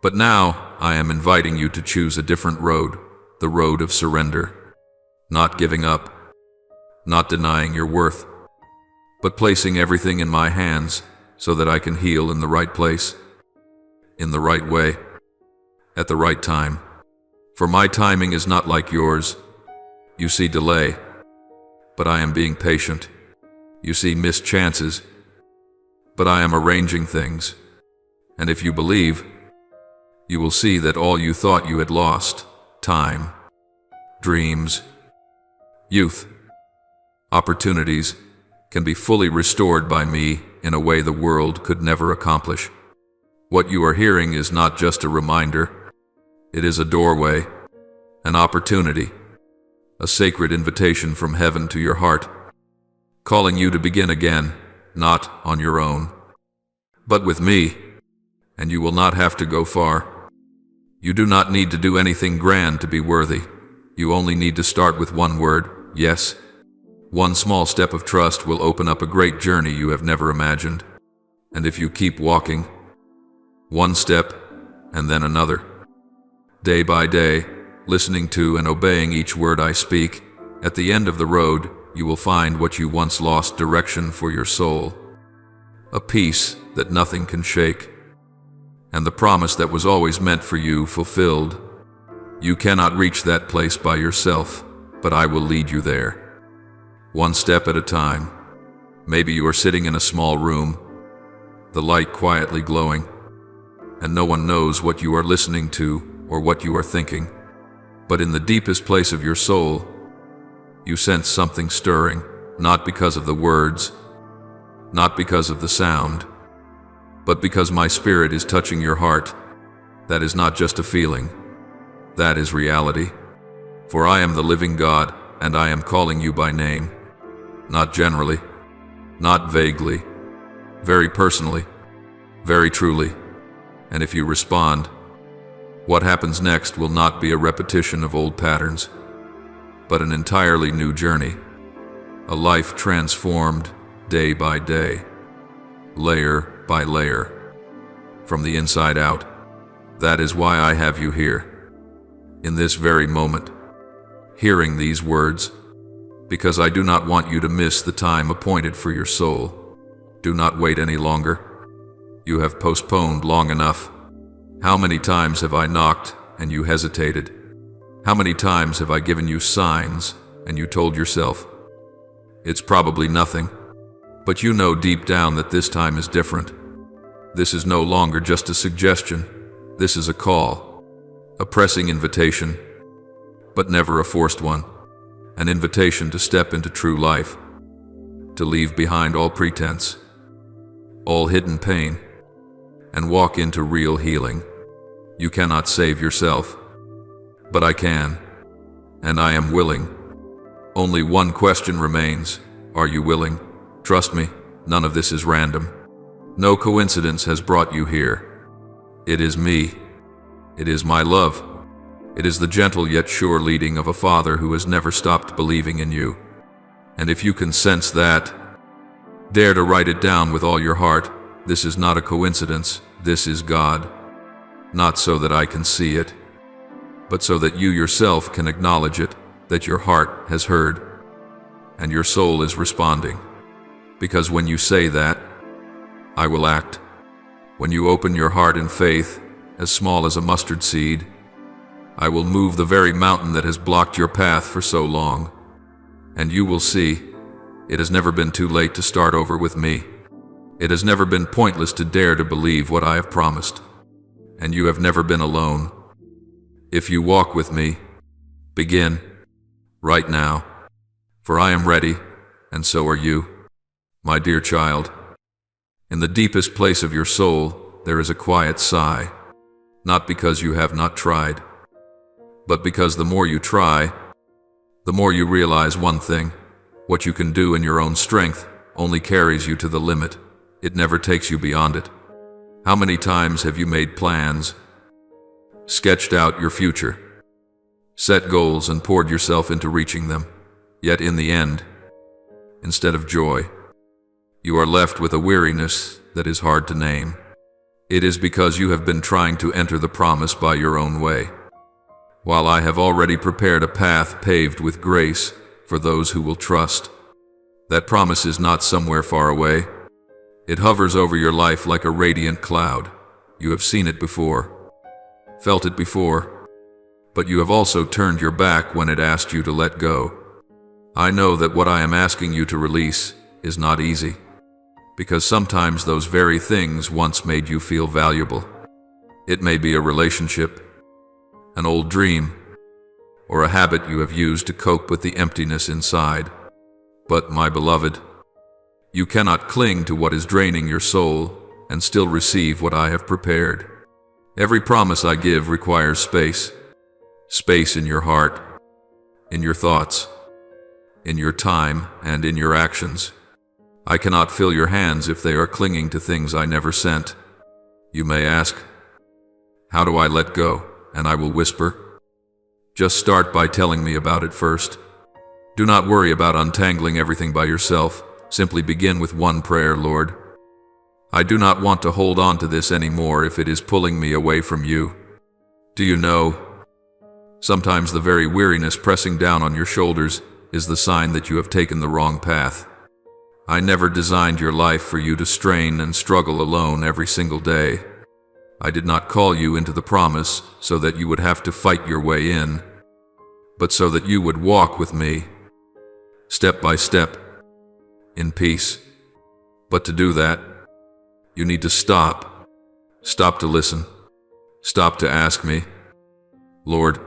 But now I am inviting you to choose a different road, the road of surrender, not giving up, not denying your worth, but placing everything in my hands so that I can heal in the right place, in the right way, at the right time. For my timing is not like yours. You see delay, but I am being patient. You see missed chances, but I am arranging things. And if you believe, you will see that all you thought you had lost, time, dreams, youth, opportunities, can be fully restored by me in a way the world could never accomplish. What you are hearing is not just a reminder. It is a doorway, an opportunity, a sacred invitation from heaven to your heart, calling you to begin again, not on your own, but with me, and you will not have to go far. You do not need to do anything grand to be worthy. You only need to start with one word, yes. One small step of trust will open up a great journey you have never imagined. And if you keep walking, one step and then another, day by day, listening to and obeying each word I speak, at the end of the road, you will find what you once lost direction for your soul, a peace that nothing can shake, and the promise that was always meant for you fulfilled. You cannot reach that place by yourself, but I will lead you there. One step at a time. Maybe you are sitting in a small room, the light quietly glowing, and no one knows what you are listening to or what you are thinking. But in the deepest place of your soul, you sense something stirring, not because of the words, not because of the sound, but because my spirit is touching your heart. That is not just a feeling. That is reality. For I am the living God, and I am calling you by name. Not generally, not vaguely, very personally, very truly. And if you respond, what happens next will not be a repetition of old patterns, but an entirely new journey, a life transformed day by day, layer by layer, from the inside out. That is why I have you here, in this very moment, hearing these words, because I do not want you to miss the time appointed for your soul. Do not wait any longer. You have postponed long enough. How many times have I knocked and you hesitated? How many times have I given you signs and you told yourself, it's probably nothing, but you know deep down that this time is different. This is no longer just a suggestion. This is a call, a pressing invitation, but never a forced one. An invitation to step into true life, to leave behind all pretense, all hidden pain, and walk into real healing. You cannot save yourself, but I can, and I am willing. Only one question remains. Are you willing? Trust me, none of this is random. No coincidence has brought you here. It is me. It is my love. It is the gentle yet sure leading of a father who has never stopped believing in you. And if you can sense that, dare to write it down with all your heart. This is not a coincidence. This is God. not so that I can see it, but so that you yourself can acknowledge it, that your heart has heard, and your soul is responding. Because when you say that, I will act. When you open your heart in faith, as small as a mustard seed, I will move the very mountain that has blocked your path for so long. And you will see, it has never been too late to start over with me. It has never been pointless to dare to believe what I have promised. And you have never been alone. If you walk with me, begin, right now, for I am ready, and so are you, my dear child. In the deepest place of your soul, there is a quiet sigh, not because you have not tried, but because the more you try, the more you realize one thing: what you can do in your own strength only carries you to the limit. It never takes you beyond it. How many times have you made plans, sketched out your future, set goals and poured yourself into reaching them, yet in the end, instead of joy, you are left with a weariness that is hard to name. It is because you have been trying to enter the promise by your own way, while I have already prepared a path paved with grace for those who will trust. That promise is not somewhere far away. It hovers over your life like a radiant cloud. You have seen it before, felt it before, but you have also turned your back when it asked you to let go. I know that what I am asking you to release is not easy, because sometimes those very things once made you feel valuable. It may be a relationship, an old dream, or a habit you have used to cope with the emptiness inside. But, my beloved, you cannot cling to what is draining your soul and still receive what I have prepared. Every promise I give requires space. Space in your heart, in your thoughts, in your time, and in your actions. I cannot fill your hands if they are clinging to things I never sent. You may ask, how do I let go? And I will whisper, just start by telling me about it first. Do not worry about untangling everything by yourself. Simply begin with one prayer: Lord, I do not want to hold on to this anymore if it is pulling me away from you. Do you know, sometimes the very weariness pressing down on your shoulders is the sign that you have taken the wrong path. I never designed your life for you to strain and struggle alone every single day. I did not call you into the promise so that you would have to fight your way in, but so that you would walk with me, step by step, in peace. But to do that, you need to stop. Stop to listen. Stop to ask me, Lord,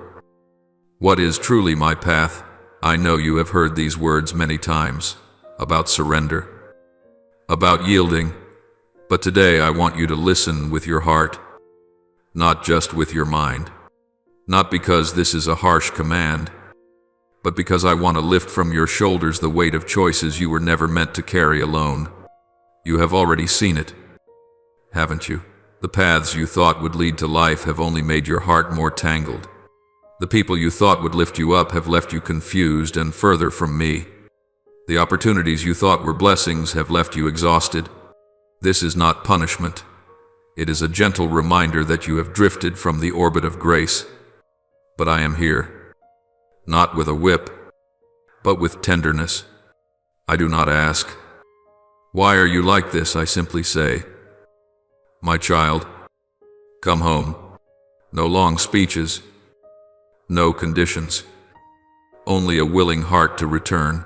what is truly my path? I know you have heard these words many times, about surrender, about yielding, but today I want you to listen with your heart, not just with your mind. Not because this is a harsh command, but because I want to lift from your shoulders the weight of choices you were never meant to carry alone. You have already seen it, haven't you? The paths you thought would lead to life have only made your heart more tangled. The people you thought would lift you up have left you confused and further from me. The opportunities you thought were blessings have left you exhausted. This is not punishment. It is a gentle reminder that you have drifted from the orbit of grace. But I am here. Not with a whip, but with tenderness. I do not ask, why are you like this? I simply say, my child, come home. No long speeches, no conditions, only a willing heart to return.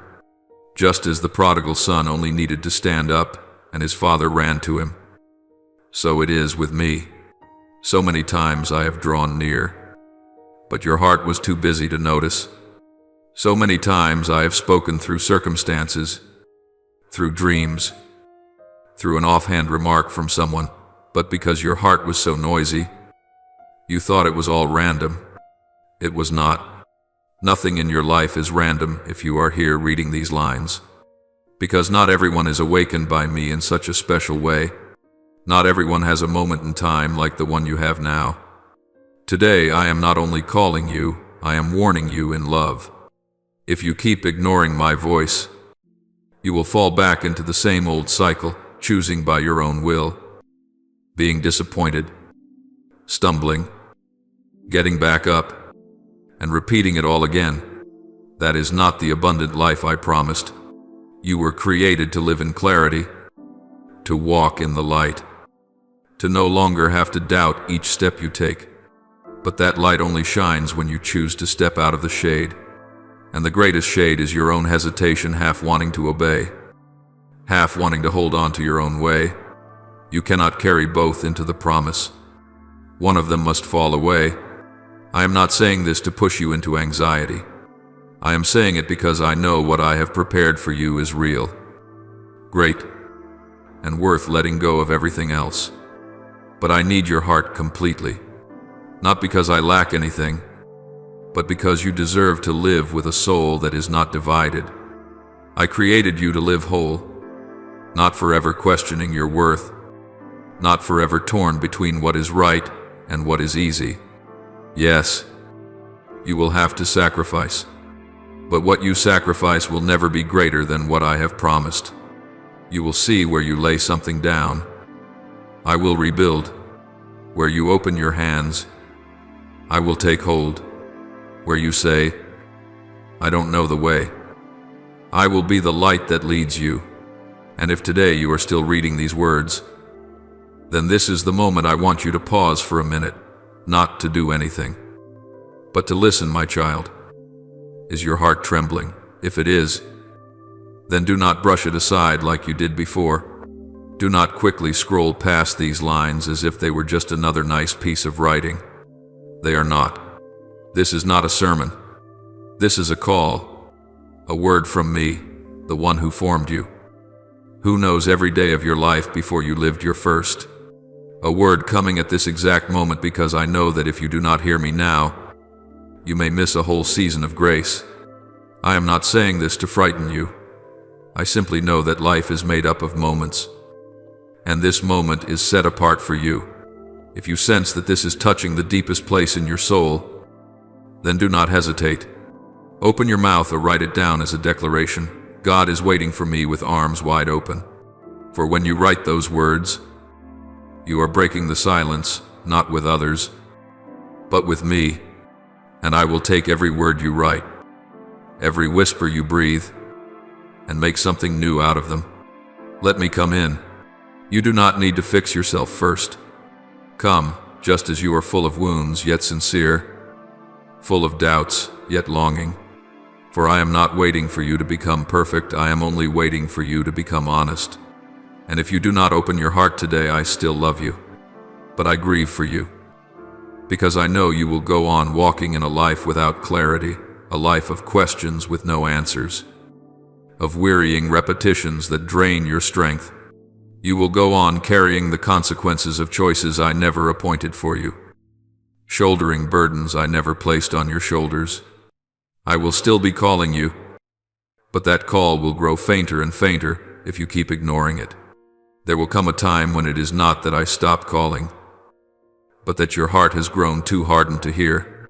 Just as the prodigal son only needed to stand up and his father ran to him, so it is with me. So many times I have drawn near, but your heart was too busy to notice. So many times I have spoken through circumstances, through dreams, through an offhand remark from someone, but because your heart was so noisy, you thought it was all random. It was not. Nothing in your life is random if you are here reading these lines, because not everyone is awakened by me in such a special way. Not everyone has a moment in time like the one you have now. Today I am not only calling you, I am warning you in love. If you keep ignoring my voice, you will fall back into the same old cycle, choosing by your own will, being disappointed, stumbling, getting back up, and repeating it all again. That is not the abundant life I promised. You were created to live in clarity, to walk in the light, to no longer have to doubt each step you take. But that light only shines when you choose to step out of the shade. And the greatest shade is your own hesitation, half wanting to obey, half wanting to hold on to your own way. You cannot carry both into the promise. One of them must fall away. I am not saying this to push you into anxiety. I am saying it because I know what I have prepared for you is real, great, and worth letting go of everything else. But I need your heart completely, not because I lack anything, but because you deserve to live with a soul that is not divided. I created you to live whole, not forever questioning your worth, not forever torn between what is right and what is easy. Yes, you will have to sacrifice, but what you sacrifice will never be greater than what I have promised. You will see where you lay something down. I will rebuild. Where you open your hands, I will take hold. Where you say, I don't know the way, I will be the light that leads you. And if today you are still reading these words, then this is the moment I want you to pause for a minute, not to do anything, but to listen, my child. Is your heart trembling? If it is, then do not brush it aside like you did before. Do not quickly scroll past these lines as if they were just another nice piece of writing. They are not. This is not a sermon. This is a call, a word from me, the one who formed you, who knows every day of your life before you lived your first. A word coming at this exact moment because I know that if you do not hear me now, you may miss a whole season of grace. I am not saying this to frighten you. I simply know that life is made up of moments, and this moment is set apart for you. If you sense that this is touching the deepest place in your soul, then do not hesitate. Open your mouth or write it down as a declaration. God is waiting for me with arms wide open. For when you write those words, you are breaking the silence, not with others, but with me, and I will take every word you write, every whisper you breathe, and make something new out of them. Let me come in. You do not need to fix yourself first. Come, just as you are full of wounds, yet sincere, full of doubts, yet longing. For I am not waiting for you to become perfect, I am only waiting for you to become honest. And if you do not open your heart today, I still love you. But I grieve for you, because I know you will go on walking in a life without clarity, a life of questions with no answers, of wearying repetitions that drain your strength. You will go on carrying the consequences of choices I never appointed for you, shouldering burdens I never placed on your shoulders. I will still be calling you, but that call will grow fainter and fainter if you keep ignoring it. There will come a time when it is not that I stop calling, but that your heart has grown too hardened to hear.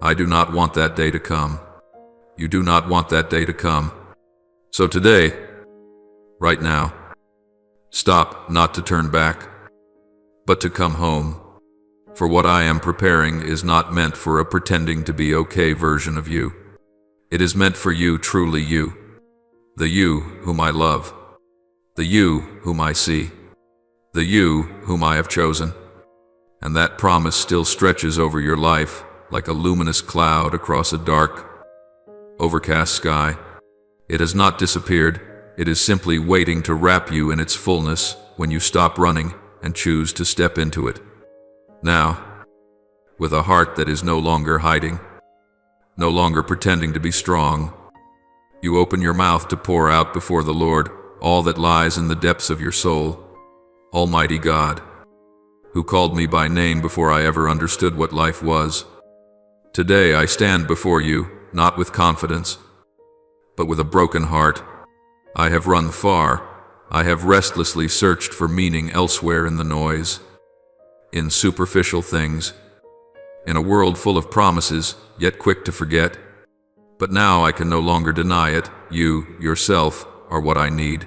I do not want that day to come. You do not want that day to come. So today, right now, stop not to turn back, but to come home. For what I am preparing is not meant for a pretending to be okay version of you. It is meant for you, truly you, the you whom I love, the you whom I see, the you whom I have chosen. And that promise still stretches over your life like a luminous cloud across a dark, overcast sky. It has not disappeared. It is simply waiting to wrap you in its fullness when you stop running and choose to step into it. Now, with a heart that is no longer hiding, no longer pretending to be strong, you open your mouth to pour out before the Lord all that lies in the depths of your soul. Almighty God, who called me by name before I ever understood what life was, today I stand before you, not with confidence, but with a broken heart. I have run far. I have restlessly searched for meaning elsewhere in the noise, in superficial things, in a world full of promises, yet quick to forget. But now I can no longer deny it. You, yourself, are what I need.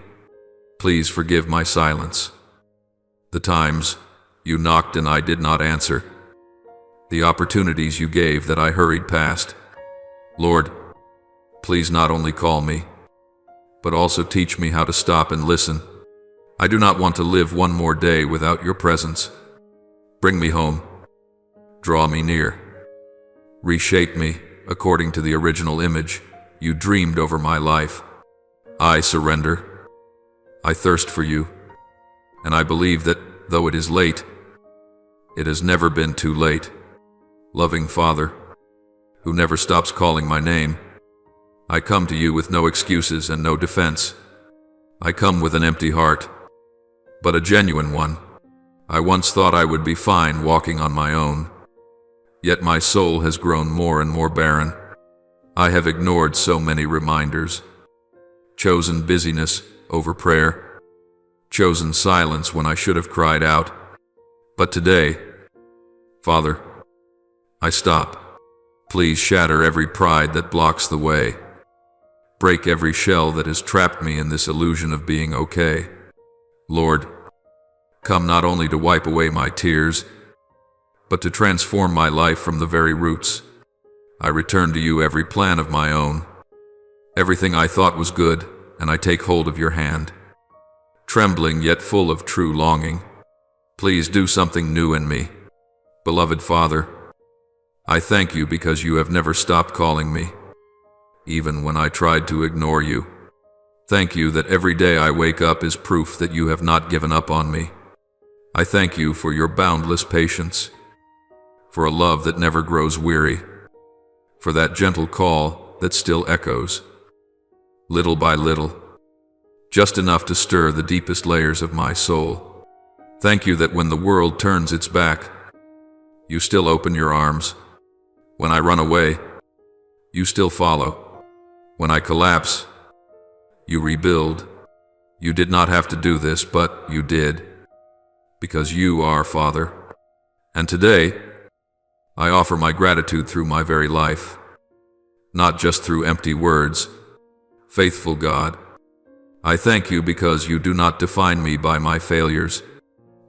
Please forgive my silence. The times you knocked and I did not answer. the opportunities you gave that I hurried past. Lord, please not only call me, but also teach me how to stop and listen. I do not want to live one more day without your presence. Bring me home. Draw me near. Reshape me according to the original image you dreamed over my life. I surrender. I thirst for you. And I believe that, though it is late, it has never been too late. Loving Father, who never stops calling my name, I come to you with no excuses and no defense. I come with an empty heart, but a genuine one. I once thought I would be fine walking on my own, yet my soul has grown more and more barren. I have ignored so many reminders, chosen busyness over prayer, chosen silence when I should have cried out. But today, Father, I stop. Please shatter every pride that blocks the way. Break every shell that has trapped me in this illusion of being okay. Lord, come not only to wipe away my tears, but to transform my life from the very roots. I return to you every plan of my own, everything I thought was good, and I take hold of your hand, trembling yet full of true longing. Please do something new in me. Beloved Father, I thank you because you have never stopped calling me, even when I tried to ignore you. Thank you that every day I wake up is proof that you have not given up on me. I thank you for your boundless patience, for a love that never grows weary, for that gentle call that still echoes, little by little, just enough to stir the deepest layers of my soul. Thank you that when the world turns its back, you still open your arms. When I run away, you still follow. When I collapse, you rebuild. You did not have to do this, but you did, because you are Father. And today, I offer my gratitude through my very life, not just through empty words. Faithful God, I thank you because you do not define me by my failures.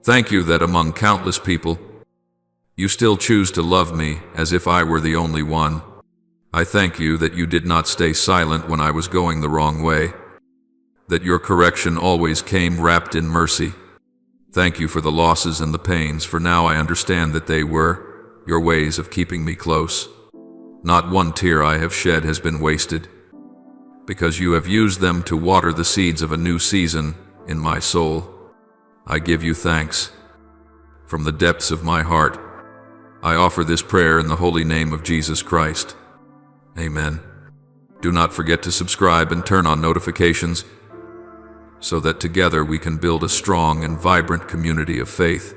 Thank you that among countless people, you still choose to love me as if I were the only one. I thank you that you did not stay silent when I was going the wrong way, that your correction always came wrapped in mercy. Thank you for the losses and the pains, for now I understand that they were your ways of keeping me close. Not one tear I have shed has been wasted, because you have used them to water the seeds of a new season in my soul. I give you thanks. From the depths of my heart, I offer this prayer in the holy name of Jesus Christ. Amen. Do not forget to subscribe and turn on notifications so that together we can build a strong and vibrant community of faith.